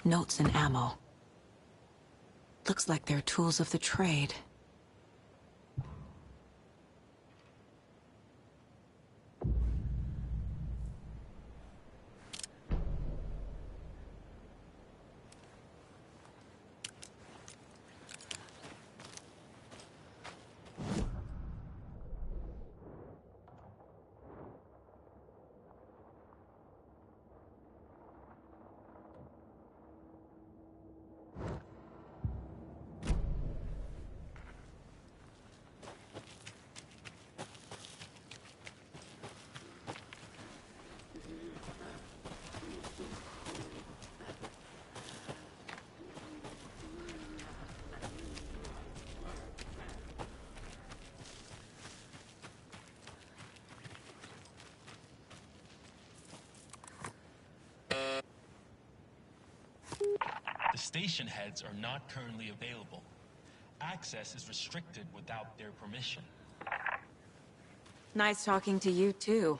notes and ammo. Looks like they're tools of the trade. The station heads are not currently available. Access is restricted without their permission. Nice talking to you, too.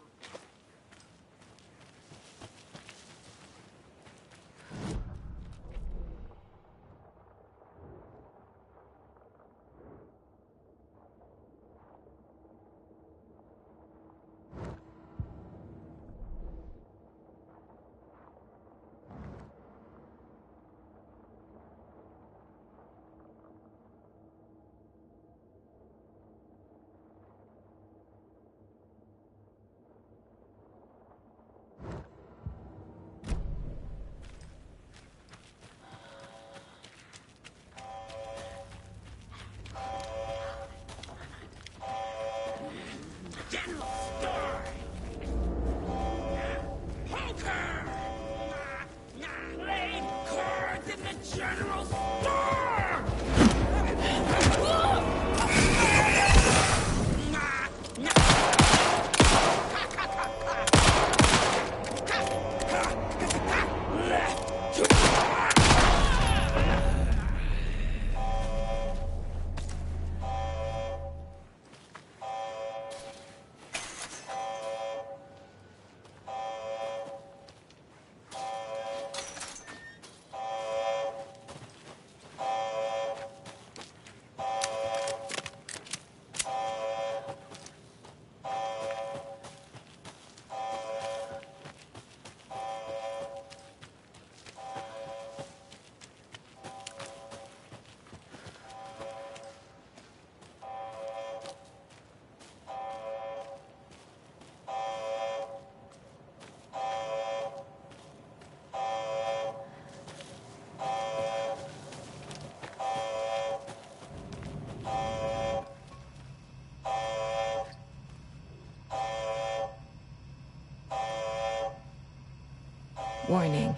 Warning.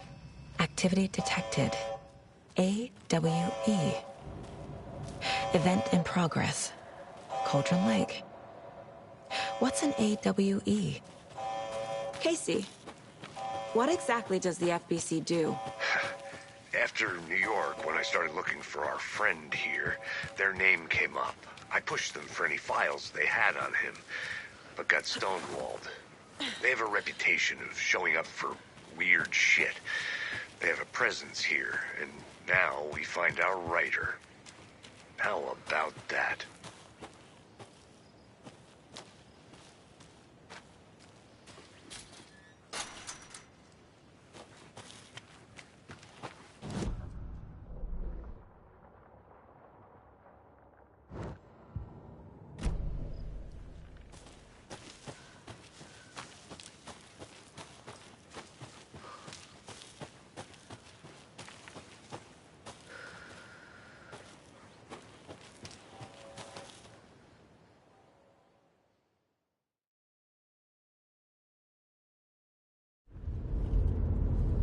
Activity detected. AWE. Event in progress. Cauldron Lake. What's an AWE? Casey, what exactly does the FBC do? After New York, when I started looking for our friend here, their name came up. I pushed them for any files they had on him, but got stonewalled. They have a reputation of showing up for weird shit. They have a presence here, and now we find our writer. How about that?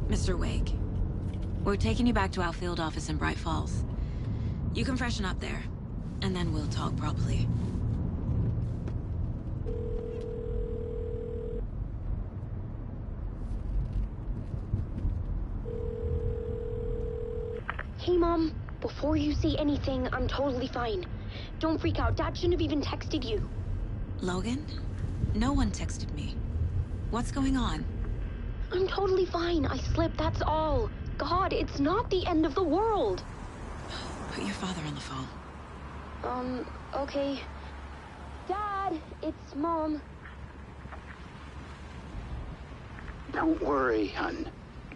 Mr. Wake, we're taking you back to our field office in Bright Falls. You can freshen up there, and then we'll talk properly. Hey, Mom. Before you say anything, I'm totally fine. Don't freak out. Dad shouldn't have even texted you. Logan? No one texted me. What's going on? I'm totally fine. I slipped, that's all. God, it's not the end of the world. Put your father on the phone. Okay. Dad, it's Mom. Don't worry, hon.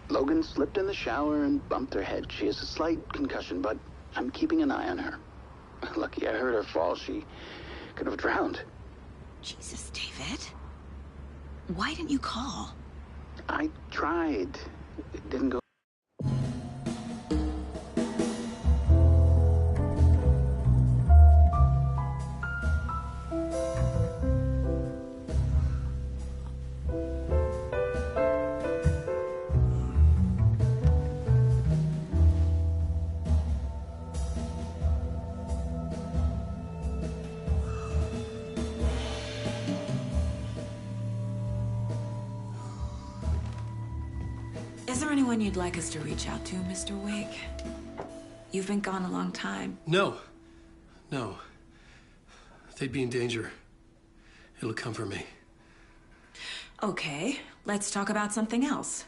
Logan slipped in the shower and bumped her head. She has a slight concussion, but I'm keeping an eye on her. Lucky I heard her fall. She could have drowned. Jesus, David. Why didn't you call? I tried. It didn't go. Is there anyone you'd like us to reach out to, Mr. Wake? You've been gone a long time. No. No. They'd be in danger. It'll come for me. Okay, let's talk about something else.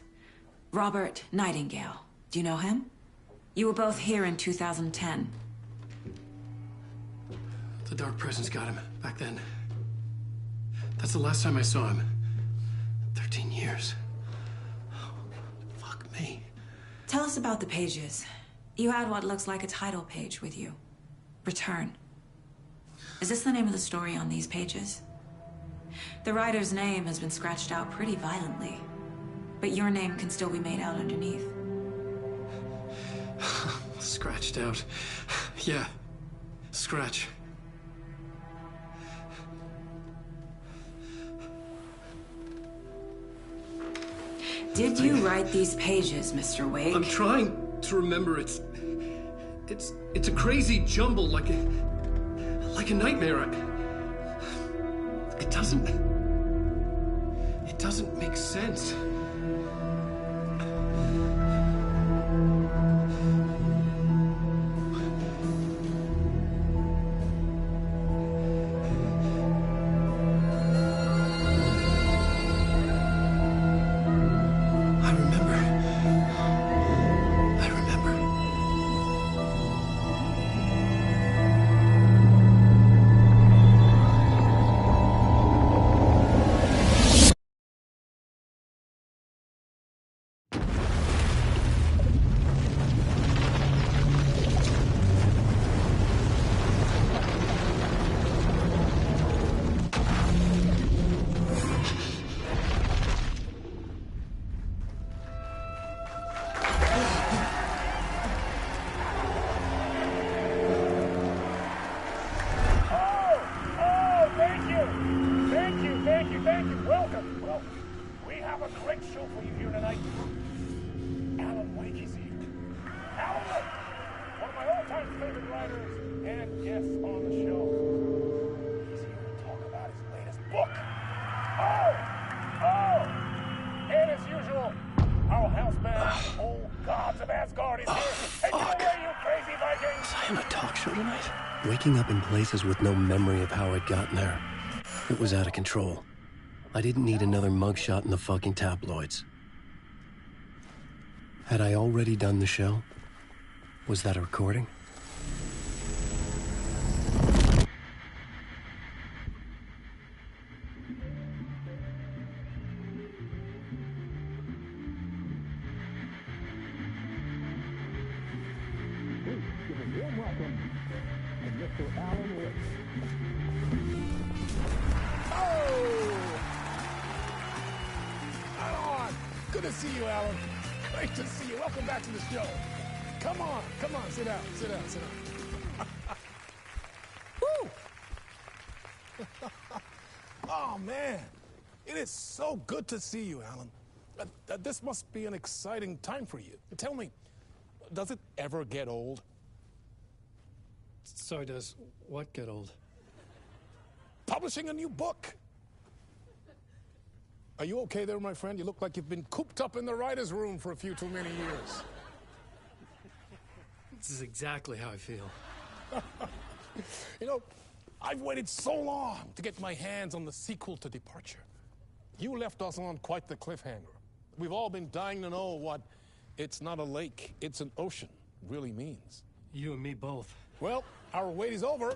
Robert Nightingale. Do you know him? You were both here in 2010. The Dark Presence got him back then. That's the last time I saw him. 13 years. Fuck me. Tell us about the pages. You had what looks like a title page with you. Return. Is this the name of the story on these pages? The writer's name has been scratched out pretty violently, but your name can still be made out underneath. Scratched out. Yeah. Scratch. Did you write these pages, Mr. Wake? I'm trying to remember. It's a crazy jumble, like a nightmare. It doesn't make sense. Waking up in places with no memory of how I'd gotten there. It was out of control. I didn't need another mugshot in the fucking tabloids. Had I already done the show? Was that a recording? Sit down. Woo! Oh, man. It is so good to see you, Alan. This must be an exciting time for you. Tell me, does it ever get old? So does what get old? Publishing a new book. Are you okay there, my friend? You look like you've been cooped up in the writer's room for a few too many years. This is exactly how I feel. You know, I've waited so long to get my hands on the sequel to Departure. You left us on quite the cliffhanger. We've all been dying to know what it's not a lake, it's an ocean, really means. You and me both. Well, our wait is over.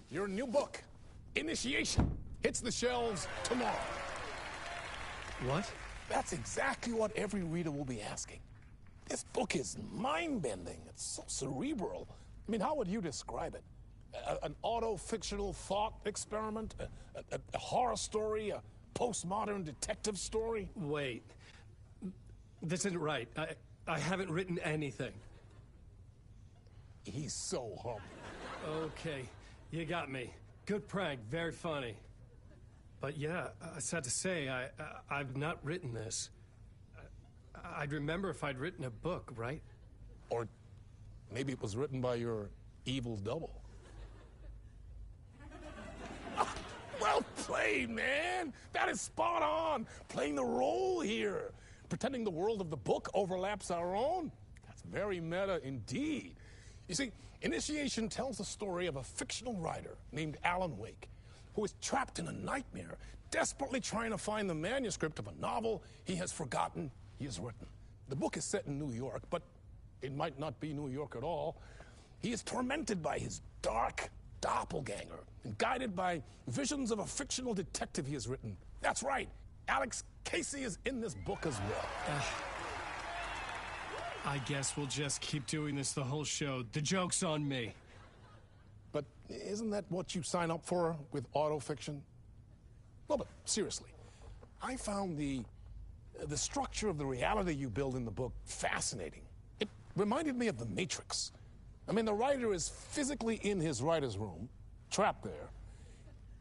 Your new book, Initiation, hits the shelves tomorrow. What? That's exactly what every reader will be asking. This book is mind-bending. It's so cerebral. I mean, how would you describe it? An auto-fictional thought experiment? A horror story? A postmodern detective story? Wait. This isn't right. I haven't written anything. He's so humble. Okay, you got me. Good prank, very funny. But yeah, sad to say, I've not written this. I'd remember if I'd written a book, right? Or maybe it was written by your evil double. Well played, man! That is spot on! Playing the role here. Pretending the world of the book overlaps our own. That's very meta indeed. You see, Initiation tells the story of a fictional writer named Alan Wake, who is trapped in a nightmare, desperately trying to find the manuscript of a novel he has forgotten he has written. The book is set in New York, but it might not be New York at all. He is tormented by his dark doppelganger and guided by visions of a fictional detective he has written. That's right, Alex Casey is in this book as well. I guess we'll just keep doing this the whole show. The joke's on me. But isn't that what you sign up for with autofiction? Well, but seriously, I found the structure of the reality you build in the book fascinating. It reminded me of The Matrix. I mean, the writer is physically in his writer's room, trapped there,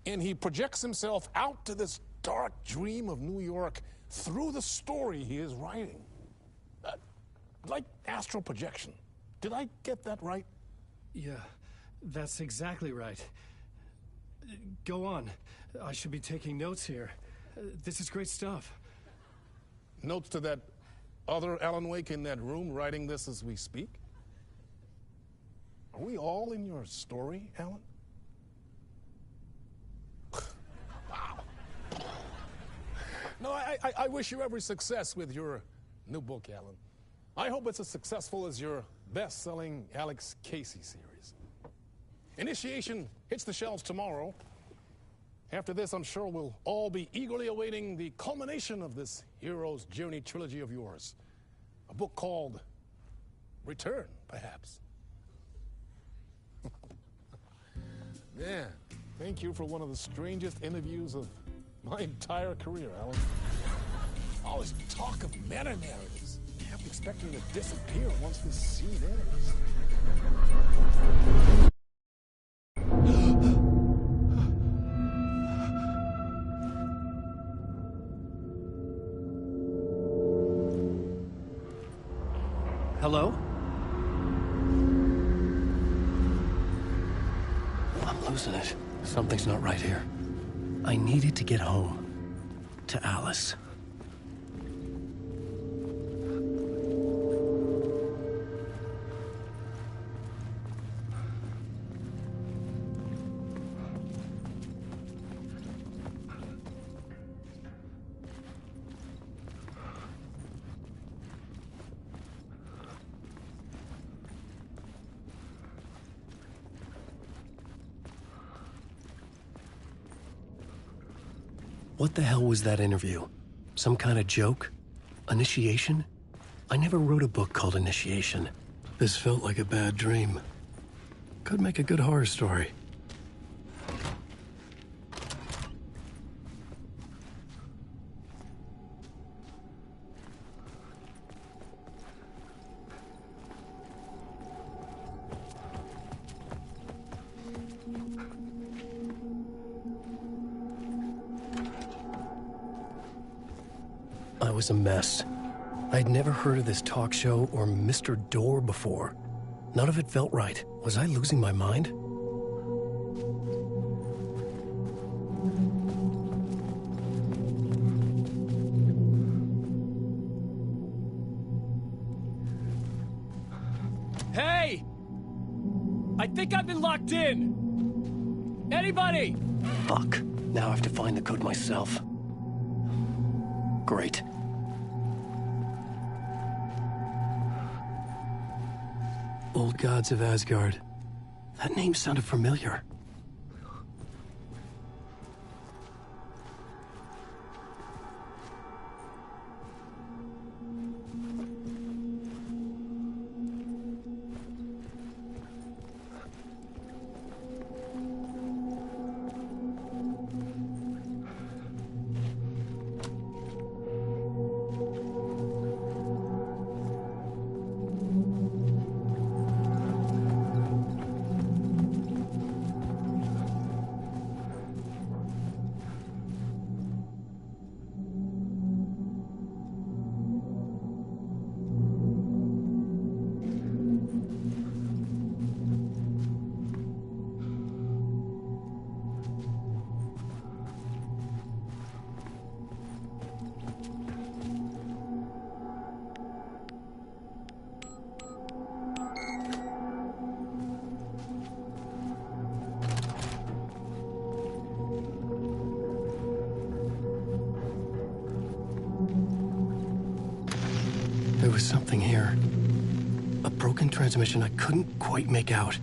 and he projects himself out to this dark dream of New York through the story he is writing. Like astral projection. Did I get that right? Yeah, that's exactly right. Go on. I should be taking notes here. This is great stuff. Notes to that other Alan Wake in that room writing this as we speak? Are we all in your story, Alan? Wow. No, I wish you every success with your new book, Alan. I hope it's as successful as your best-selling Alex Casey series. Initiation hits the shelves tomorrow. After this, I'm sure we'll all be eagerly awaiting the culmination of this hero's journey trilogy of yours. A book called Return, perhaps. Man, thank you for one of the strangest interviews of my entire career, Alan. All this talk of meta-narratives. I kept expecting to disappear once this scene ends. Hello? I'm losing it. Something's not right here. I needed to get home. To Alice. What the hell was that interview? Some kind of joke? Initiation? I never wrote a book called Initiation. This felt like a bad dream. Could make a good horror story. I was a mess. I'd never heard of this talk show or Mr. Door before. None of it felt right. Was I losing my mind? Hey! I think I've been locked in! Anybody? Fuck. Now I have to find the code myself. Great. Old gods of Asgard. That name sounded familiar. There was something here. A broken transmission I couldn't quite make out.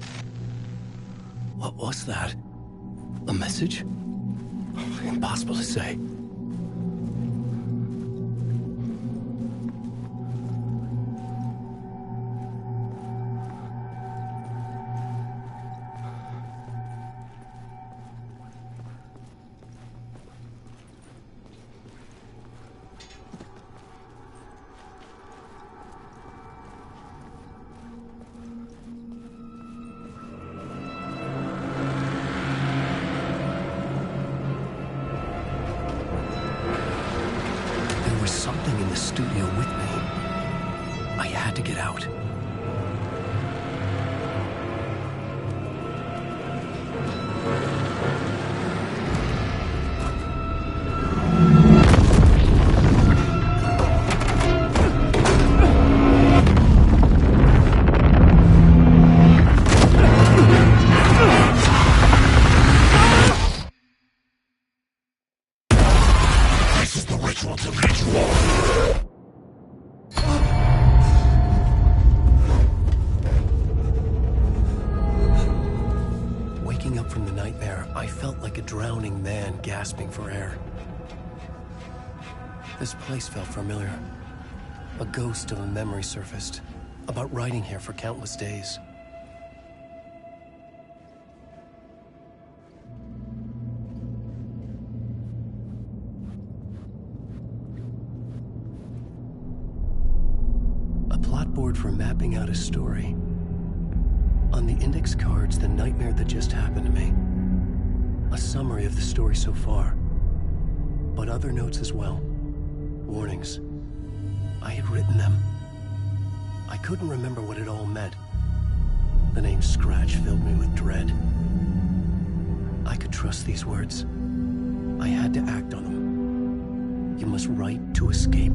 What was that? A message? Impossible to say. Something in the studio with me. I had to get out. This is the ritual to ritual. From the nightmare, I felt like a drowning man gasping for air. This place felt familiar. A ghost of a memory surfaced, about riding here for countless days. A plot board for mapping out a story. On the index cards, the nightmare that just happened to me. A summary of the story so far. But other notes as well. Warnings. I had written them. I couldn't remember what it all meant. The name Scratch filled me with dread. I could trust these words. I had to act on them. You must write to escape.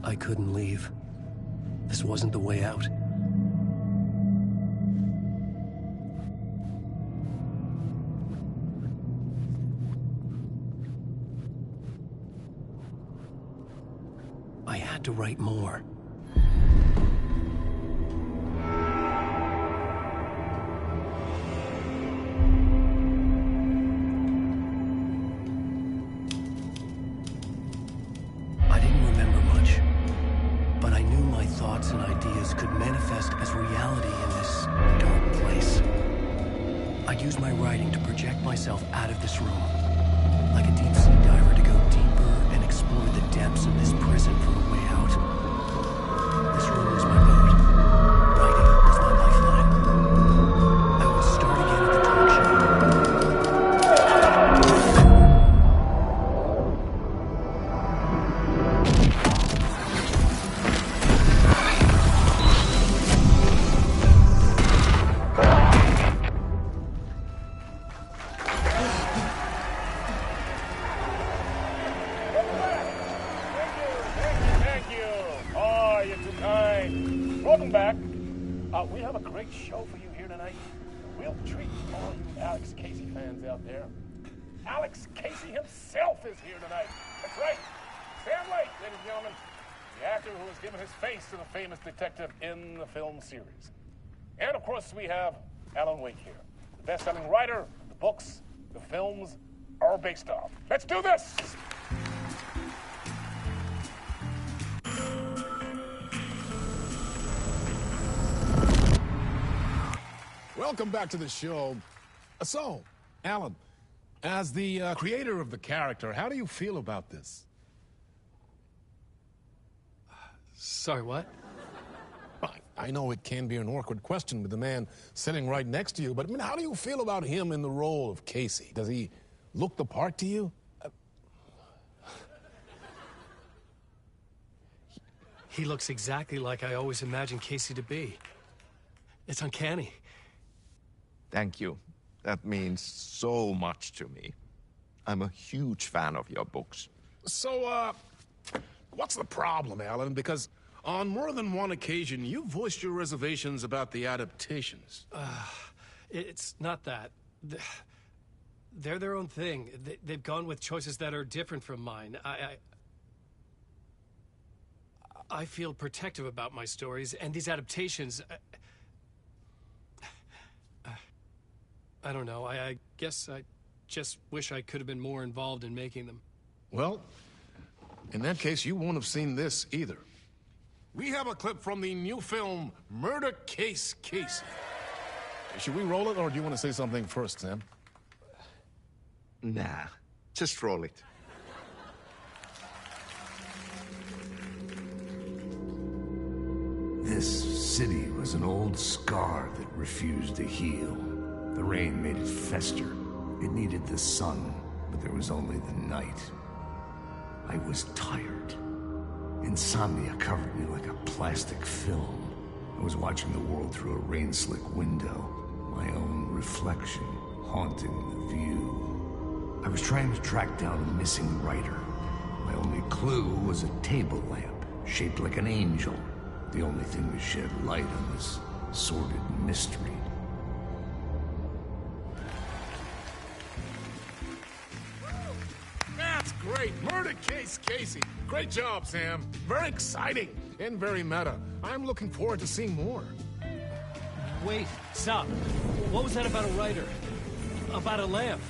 I couldn't leave. This wasn't the way out. I had to write more. Thoughts and ideas could manifest as reality in this dark place. I'd use my writing to project myself out of this room, like a deep-sea diver to go deeper and explore the depths of this prison for a way out. This room was my boat. Writing was my lifeline. I would start again at the talk Thank you. welcome back. We have a great show for you here tonight. A real treat for all you Alex Casey fans out there. Alex Casey himself is here tonight. That's right. Sam Lake, ladies and gentlemen. The actor who has given his face to the famous detective in the film series. And of course, we have Alan Wake here, the best-selling writer the books the films are based on. Let's do this! Welcome back to the show. So, Alan, as the creator of the character, how do you feel about this? Sorry, what? I know it can be an awkward question with the man sitting right next to you, but I mean, how do you feel about him in the role of Casey? Does he look the part to you? He looks exactly like I always imagined Casey to be. It's uncanny. Thank you. That means so much to me. I'm a huge fan of your books. So, what's the problem, Alan? Because on more than one occasion, you voiced your reservations about the adaptations. It's not that. They're their own thing. They've gone with choices that are different from mine. I feel protective about my stories, and these adaptations... I don't know. I guess I just wish I could have been more involved in making them. Well, in that case, you won't have seen this either. We have a clip from the new film, Murder Case Casey. Should we roll it, or do you want to say something first, Sam? Nah, just roll it. This city was an old scar that refused to heal. The rain made it fester. It needed the sun, but there was only the night. I was tired. Insomnia covered me like a plastic film. I was watching the world through a rain-slick window, my own reflection haunting the view. I was trying to track down a missing writer. My only clue was a table lamp, shaped like an angel. The only thing to shed light on this sordid mystery. That's great! Murder Case Casey! Great job, Sam. Very exciting and very meta. I'm looking forward to seeing more. Wait, stop. What was that about a writer? About a lamp?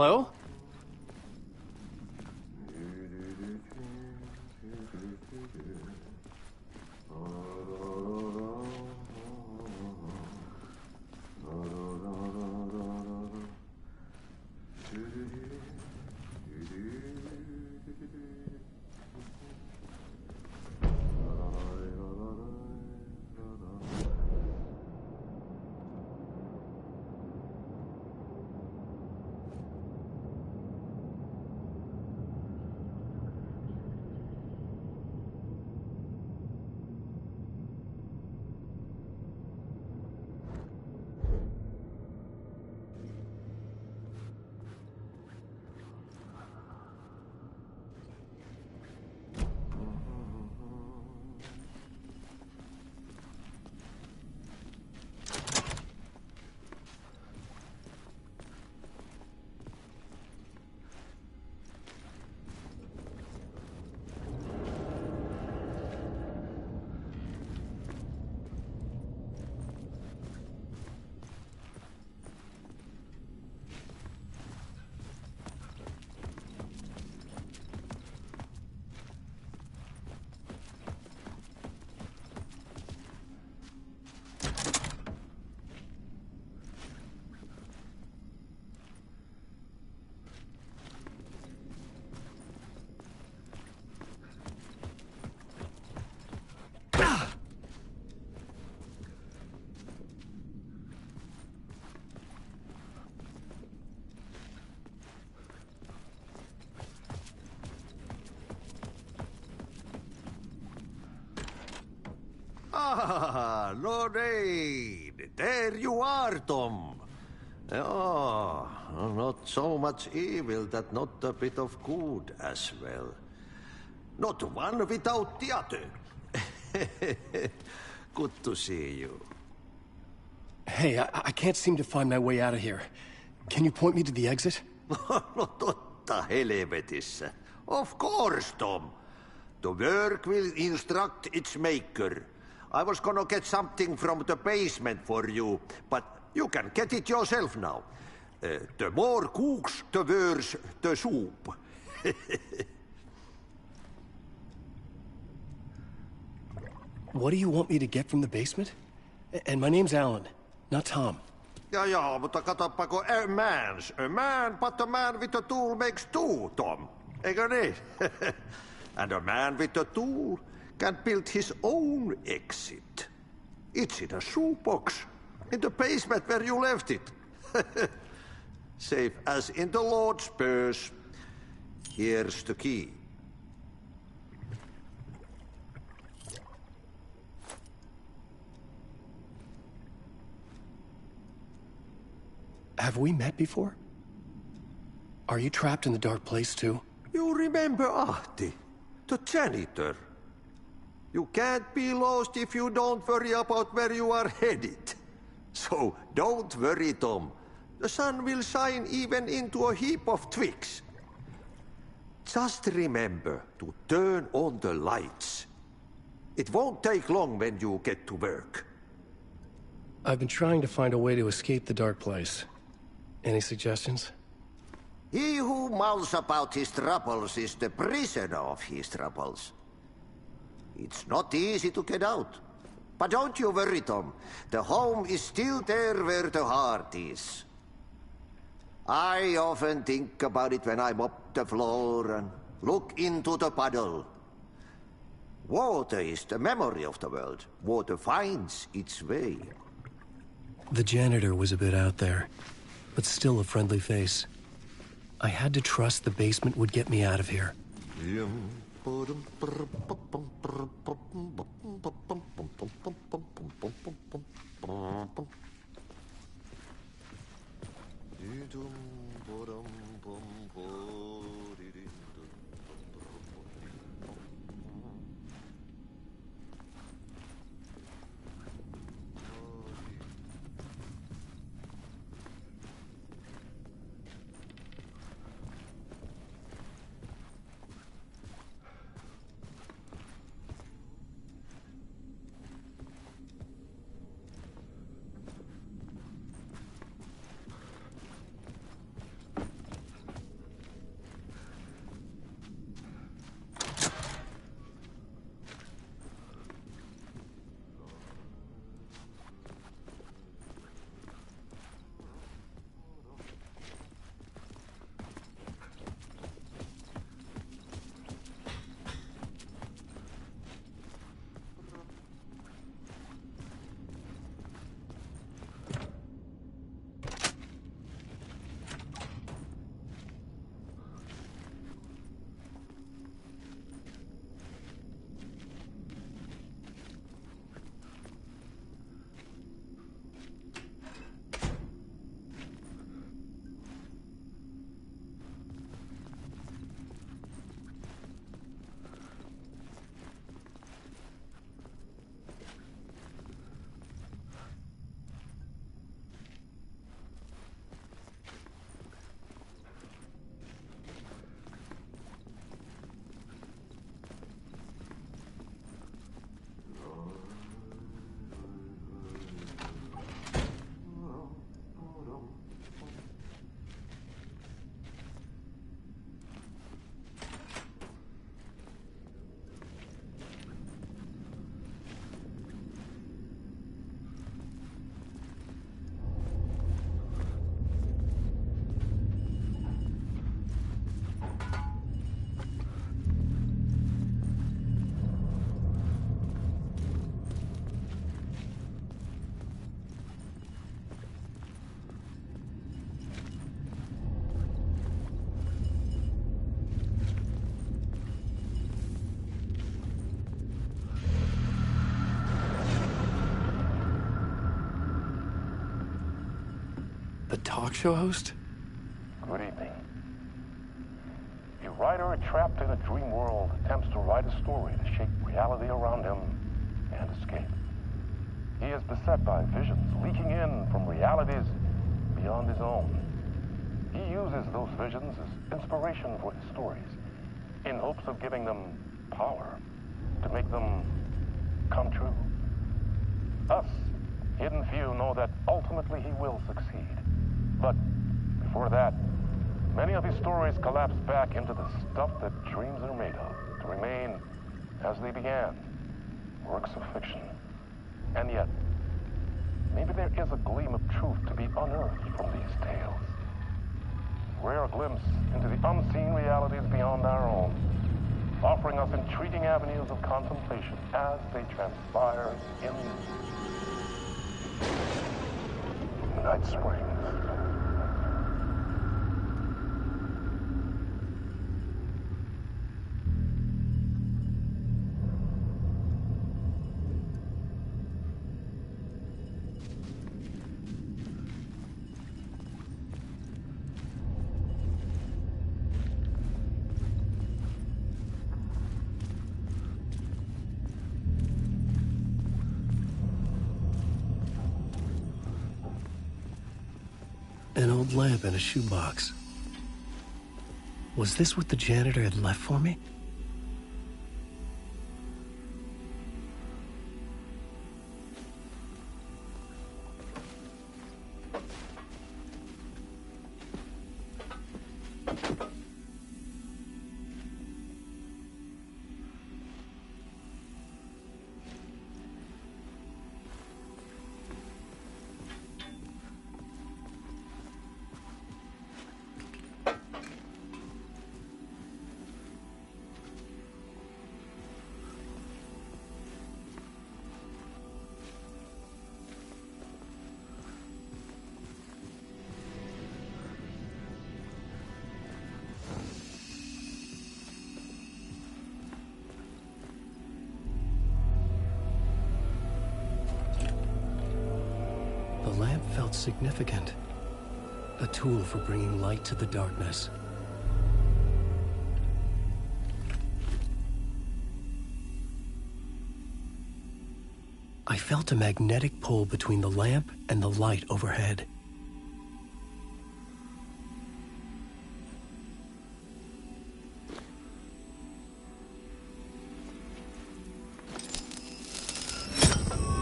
Hello? Ah, Lorraine! There you are, Tom. Oh, not so much evil that not a bit of good as well. Not one without the other. Good to see you. Hey, I can't seem to find my way out of here. Can you point me to the exit? No totta helvetissä. Of course, Tom. The work will instruct its maker. I was gonna get something from the basement for you, but you can get it yourself now. The more cooks, the worse the soup. What do you want me to get from the basement? And my name's Alan, not Tom. Ja, mutta katoppa, a man, but a man with a tool makes two, Tom. Eikö niin? And a man with a tool can build his own exit. It's in a shoebox, in the basement where you left it. Safe as in the Lord's purse. Here's the key. Have we met before? Are you trapped in the dark place too? You remember Ahti, the janitor. You can't be lost if you don't worry about where you are headed. So don't worry, Tom. The sun will shine even into a heap of twigs. Just remember to turn on the lights. It won't take long when you get to work. I've been trying to find a way to escape the dark place. Any suggestions? He who mouths about his troubles is the prisoner of his troubles. It's not easy to get out. But don't you worry, Tom. The home is still there where the heart is. I often think about it when I mop the floor and look into the puddle. Water is the memory of the world. Water finds its way. The janitor was a bit out there, but still a friendly face. I had to trust the basement would get me out of here. talk show host? Good evening. A writer trapped in a dream world attempts to write a story to shape reality around him and escape. He is beset by visions leaking in from realities beyond his own. He uses those visions as inspiration for his stories, in hopes of giving them power, to make them come true. Us, hidden few, know that ultimately he will succeed. But before that, many of his stories collapse back into the stuff that dreams are made of, to remain as they began, works of fiction. And yet, maybe there is a gleam of truth to be unearthed from these tales. Rare glimpse into the unseen realities beyond our own, offering us intriguing avenues of contemplation as they transpire in Night Springs. An old lamp in a shoebox. Was this what the janitor had left for me? The lamp felt significant. A tool for bringing light to the darkness. I felt a magnetic pull between the lamp and the light overhead.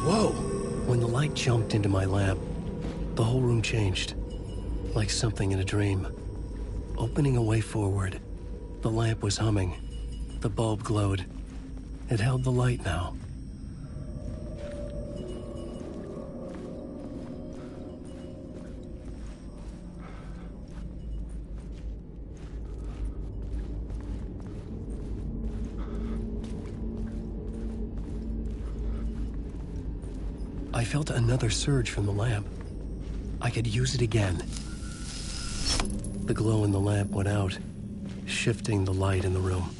Whoa! When the light jumped into my lamp, the whole room changed, like something in a dream. Opening a way forward, the lamp was humming. The bulb glowed. It held the light now. I felt another surge from the lamp. I could use it again. The glow in the lamp went out, shifting the light in the room.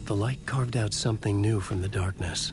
The light carved out something new from the darkness.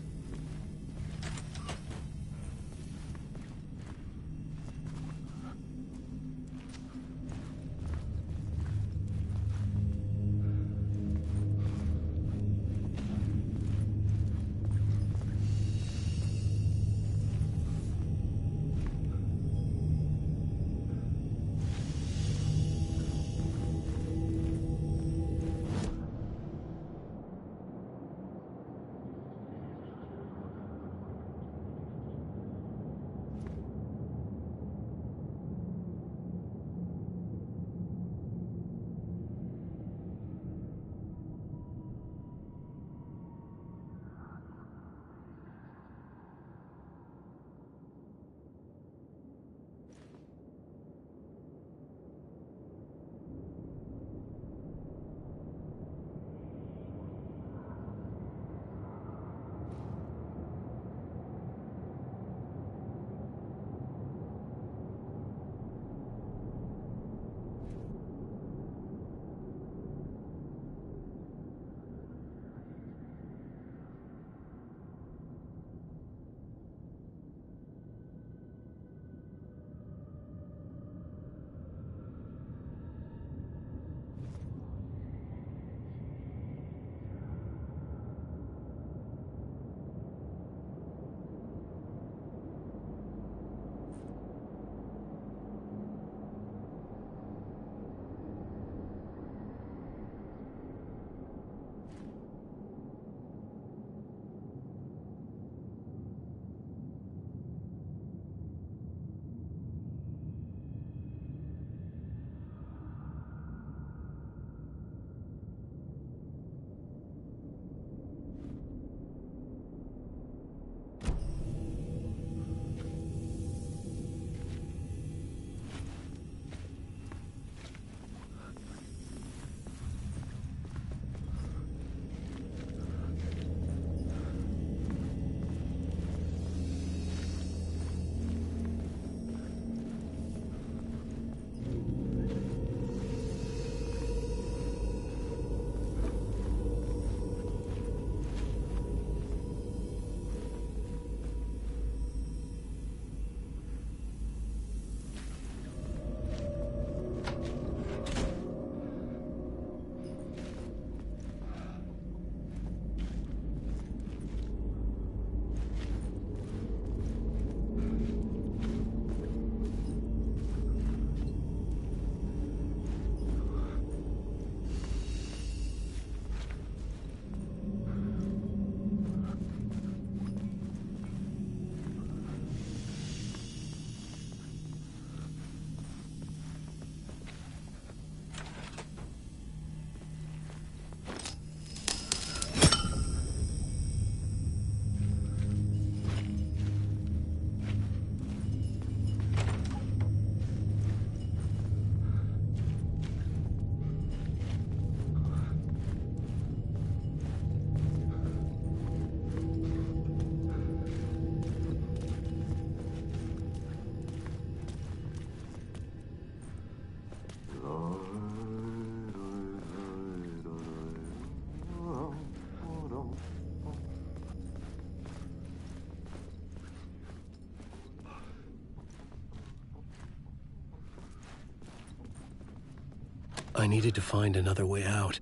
I needed to find another way out.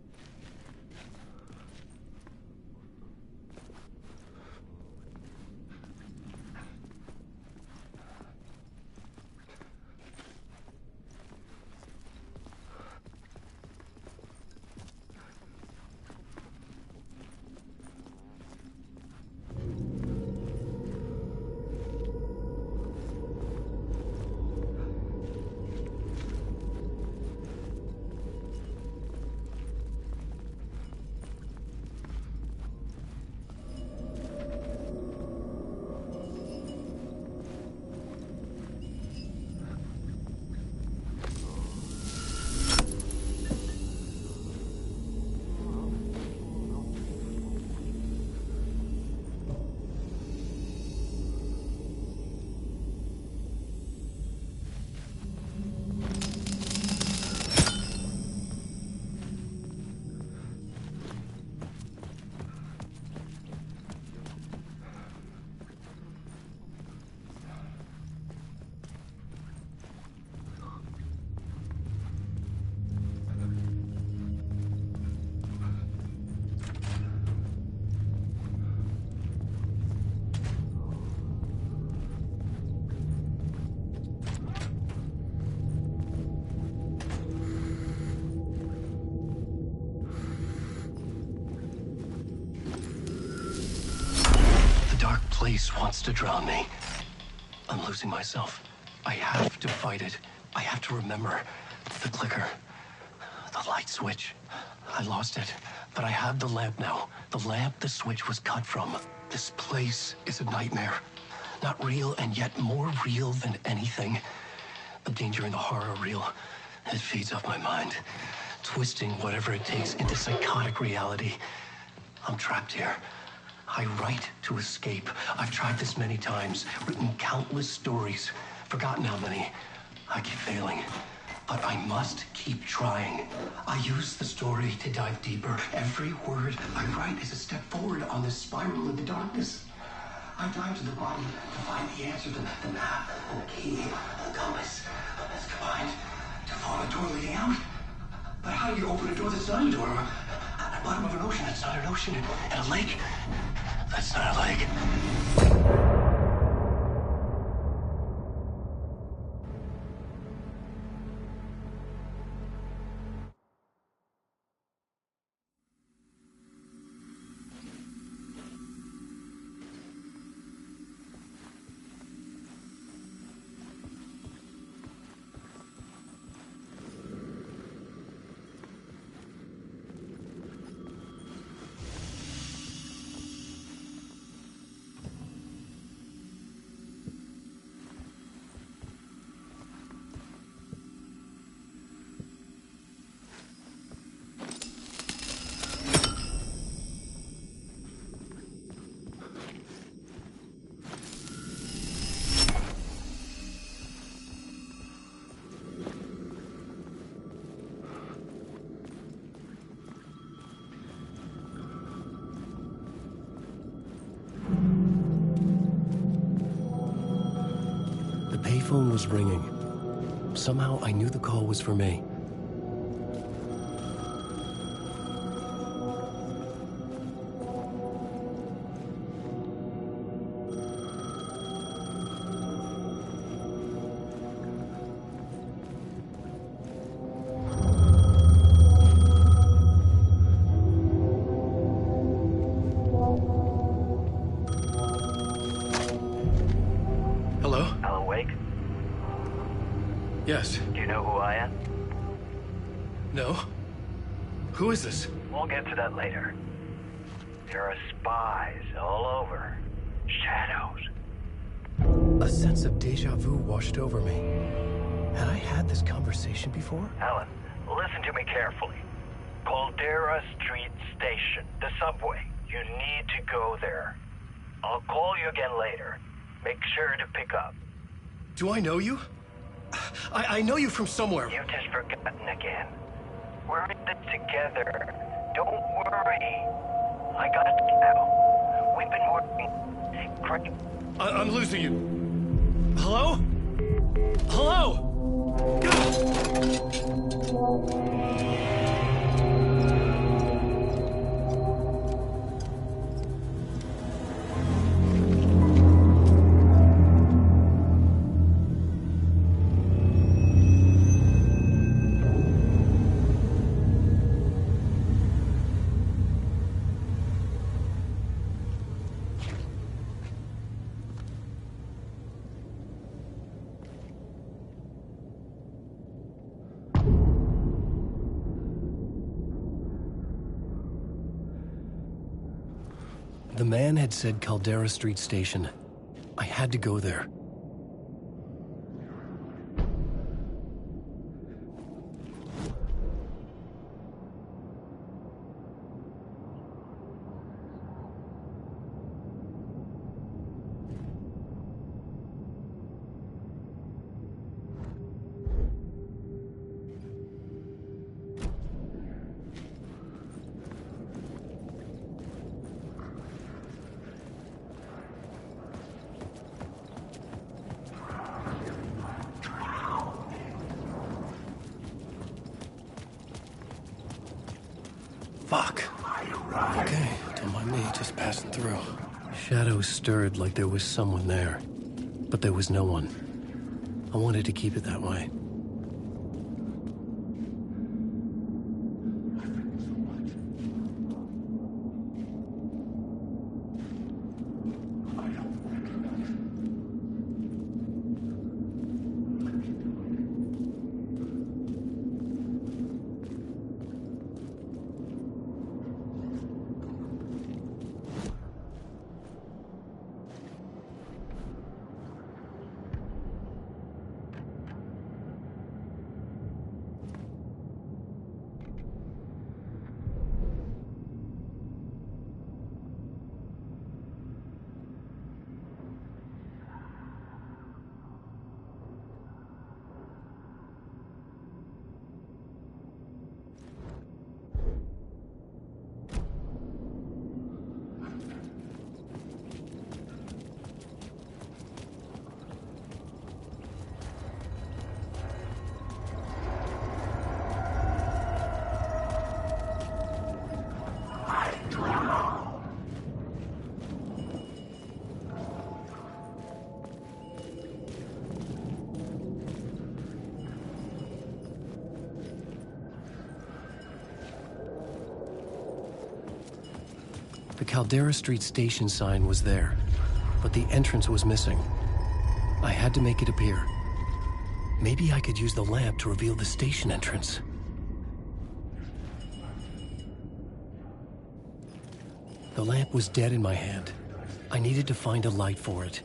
Place wants to drown me. I'm losing myself. I have to fight it. I have to remember the clicker, the light switch. I lost it, but I have the lamp now. The lamp the switch was cut from. This place is a nightmare. Not real, and yet more real than anything. The danger and the horror real. It feeds off my mind, twisting whatever it takes into psychotic reality. I'm trapped here. I write to escape. I've tried this many times, written countless stories, forgotten how many. I keep failing, but I must keep trying. I use the story to dive deeper. Every word I write is a step forward on this spiral into darkness. I dive to the bottom to find the answer, the map, and the key, the compass. It's combined to form a door leading out. But how do you open a door that's not a door? At the bottom of an ocean that's not an ocean, and a lake that's not a lake. The phone was ringing. Somehow I knew the call was for me. Yes. Do you know who I am? No. Who is this? We'll get to that later. There are spies all over. Shadows. A sense of deja vu washed over me. Had I had this conversation before? Alan, listen to me carefully. Caldera Street Station, the subway. You need to go there. I'll call you again later. Make sure to pick up. Do I know you? I know you from somewhere. You've just forgotten again. We're in this together. Don't worry. I got you now. We've been working great. I'm losing you. Hello? Hello? The man had said Caldera Street Station. I had to go there. Fuck. Okay, don't mind me, just passing through. Shadows stirred like there was someone there, but there was no one. I wanted to keep it that way. The Caldera Street Station sign was there, but the entrance was missing. I had to make it appear. Maybe I could use the lamp to reveal the station entrance. The lamp was dead in my hand. I needed to find a light for it.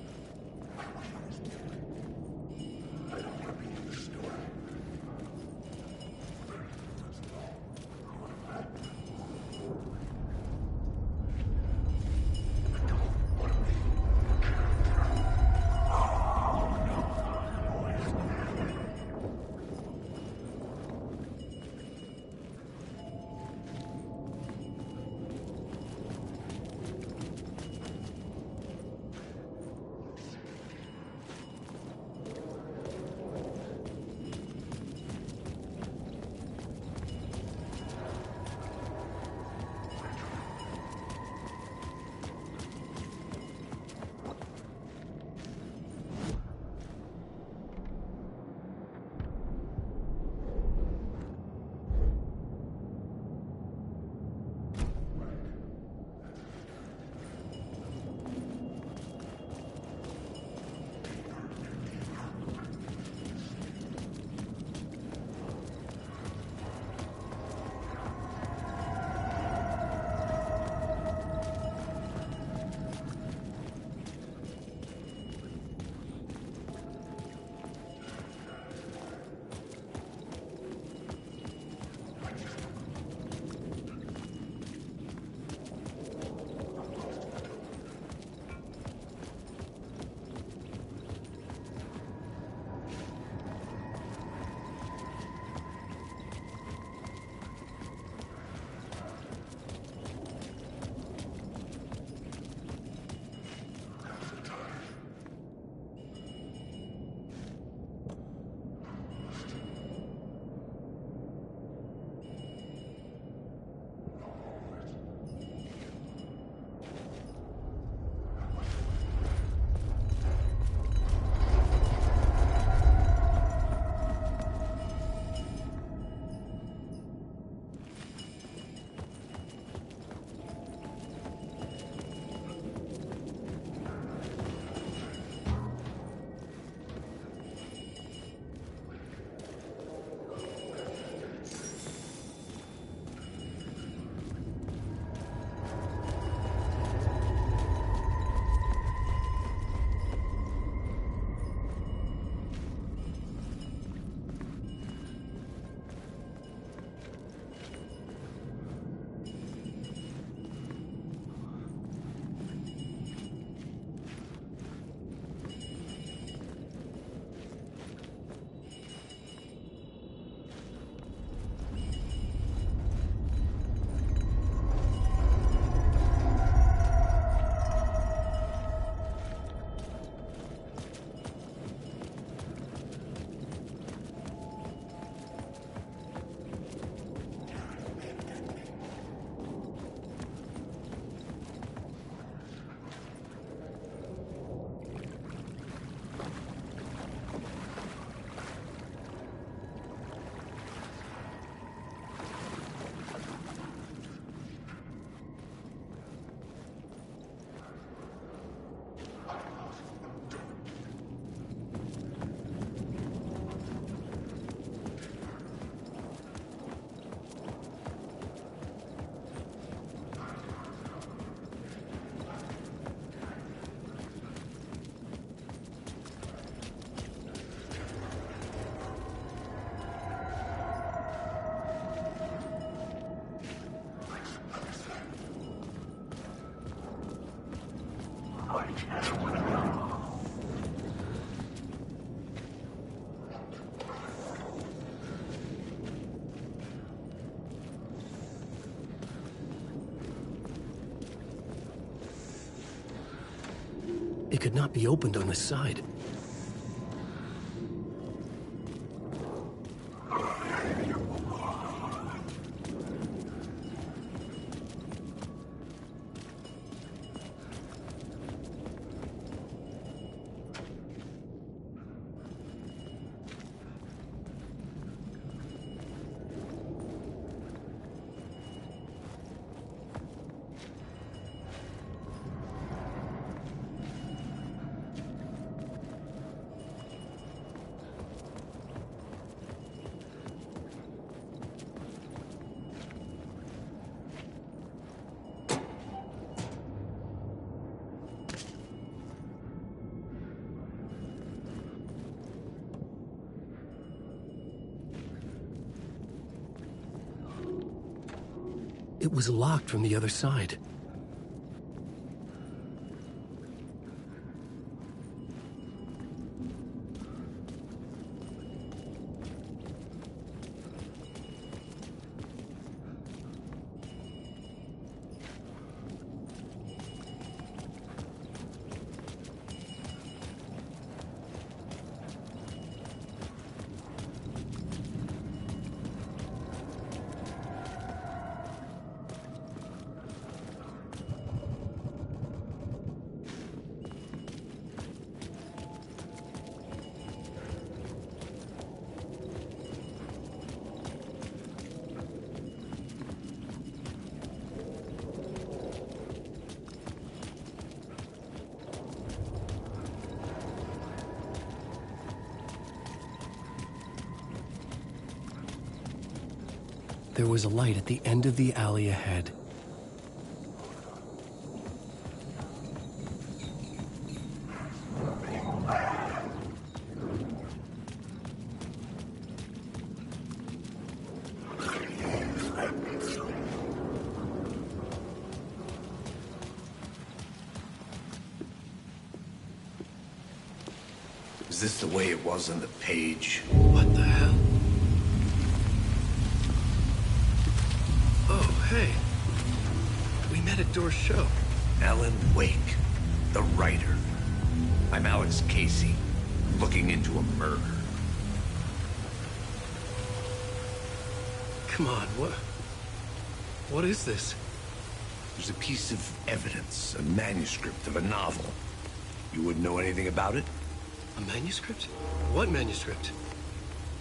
It could not be opened on this side. It was locked from the other side. There was a light at the end of the alley ahead. Is this the way it was on the page? What the hell? Oh, hey. We met at Door's show. Alan Wake, the writer. I'm Alex Casey, looking into a murder. Come on, what is this? There's a piece of evidence, a manuscript of a novel. You wouldn't know anything about it? A manuscript? What manuscript?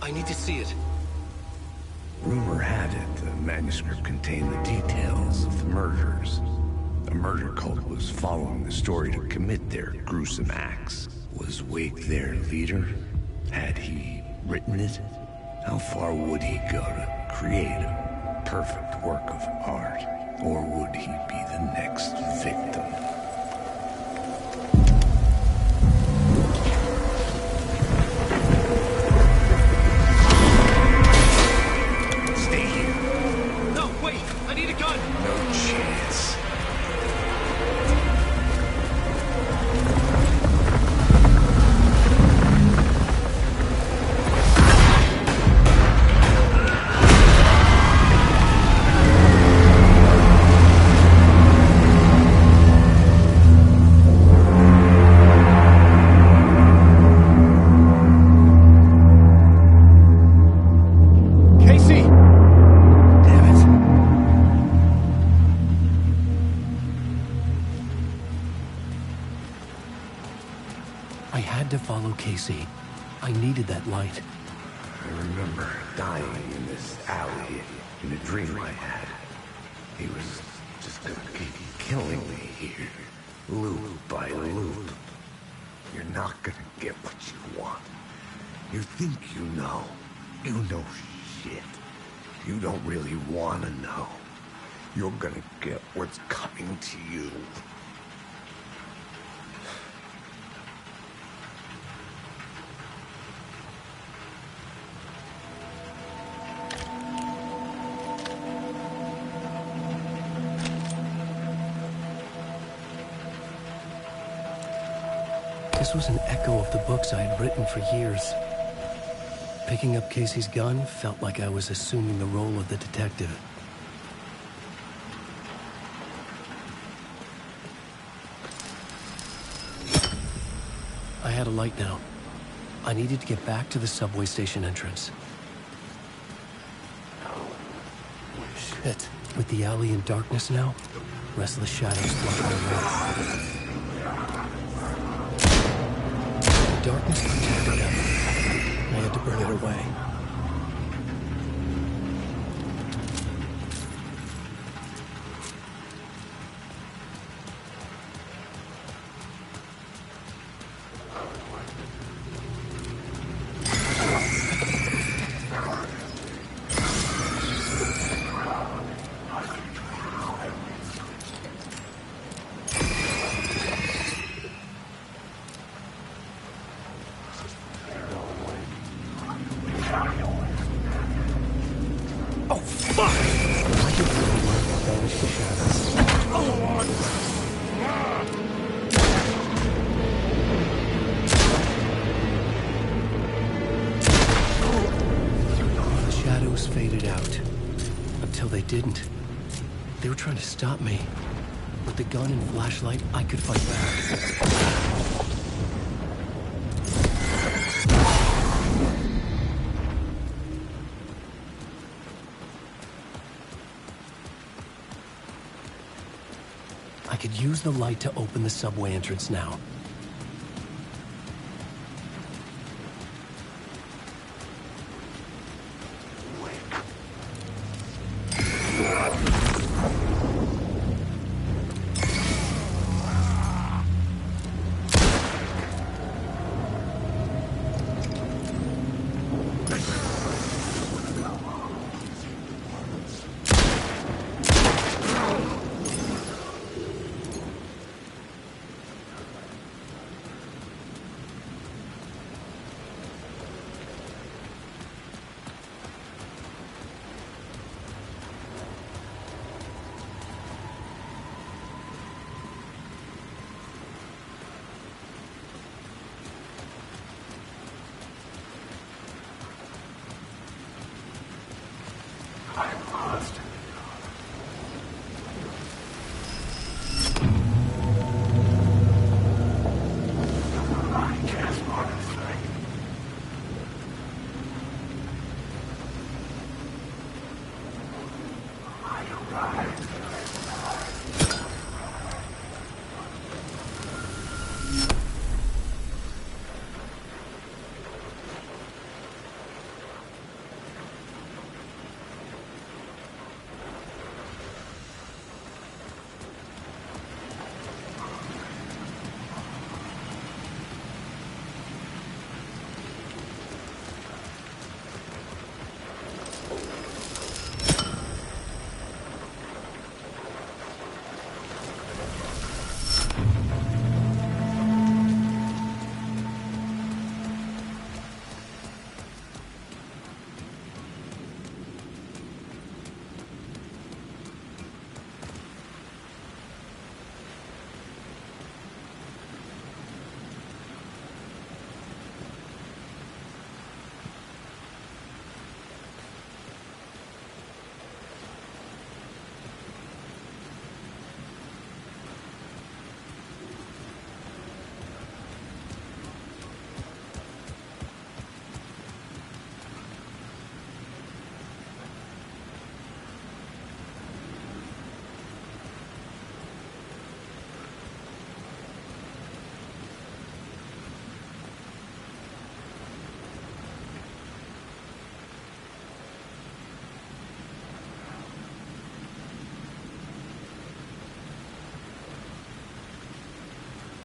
I need to see it. Rumor had it the manuscript contained the details of the murders. A murder cult was following the story to commit their gruesome acts. Was Wake their leader? Had he written it? How far would he go to create a perfect work of art? Or would he be the next victim? Casey, I needed that light. I remember dying in this alley in a dream I had. He was just gonna keep killing me here, loop by loop. You're not gonna get what you want. You think you know. You know shit. You don't really want to know. You're gonna get what's coming to you. This was an echo of the books I had written for years. Picking up Casey's gun felt like I was assuming the role of the detective. I had a light now. I needed to get back to the subway station entrance. Shit. With the alley in darkness now, restless shadows fluttering around. The darkness protected them. I had to burn it away. Stop me. With the gun and flashlight, I could fight back. I could use the light to open the subway entrance now.